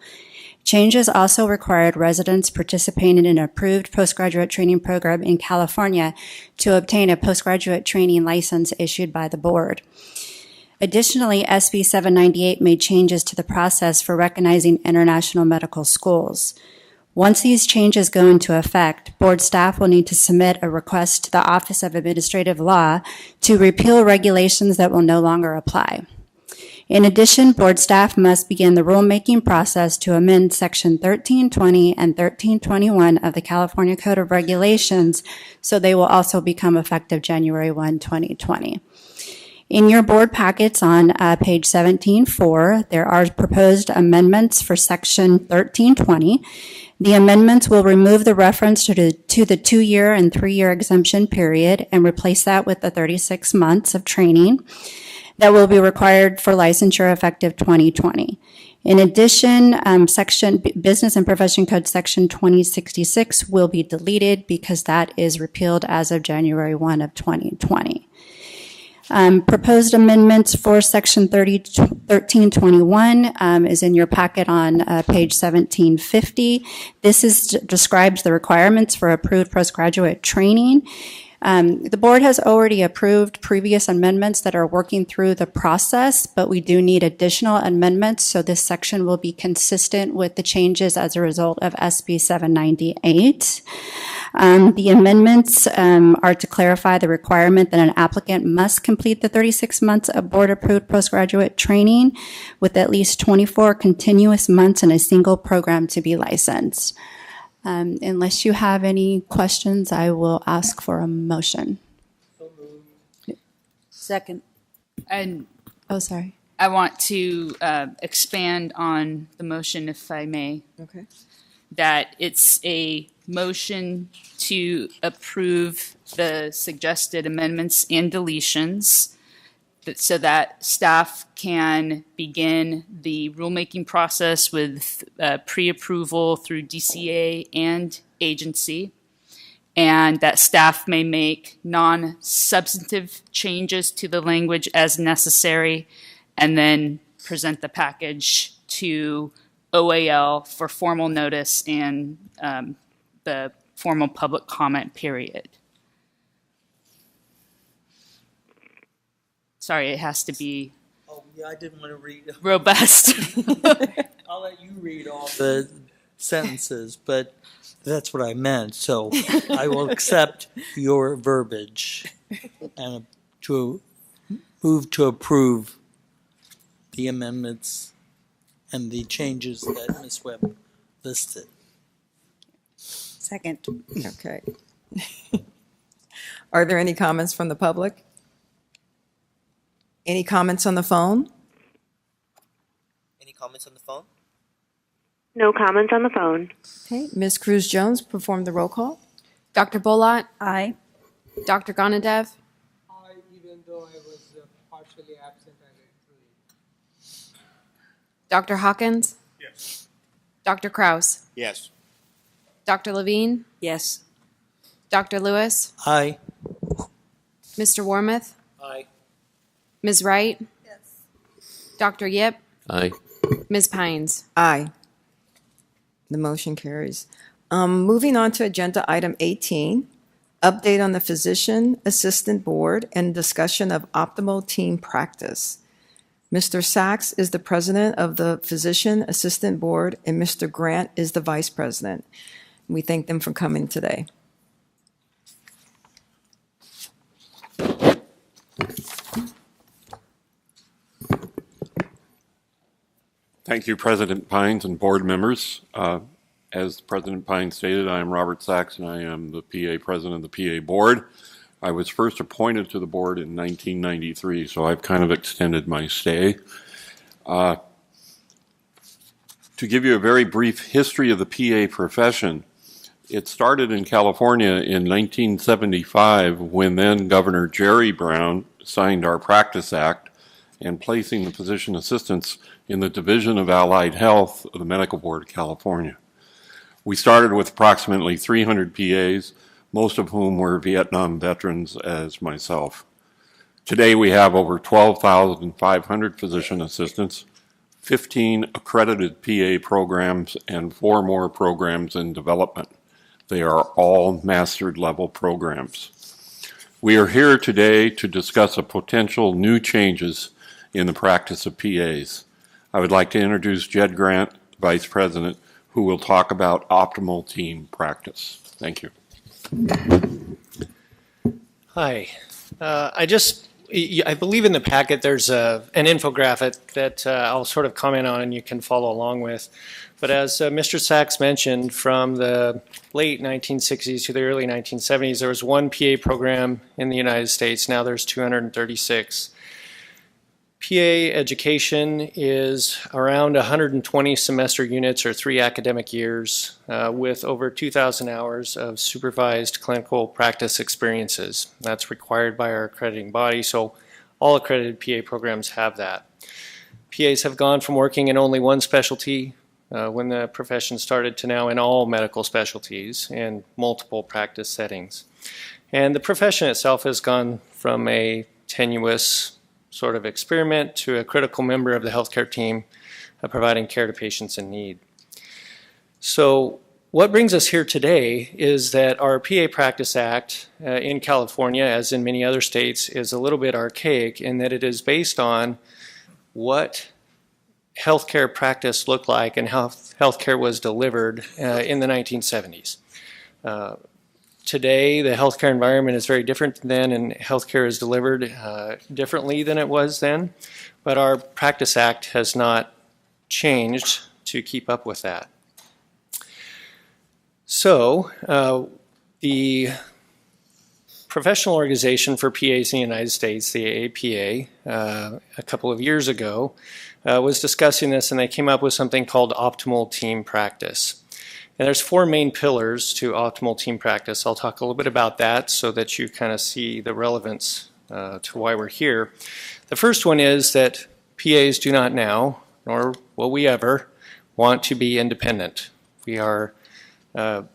Changes also required residents participating in an approved postgraduate training program in California to obtain a postgraduate training license issued by the board. Additionally, SB 798 made changes to the process for recognizing international medical schools. Once these changes go into effect, board staff will need to submit a request to the Office of Administrative Law to repeal regulations that will no longer apply. In addition, board staff must begin the rulemaking process to amend Section 1320 and 1321 of the California Code of Regulations, so they will also become effective January 1, 2020. In your board packets on page 17-4, there are proposed amendments for Section 1320. The amendments will remove the reference to the 2-year and 3-year exemption period and replace that with the 36 months of training that will be required for licensure effective 2020. In addition, Business and Profession Code Section 2066 will be deleted because that is repealed as of January 1 of 2020. Proposed amendments for Section 1321 is in your packet on page 1750. This describes the requirements for approved postgraduate training. The board has already approved previous amendments that are working through the process, but we do need additional amendments, so this section will be consistent with the changes as a result of SB 798. The amendments are to clarify the requirement that an applicant must complete the 36 months of board-approved postgraduate training with at least 24 continuous months in a single program to be licensed. Unless you have any questions, I will ask for a motion. Second. And Oh, sorry. I want to expand on the motion, if I may. Okay. That it's a motion to approve the suggested amendments and deletions so that staff can begin the rulemaking process with pre-approval through DCA and agency, and that staff may make non-substantive changes to the language as necessary, and then present the package to OAL for formal notice and the formal public comment period. Sorry, it has to be Oh, yeah, I didn't want to read. robust. I'll let you read all the sentences, but that's what I meant. So I will accept your verbiage and to move to approve the amendments and the changes that Ms. Webb listed. Second. Okay. Are there any comments from the public? Any comments on the phone? Any comments on the phone? No comments on the phone. Okay, Ms. Cruz Jones, perform the roll call. Dr. Bolat? Aye. Dr. Gonadev? Aye, even though I was partially absent, I read through it. Dr. Hawkins? Yes. Dr. Kraus? Yes. Dr. Levine? Yes. Dr. Lewis? Aye. Mr. Warmoth? Aye. Ms. Wright? Yes. Dr. Yip? Aye. Ms. Pines? Aye. The motion carries. Moving on to agenda item 18, update on the Physician Assistant Board and discussion of optimal team practice. Mr. Sachs is the president of the Physician Assistant Board, and Mr. Grant is the vice president. We thank them for coming today. Thank you, President Pines and board members. As President Pines stated, I am Robert Sachs, and I am the PA president of the PA board. I was first appointed to the board in 1993, so I've kind of extended my stay. To give you a very brief history of the PA profession, it started in California in 1975 when then Governor Jerry Brown signed our Practice Act and placing the physician assistants in the Division of Allied Health of the Medical Board of California. We started with approximately 300 PAs, most of whom were Vietnam veterans as myself. Today we have over 12,500 physician assistants, 15 accredited PA programs, and 4 more programs in development. They are all mastered level programs. We are here today to discuss a potential new changes in the practice of PAs. I would like to introduce Jed Grant, Vice President, who will talk about optimal team practice. Thank you. Hi. I believe in the packet there's an infographic that I'll sort of comment on and you can follow along with. But as Mr. Sachs mentioned, from the late 1960s to the early 1970s, there was one PA program in the United States. Now there's 236. PA education is around 120 semester units or 3 academic years with over 2,000 hours of supervised clinical practice experiences. That's required by our accrediting body, so all accredited PA programs have that. PAs have gone from working in only one specialty when the profession started to now in all medical specialties and multiple practice settings. And the profession itself has gone from a tenuous sort of experiment to a critical member of the healthcare team providing care to patients in need. So what brings us here today is that our PA Practice Act in California, as in many other states, is a little bit archaic in that it is based on what healthcare practice looked like and how healthcare was delivered in the 1970s. Today, the healthcare environment is very different then, and healthcare is delivered differently than it was then. But our Practice Act has not changed to keep up with that. So, the professional organization for PAs in the United States, the AAPA, a couple of years ago, was discussing this, and they came up with something called optimal team practice. And there's 4 main pillars to optimal team practice. I'll talk a little bit about that so that you kind of see the relevance to why we're here. The first one is that PAs do not now, nor will we ever, want to be independent. We are a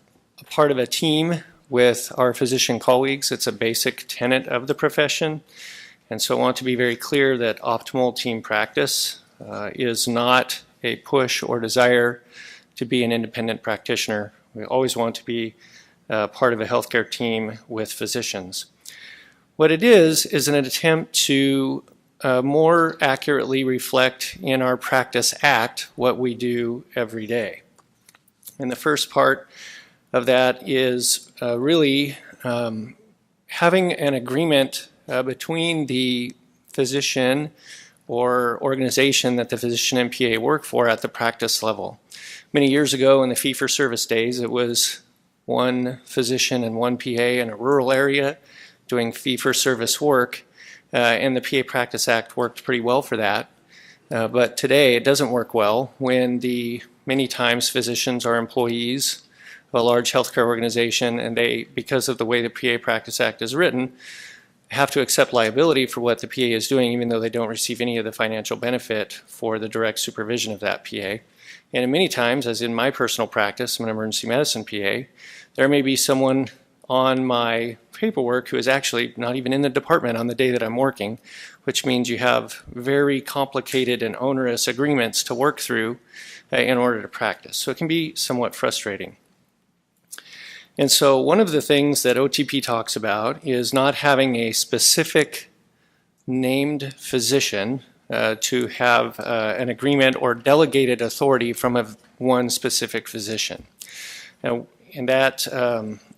part of a team with our physician colleagues. It's a basic tenet of the profession. And so I want to be very clear that optimal team practice is not a push or desire to be an independent practitioner. We always want to be part of a healthcare team with physicians. What it is an attempt to more accurately reflect in our Practice Act what we do every day. And the first part of that is really having an agreement between the physician or organization that the physician and PA work for at the practice level. Many years ago in the fee-for-service days, it was one physician and one PA in a rural area doing fee-for-service work, and the PA Practice Act worked pretty well for that. But today it doesn't work well when many times physicians are employees of a large healthcare organization, and they, because of the way the PA Practice Act is written, have to accept liability for what the PA is doing, even though they don't receive any of the financial benefit for the direct supervision of that PA. And many times, as in my personal practice, I'm an emergency medicine PA, there may be someone on my paperwork who is actually not even in the department on the day that I'm working, which means you have very complicated and onerous agreements to work through in order to practice. So it can be somewhat frustrating. And so one of the things that OTP talks about is not having a specific named physician to have an agreement or delegated authority from one specific physician. And that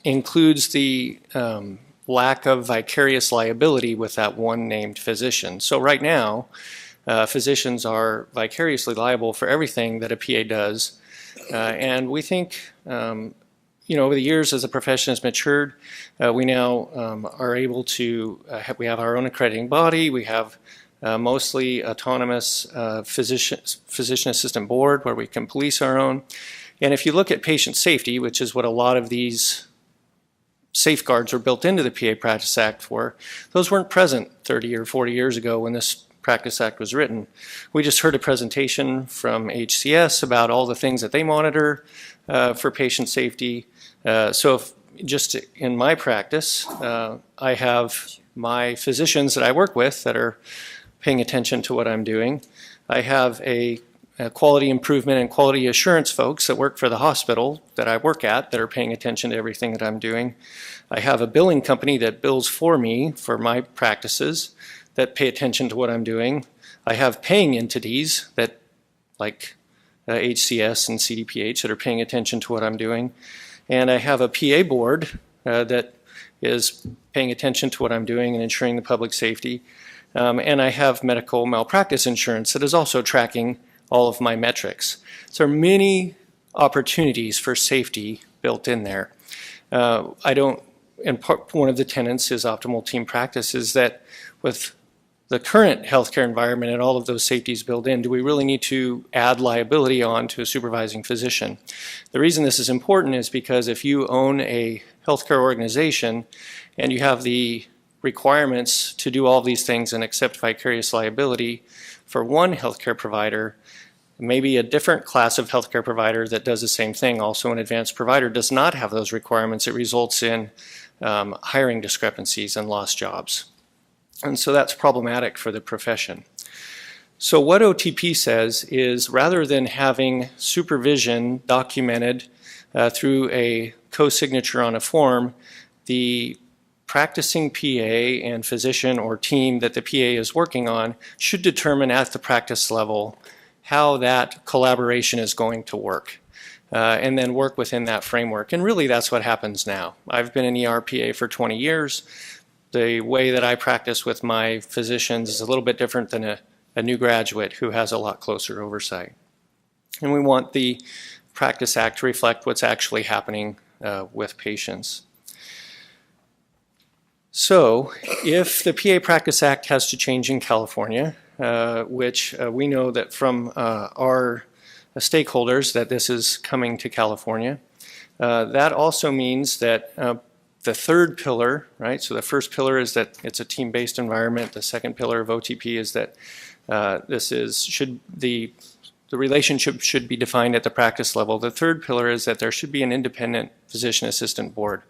includes the lack of vicarious liability with that one named physician. So right now, physicians are vicariously liable for everything that a PA does. And we think, over the years as the profession has matured, we now are able to, we have our own accrediting body, we have mostly autonomous physician assistant board where we can police our own. And if you look at patient safety, which is what a lot of these safeguards are built into the PA Practice Act for, those weren't present 30 or 40 years ago when this Practice Act was written. We just heard a presentation from HCS about all the things that they monitor for patient safety. So just in my practice, I have my physicians that I work with that are paying attention to what I'm doing. I have a quality improvement and quality assurance folks that work for the hospital that I work at that are paying attention to everything that I'm doing. I have a billing company that bills for me for my practices that pay attention to what I'm doing. I have paying entities that, like HCS and CDPH, that are paying attention to what I'm doing. And I have a PA board that is paying attention to what I'm doing and ensuring the public safety. And I have medical malpractice insurance that is also tracking all of my metrics. So there are many opportunities for safety built in there. One of the tenets is optimal team practice, is that with the current healthcare environment and all of those safeties built in, do we really need to add liability on to a supervising physician? The reason this is important is because if you own a healthcare organization and you have the requirements to do all these things and accept vicarious liability for one healthcare provider, maybe a different class of healthcare provider that does the same thing, also an advanced provider, does not have those requirements. It results in hiring discrepancies and lost jobs. And so that's problematic for the profession. So what OTP says is, rather than having supervision documented through a co-signature on a form, the practicing PA and physician or team that the PA is working on should determine at the practice level how that collaboration is going to work, and then work within that framework. And really that's what happens now. I've been an ERPA for 20 years. The way that I practice with my physicians is a little bit different than a new graduate who has a lot closer oversight. And we want the Practice Act to reflect what's actually happening with patients. So if the PA Practice Act has to change in California, which we know that from our stakeholders that this is coming to California, that also means that the third pillar, right? So the first pillar is that it's a team-based environment. The second pillar of OTP is that the relationship should be defined at the practice level. The third pillar is that there should be an independent physician assistant board.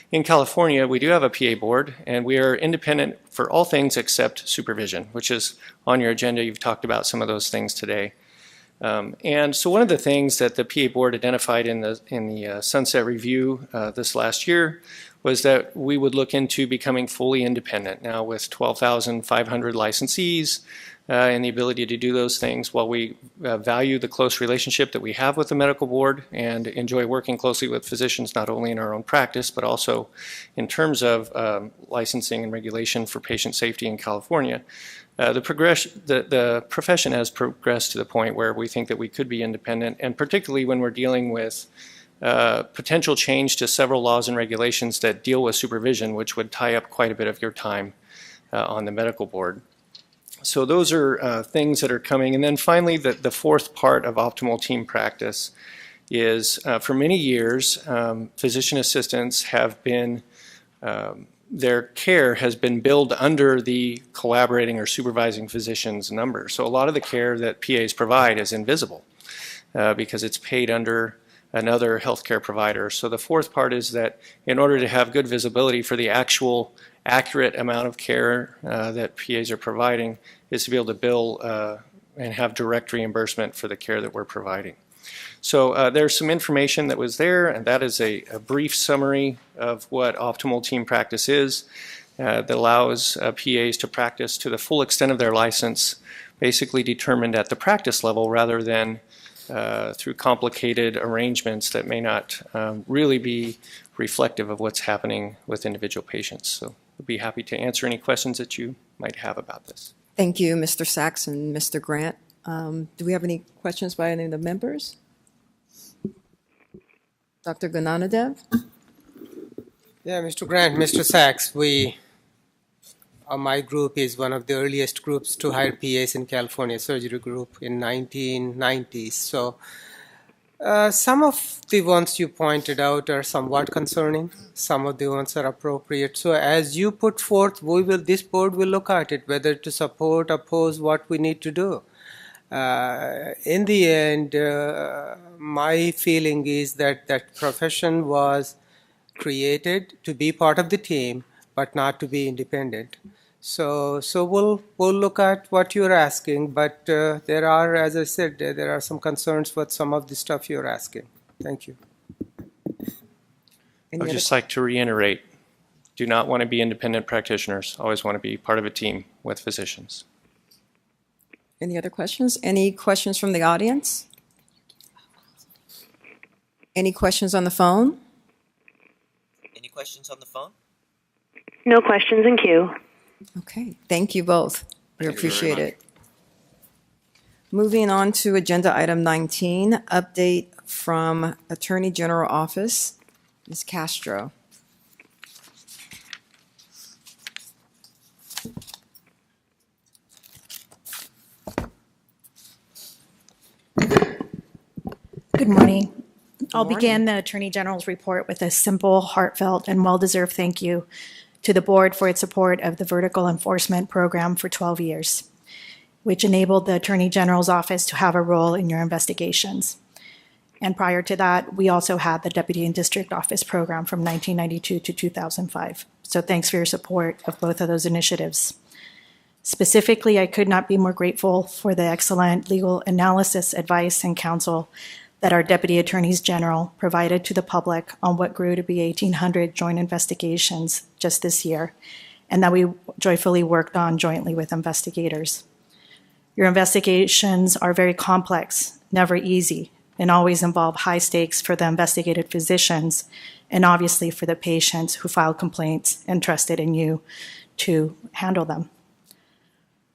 In California, we do have a PA board, and we are independent for all things except supervision, which is on your agenda. You've talked about some of those things today. And so one of the things that the PA board identified in the Sunset Review this last year was that we would look into becoming fully independent. Now with 12,500 licensees and the ability to do those things, while we value the close relationship that we have with the medical board and enjoy working closely with physicians, not only in our own practice, but also in terms of licensing and regulation for patient safety in California, the profession has progressed to the point where we think that we could be independent, and particularly when we're dealing with potential change to several laws and regulations that deal with supervision, which would tie up quite a bit of your time on the medical board. So those are things that are coming. And then finally, the fourth part of optimal team practice is for many years, physician assistants have been, their care has been billed under the collaborating or supervising physician's number. So a lot of the care that PAs provide is invisible because it's paid under another healthcare provider. So the fourth part is that in order to have good visibility for the actual accurate amount of care that PAs are providing is to be able to bill and have direct reimbursement for the care that we're providing. So there's some information that was there, and that is a brief summary of what optimal team practice is that allows PAs to practice to the full extent of their license, basically determined at the practice level rather than through complicated arrangements that may not really be reflective of what's happening with individual patients. So I'd be happy to answer any questions that you might have about this. Thank you, Mr. Sachs and Mr. Grant. Do we have any questions by any of the members? Dr. Gananadev? Yeah, Mr. Grant, Mr. Sachs, my group is one of the earliest groups to hire PAs in California, surgery group in 1990s. So some of the ones you pointed out are somewhat concerning. Some of the ones are appropriate. So as you put forth, this board will look at it, whether to support, oppose, what we need to do. In the end, my feeling is that that profession was created to be part of the team, but not to be independent. So we'll look at what you're asking, but there are, as I said, there are some concerns with some of the stuff you're asking. Thank you. I'd just like to reiterate, do not want to be independent practitioners, always want to be part of a team with physicians. Any other questions? Any questions from the audience? Any questions on the phone? Any questions on the phone? No questions in queue. Okay, thank you both. We appreciate it. Moving on to agenda item 19, update from Attorney General Office, Ms. Castro. Good morning. I'll begin the Attorney General's report with a simple, heartfelt, and well-deserved thank you to the board for its support of the Vertical Enforcement Program for 12 years, which enabled the Attorney General's office to have a role in your investigations. And prior to that, we also had the Deputy and District Office Program from 1992 to 2005. So thanks for your support of both of those initiatives. Specifically, I could not be more grateful for the excellent legal analysis, advice, and counsel that our Deputy Attorneys General provided to the public on what grew to be 1,800 joint investigations just this year, and that we joyfully worked on jointly with investigators. Your investigations are very complex, never easy, and always involve high stakes for the investigated physicians and obviously for the patients who filed complaints and trusted in you to handle them.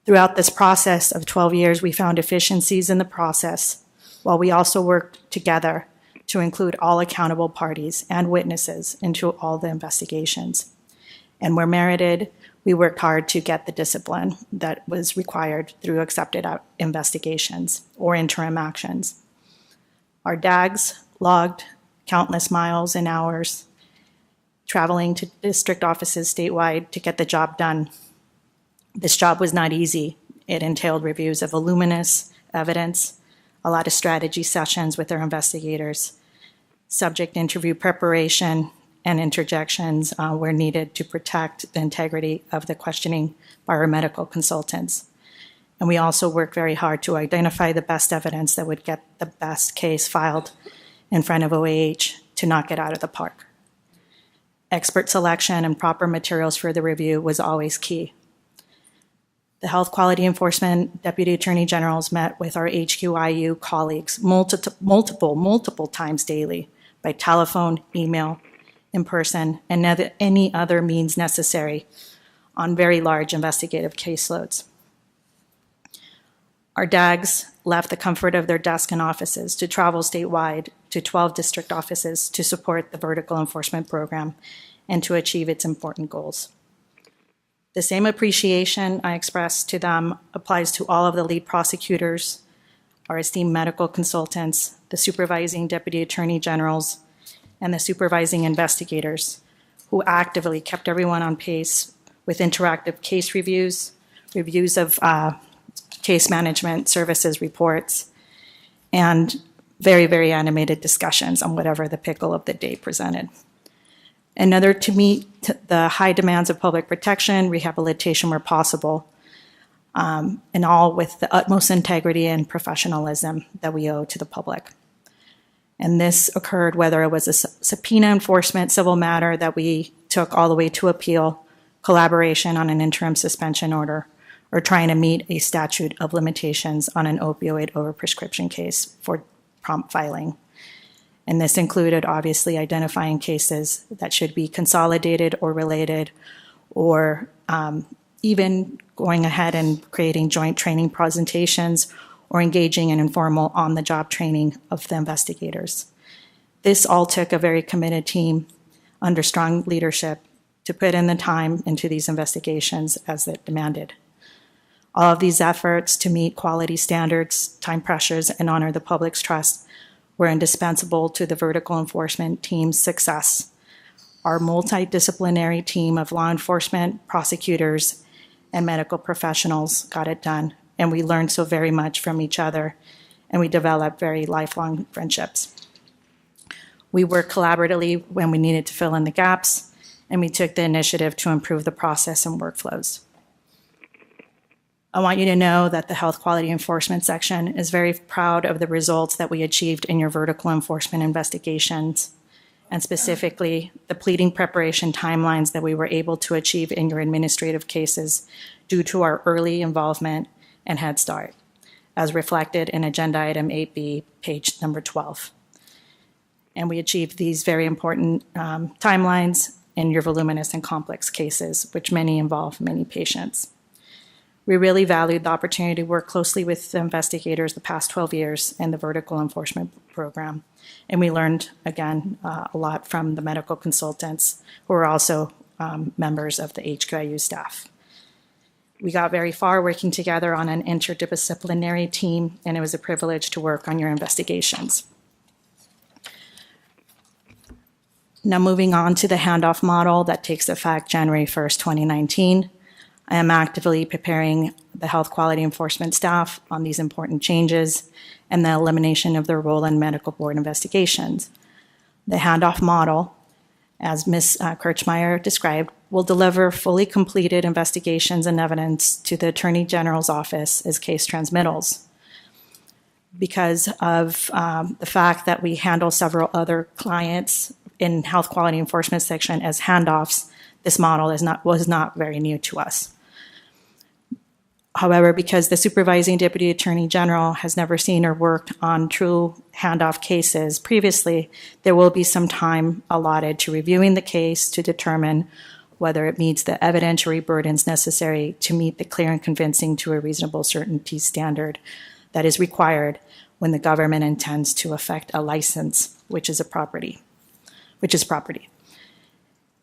Throughout this process of 12 years, we found efficiencies in the process, while we also worked together to include all accountable parties and witnesses into all the investigations. And where merited, we worked hard to get the discipline that was required through accepted investigations or interim actions. Our DAGs logged countless miles and hours traveling to district offices statewide to get the job done. This job was not easy. It entailed reviews of voluminous evidence, a lot of strategy sessions with our investigators, subject interview preparation, and interjections where needed to protect the integrity of the questioning by our medical consultants. And we also worked very hard to identify the best evidence that would get the best case filed in front of OAH to knock it out of the park. expert selection and proper materials for the review was always key. The Health Quality Enforcement Deputy Attorney Generals met with our HQIU colleagues multiple times daily by telephone, email, in person, and any other means necessary on very large investigative caseloads. Our DAGs left the comfort of their desk and offices to travel statewide to 12 district offices to support the vertical enforcement program and to achieve its important goals. The same appreciation I express to them applies to all of the lead prosecutors, our esteemed medical consultants, the supervising deputy attorney generals, and the supervising investigators who actively kept everyone on pace with interactive case reviews, reviews of case management services reports, and very, very animated discussions on whatever the pickle of the day presented. In order to meet the high demands of public protection, rehabilitation where possible, and all with the utmost integrity and professionalism that we owe to the public. And this occurred whether it was a subpoena enforcement civil matter that we took all the way to appeal, collaboration on an interim suspension order, or trying to meet a statute of limitations on an opioid overprescription case for prompt filing. And this included obviously identifying cases that should be consolidated or related, or even going ahead and creating joint training presentations or engaging in informal on-the-job training of the investigators. This all took a very committed team under strong leadership to put in the time into these investigations as it demanded. All of these efforts to meet quality standards, time pressures, and honor the public's trust were indispensable to the vertical enforcement team's success. Our multidisciplinary team of law enforcement, prosecutors, and medical professionals got it done, and we learned so very much from each other, and we developed very lifelong friendships. We worked collaboratively when we needed to fill in the gaps, and we took the initiative to improve the process and workflows. I want you to know that the Health Quality Enforcement section is very proud of the results that we achieved in your vertical enforcement investigations, and specifically the pleading preparation timelines that we were able to achieve in your administrative cases due to our early involvement and head start, as reflected in Agenda Item 8B, page number 12. And we achieved these very important timelines in your voluminous and complex cases, which many involve many patients. We really valued the opportunity to work closely with the investigators the past 12 years in the vertical enforcement program. And we learned, again, a lot from the medical consultants who are also members of the HQIU staff. We got very far working together on an interdisciplinary team, and it was a privilege to work on your investigations. Now moving on to the handoff model that takes effect January 1st, 2019. I am actively preparing the health quality enforcement staff on these important changes and the elimination of their role in medical board investigations. The handoff model, as Ms. Kirchmeier described, will deliver fully completed investigations and evidence to the Attorney General's office as case transmittals. Because of the fact that we handle several other clients in health quality enforcement section as handoffs, this model was not very new to us. However, because the supervising deputy attorney general has never seen or worked on true handoff cases previously, there will be some time allotted to reviewing the case to determine whether it meets the evidentiary burdens necessary to meet the clear and convincing to a reasonable certainty standard that is required when the government intends to effect a license, which is property.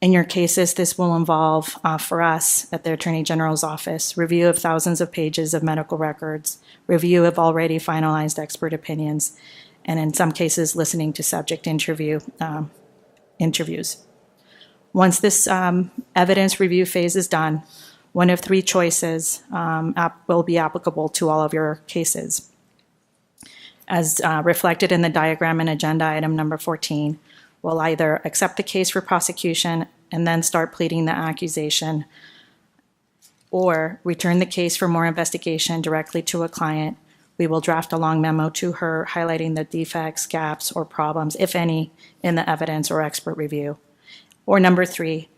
In your cases, this will involve, for us at the Attorney General's office, review of thousands of pages of medical records, review of already finalized expert opinions, and in some cases, listening to subject interviews. Once this evidence review phase is done, one of three choices will be applicable to all of your cases. As reflected in the diagram in agenda item number 14, we'll either accept the case for prosecution and then start pleading the accusation, or return the case for more investigation directly to a client. We will draft a long memo to her highlighting the defects, gaps, or problems, if any, in the evidence or expert review. Or number 3,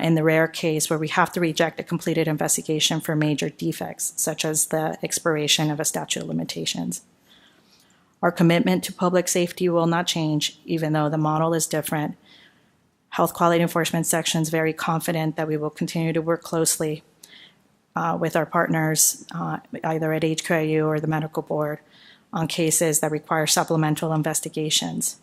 in the rare case where we have to reject a completed investigation for major defects, such as the expiration of a statute of limitations. Our commitment to public safety will not change, even though the model is different. Health Quality Enforcement Section is very confident that we will continue to work closely with our partners, either at HQIU or the medical board, on cases that require supplemental investigations.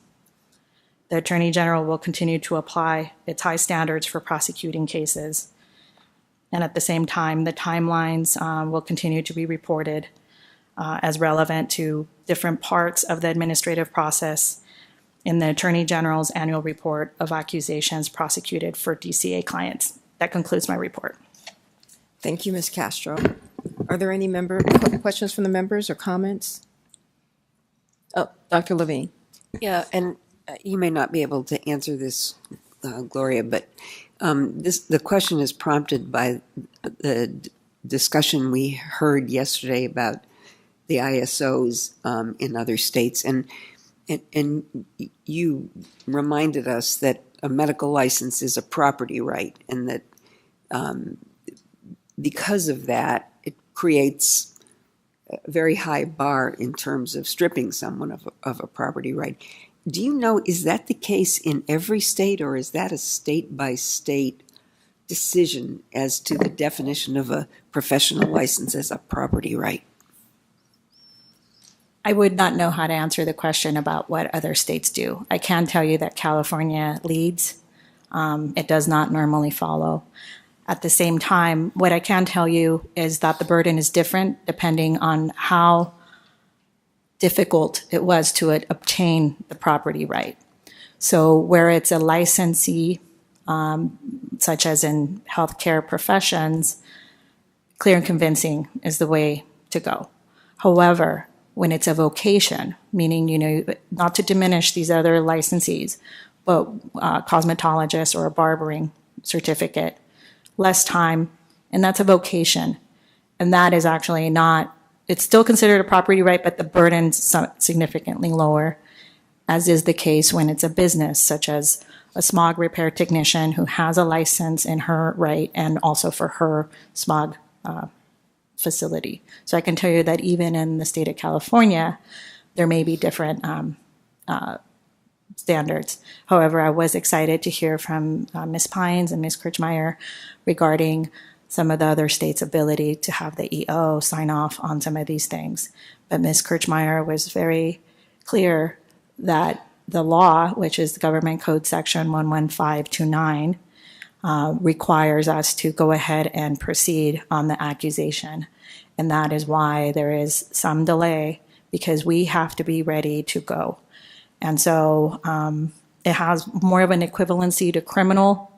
The Attorney General will continue to apply its high standards for prosecuting cases. And at the same time, the timelines will continue to be reported as relevant to different parts of the administrative process in the Attorney General's annual report of accusations prosecuted for DCA clients. That concludes my report. Thank you, Ms. Castro. Are there any questions from the members or comments? Oh, Dr. Levine. Yeah, and you may not be able to answer this, Gloria, but the question is prompted by the discussion we heard yesterday about the ISOs in other states, and you reminded us that a medical license is a property right, and that because of that, it creates a very high bar in terms of stripping someone of a property right. Do you know, is that the case in every state, or is that a state-by-state decision as to the definition of a professional license as a property right? I would not know how to answer the question about what other states do. I can tell you that California leads. It does not normally follow. At the same time, what I can tell you is that the burden is different depending on how difficult it was to obtain the property right. So where it's a licensee, such as in healthcare professions, clear and convincing is the way to go. However, when it's a vocation, meaning, not to diminish these other licensees, but cosmetologist or a barbering certificate, less time, and that's a vocation. And that is actually not, it's still considered a property right, but the burden's significantly lower, as is the case when it's a business, such as a smog repair technician who has a license in her right and also for her smog facility. So I can tell you that even in the state of California, there may be different standards. However, I was excited to hear from Ms. Pines and Ms. Kirchmeier regarding some of the other states' ability to have the EO sign off on some of these things. But Ms. Kirchmeier was very clear that the law, which is the Government Code Section 11529, requires us to go ahead and proceed on the accusation. And that is why there is some delay, because we have to be ready to go. And so it has more of an equivalency to criminal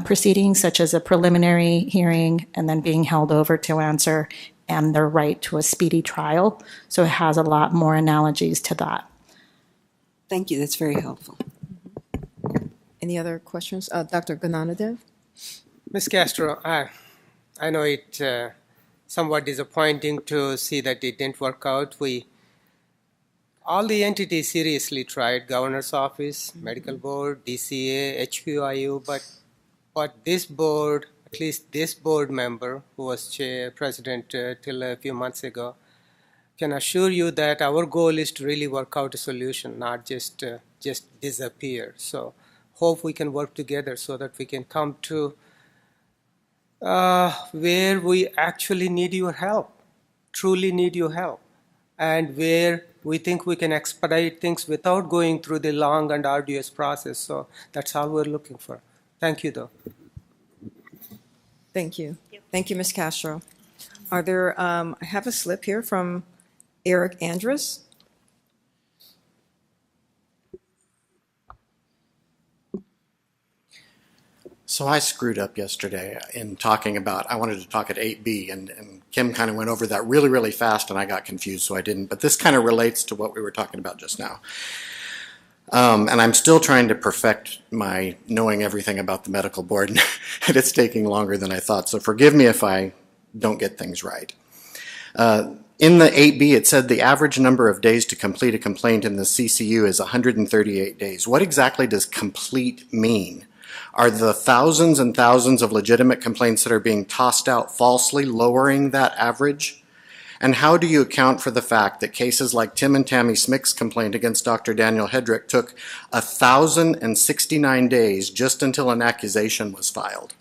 proceedings, such as a preliminary hearing and then being held over to answer, and their right to a speedy trial. So it has a lot more analogies to that. Thank you. That's very helpful. Any other questions? Dr. Gnanadev? Ms. Castro, I know it somewhat disappointing to see that it didn't work out. All the entities seriously tried, Governor's Office, Medical Board, DCA, HQIU, but this board, at least this board member who was president till a few months ago, can assure you that our goal is to really work out a solution, not just disappear. So hope we can work together so that we can come to where we actually need your help, truly need your help, and where we think we can expedite things without going through the long and arduous process. So that's all we're looking for. Thank you, though. Thank you. Thank you, Ms. Castro. Are there, I have a slip here from Eric Andrus. So I screwed up yesterday in talking about, I wanted to talk at 8B, and Kim kind of went over that really, really fast, and I got confused, so I didn't. But this kind of relates to what we were talking about just now. And I'm still trying to perfect my knowing everything about the medical board, and it's taking longer than I thought. So forgive me if I don't get things right. In the 8B, it said the average number of days to complete a complaint in the CCU is 138 days. What exactly does complete mean? Are the thousands and thousands of legitimate complaints that are being tossed out falsely lowering that average? And how do you account for the fact that cases like Tim and Tammy Smick's complaint against Dr. Daniel Hedrick took 1,069 days just until an accusation was filed?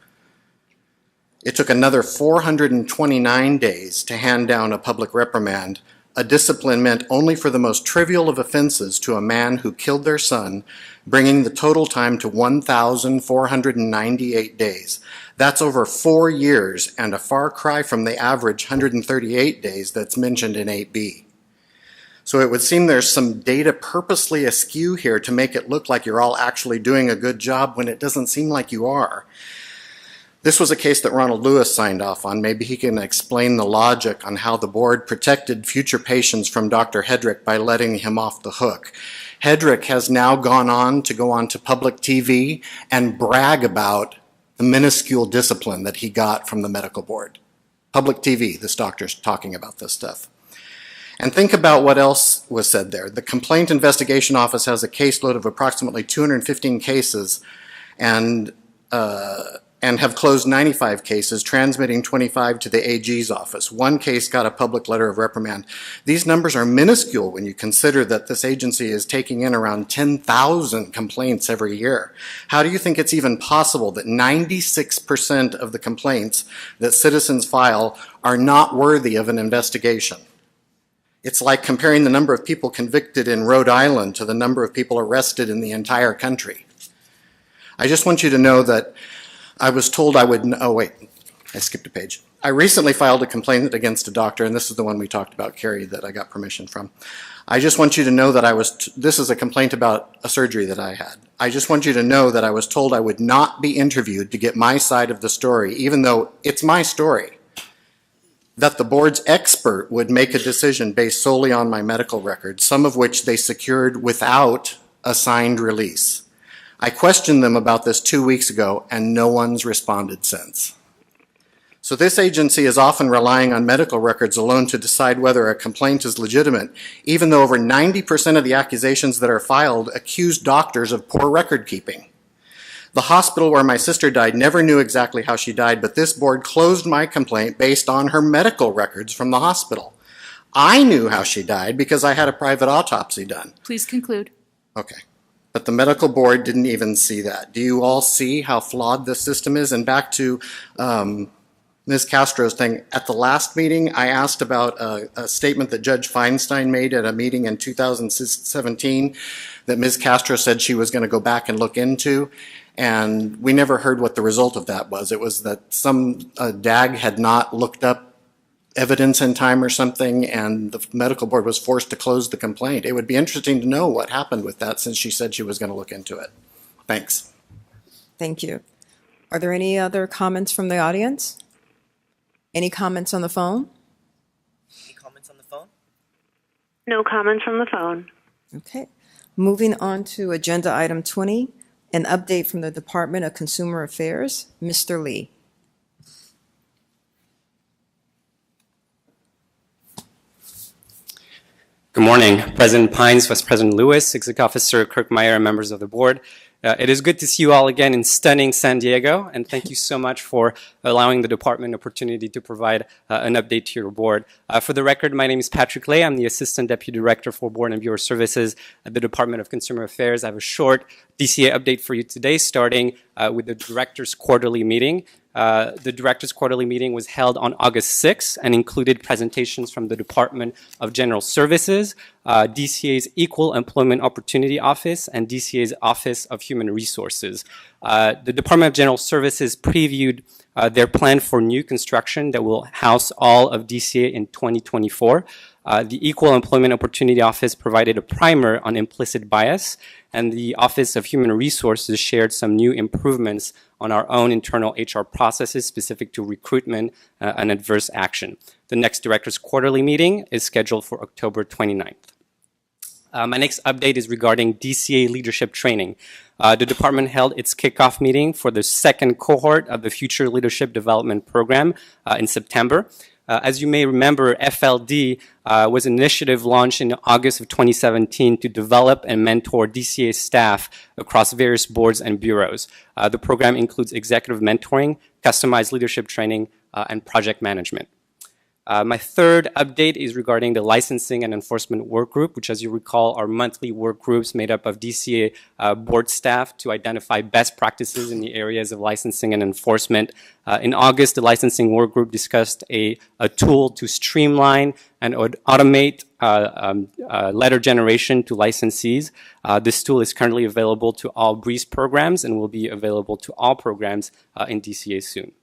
It took another 429 days to hand down a public reprimand, a discipline meant only for the most trivial of offenses to a man who killed their son, bringing the total time to 1,498 days. That's over 4 years and a far cry from the average 138 days that's mentioned in 8B. So it would seem there's some data purposely askew here to make it look like you're all actually doing a good job when it doesn't seem like you are. This was a case that Ronald Lewis signed off on. Maybe he can explain the logic on how the board protected future patients from Dr. Hedrick by letting him off the hook. Hedrick has now gone on to go on to public TV and brag about the minuscule discipline that he got from the medical board. Public TV, this doctor's talking about this stuff. And think about what else was said there. The Complaint Investigation Office has a caseload of approximately 215 cases and have closed 95 cases, transmitting 25 to the AG's office. One case got a public letter of reprimand. These numbers are minuscule when you consider that this agency is taking in around 10,000 complaints every year. How do you think it's even possible that 96% of the complaints that citizens file are not worthy of an investigation? It's like comparing the number of people convicted in Rhode Island to the number of people arrested in the entire country. I just want you to know that I was told I would, oh wait, I skipped a page. I recently filed a complaint against a doctor, and this is the one we talked about, Carrie, that I got permission from. I just want you to know that this is a complaint about a surgery that I had. I just want you to know that I was told I would not be interviewed to get my side of the story, even though it's my story. That the board's expert would make a decision based solely on my medical records, some of which they secured without a signed release. I questioned them about this 2 weeks ago, and no one's responded since. So this agency is often relying on medical records alone to decide whether a complaint is legitimate, even though over 90% of the accusations that are filed accuse doctors of poor record keeping. The hospital where my sister died never knew exactly how she died, but this board closed my complaint based on her medical records from the hospital. I knew how she died because I had a private autopsy done. Please conclude. Okay. But the medical board didn't even see that. Do you all see how flawed this system is? And back to Ms. Castro's thing, at the last meeting, I asked about a statement that Judge Feinstein made at a meeting in 2017 that Ms. Castro said she was going to go back and look into, and we never heard what the result of that was. It was that some DAG had not looked up evidence in time or something, and the medical board was forced to close the complaint. It would be interesting to know what happened with that, since she said she was going to look into it. Thanks. Thank you. Are there any other comments from the audience? Any comments on the phone? Any comments on the phone? No comments from the phone. Okay. Moving on to agenda item 20, an update from the Department of Consumer Affairs. Mr. Lee. Good morning, President Pines, Vice President Lewis, Executive Officer Kirkmeyer, and members of the board. It is good to see you all again in stunning San Diego, and thank you so much for allowing the department an opportunity to provide an update to your board. For the record, my name is Patrick Lay. I'm the Assistant Deputy Director for Board and Viewer Services at the Department of Consumer Affairs. I have a short DCA update for you today, starting with the Director's Quarterly Meeting. The Director's Quarterly Meeting was held on August 6th and included presentations from the Department of General Services, DCA's Equal Employment Opportunity Office, and DCA's Office of Human Resources. The Department of General Services previewed their plan for new construction that will house all of DCA in 2024. The Equal Employment Opportunity Office provided a primer on implicit bias, and the Office of Human Resources shared some new improvements on our own internal HR processes specific to recruitment and adverse action. The next Director's Quarterly Meeting is scheduled for October 29th. My next update is regarding DCA leadership training. The department held its kickoff meeting for the second cohort of the Future Leadership Development Program in September. As you may remember, FLD was an initiative launched in August of 2017 to develop and mentor DCA staff across various boards and bureaus. The program includes executive mentoring, customized leadership training, and project management. My third update is regarding the licensing and enforcement work group, which, as you recall, are monthly work groups made up of DCA board staff to identify best practices in the areas of licensing and enforcement. In August, the licensing work group discussed a tool to streamline and automate letter generation to licensees. This tool is currently available to all BREEZE programs and will be available to all programs in DCA soon.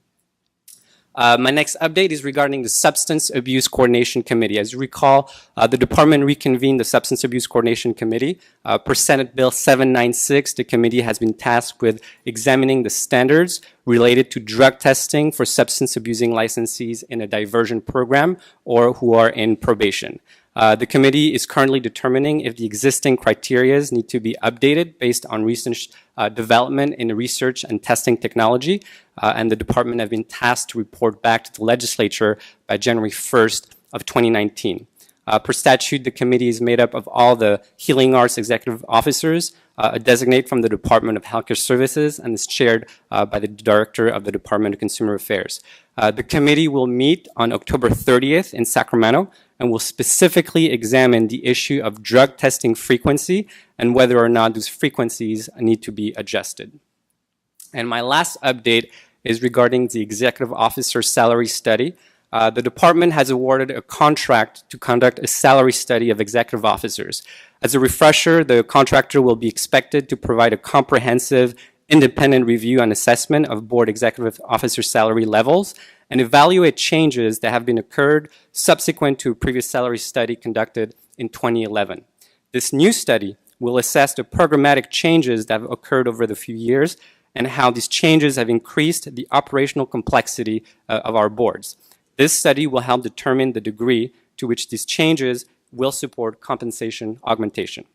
My next update is regarding the Substance Abuse Coordination Committee. As you recall, the department reconvened the Substance Abuse Coordination Committee. Per Senate Bill 796, the committee has been tasked with examining the standards related to drug testing for substance abusing licensees in a diversion program or who are in probation. The committee is currently determining if the existing criteria need to be updated based on recent development in research and testing technology, and the department has been tasked to report back to the legislature by January 1st of 2019. Per statute, the committee is made up of all the Healing Arts executive officers, a designate from the Department of Healthcare Services, and is chaired by the Director of the Department of Consumer Affairs. The committee will meet on October 30th in Sacramento and will specifically examine the issue of drug testing frequency and whether or not those frequencies need to be adjusted. And my last update is regarding the executive officer salary study. The department has awarded a contract to conduct a salary study of executive officers. As a refresher, the contractor will be expected to provide a comprehensive independent review and assessment of board executive officer salary levels and evaluate changes that have been occurred subsequent to a previous salary study conducted in 2011. This new study will assess the programmatic changes that have occurred over the few years and how these changes have increased the operational complexity of our boards. This study will help determine the degree to which these changes will support compensation augmentation.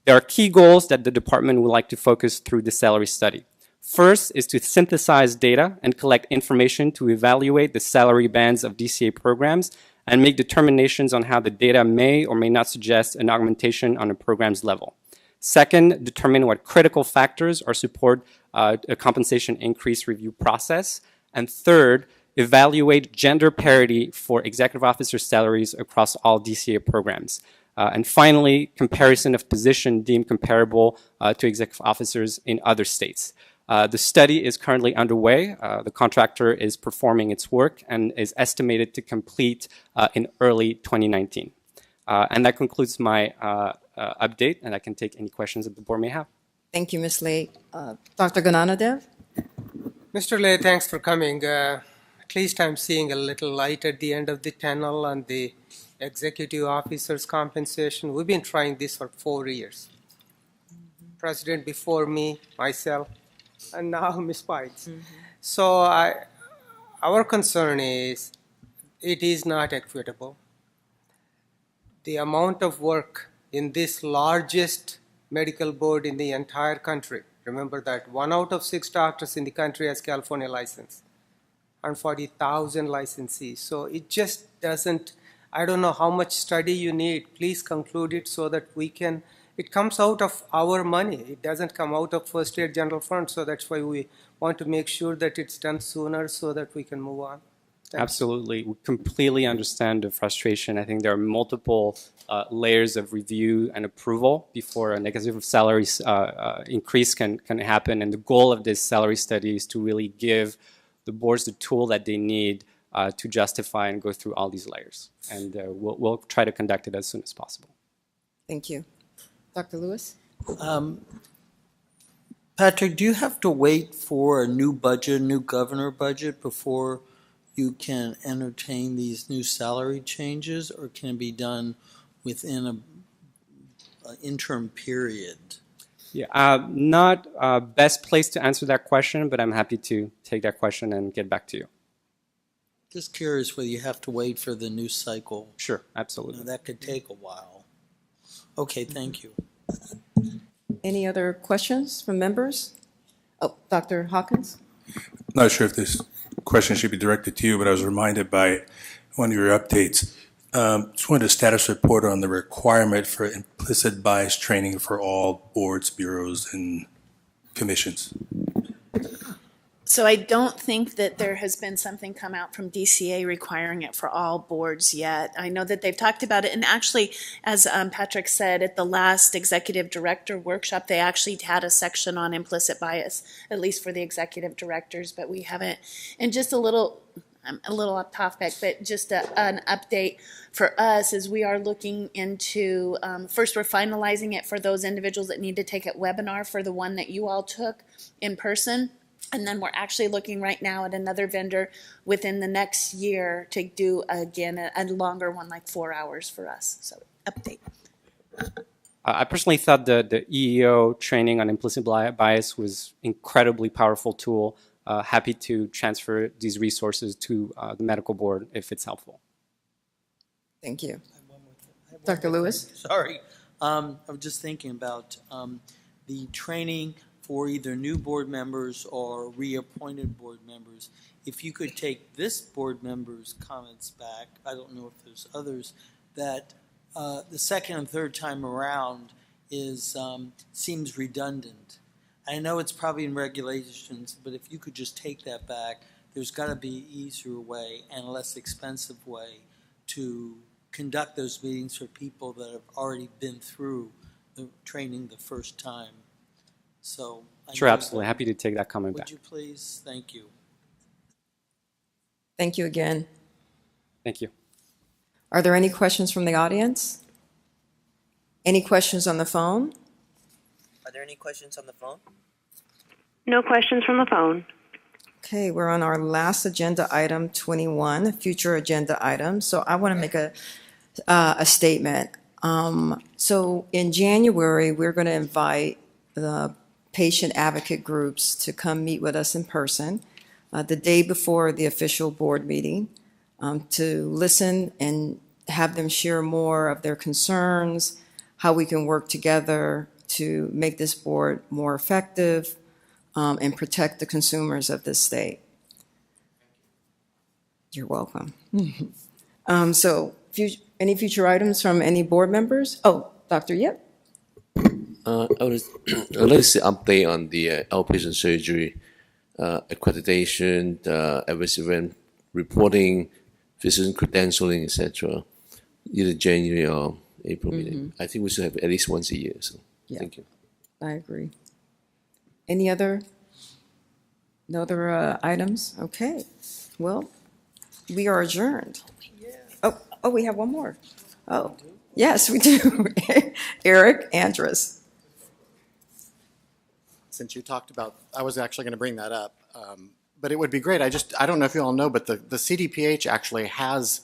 There are key goals that the department would like to focus through the salary study. First is to synthesize data and collect information to evaluate the salary bands of DCA programs and make determinations on how the data may or may not suggest an augmentation on a program's level. Second, determine what critical factors are support a compensation increase review process. And third, evaluate gender parity for executive officer salaries across all DCA programs. And finally, comparison of position deemed comparable to executive officers in other states. The study is currently underway. The contractor is performing its work and is estimated to complete in early 2019. And that concludes my update, and I can take any questions that the board may have. Thank you, Ms. Lay. Dr. Gnanadev? Mr. Lay, thanks for coming. At least I'm seeing a little light at the end of the tunnel on the executive officers' compensation. We've been trying this for 4 years. President before me, myself, and now Ms. Pines. So our concern is it is not equitable. The amount of work in this largest medical board in the entire country, remember that 1 out of 6 doctors in the country has California license, and 40,000 licensees. So it just doesn't, I don't know how much study you need. Please conclude it so that we can, it comes out of our money. It doesn't come out of first aid general fund. So that's why we want to make sure that it's done sooner so that we can move on. Thanks. Absolutely. We completely understand the frustration. I think there are multiple layers of review and approval before a negative salary increase can happen. And the goal of this salary study is to really give the boards the tool that they need to justify and go through all these layers. And we'll try to conduct it as soon as possible. Thank you. Dr. Lewis? Patrick, do you have to wait for a new budget, new governor budget, before you can entertain these new salary changes, or can it be done within an interim period? Yeah, not best place to answer that question, but I'm happy to take that question and get back to you. Just curious whether you have to wait for the new cycle. Sure, absolutely. That could take a while. Okay, thank you. Any other questions from members? Oh, Dr. Hawkins? Not sure if this question should be directed to you, but I was reminded by one of your updates. Just wanted a status report on the requirement for implicit bias training for all boards, bureaus, and commissions. So I don't think that there has been something come out from DCA requiring it for all boards yet. I know that they've talked about it, and actually, as Patrick said, at the last executive director workshop, they actually had a section on implicit bias, at least for the executive directors, but we haven't. And just a little off topic, but just an update for us is we are looking into, first we're finalizing it for those individuals that need to take a webinar for the one that you all took in person. And then we're actually looking right now at another vendor within the next year to do, again, a longer one, like 4 hours for us. So update. I personally thought the EEO training on implicit bias was incredibly powerful tool. Happy to transfer these resources to the medical board if it's helpful. Thank you. Dr. Lewis? Sorry. I was just thinking about the training for either new board members or reappointed board members. If you could take this board member's comments back, I don't know if there's others, that the second and third time around seems redundant. I know it's probably in regulations, but if you could just take that back, there's got to be an easier way and a less expensive way to conduct those meetings for people that have already been through the training the first time. So sure, absolutely. Happy to take that comment back. Would you please? Thank you. Thank you again. Thank you. Are there any questions from the audience? Any questions on the phone? Are there any questions on the phone? No questions from the phone. Okay, we're on our last agenda item, 21, future agenda items. So I want to make a statement. So in January, we're going to invite the patient advocate groups to come meet with us in person the day before the official board meeting to listen and have them share more of their concerns, how we can work together to make this board more effective and protect the consumers of this state. You're welcome. So any future items from any board members? Oh, Dr. Yip? I'd like to see an update on the outpatient surgery accreditation, adverse event reporting, physician credentialing, etc. Either January or April meeting. I think we should have at least once a year. So thank you. I agree. Any other? No other items? Okay. Well, we are adjourned. Oh, we have one more. Oh, yes, we do. Eric Andrus. Since you talked about, I was actually going to bring that up, but it would be great. I don't know if you all know, but the CDPH actually has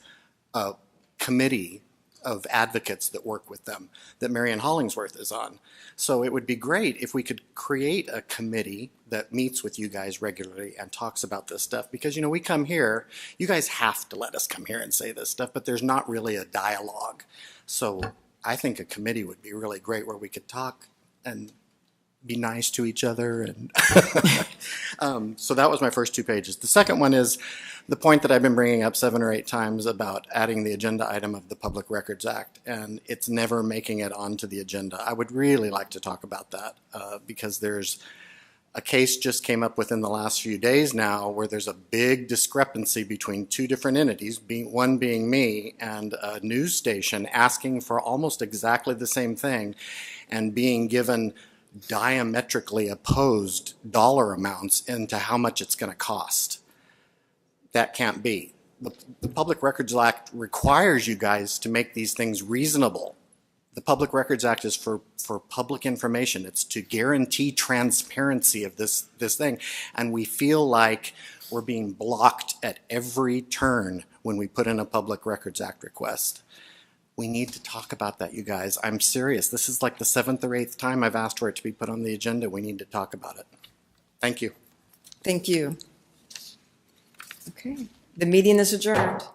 a committee of advocates that work with them that Marian Hollingsworth is on. So it would be great if we could create a committee that meets with you guys regularly and talks about this stuff, because, we come here, you guys have to let us come here and say this stuff, but there's not really a dialogue. So I think a committee would be really great where we could talk and be nice to each other. And so that was my first 2 pages. The second one is the point that I've been bringing up 7 or 8 times about adding the agenda item of the Public Records Act, and it's never making it onto the agenda. I would really like to talk about that because there's a case just came up within the last few days now where there's a big discrepancy between 2 different entities, one being me and a news station, asking for almost exactly the same thing and being given diametrically opposed dollar amounts into how much it's going to cost. That can't be. The Public Records Act requires you guys to make these things reasonable. The Public Records Act is for public information. It's to guarantee transparency of this thing. And we feel like we're being blocked at every turn when we put in a Public Records Act request. We need to talk about that, you guys. I'm serious. This is like the 7th or 8th time I've asked for it to be put on the agenda. We need to talk about it. Thank you. Thank you. Okay. The meeting is adjourned.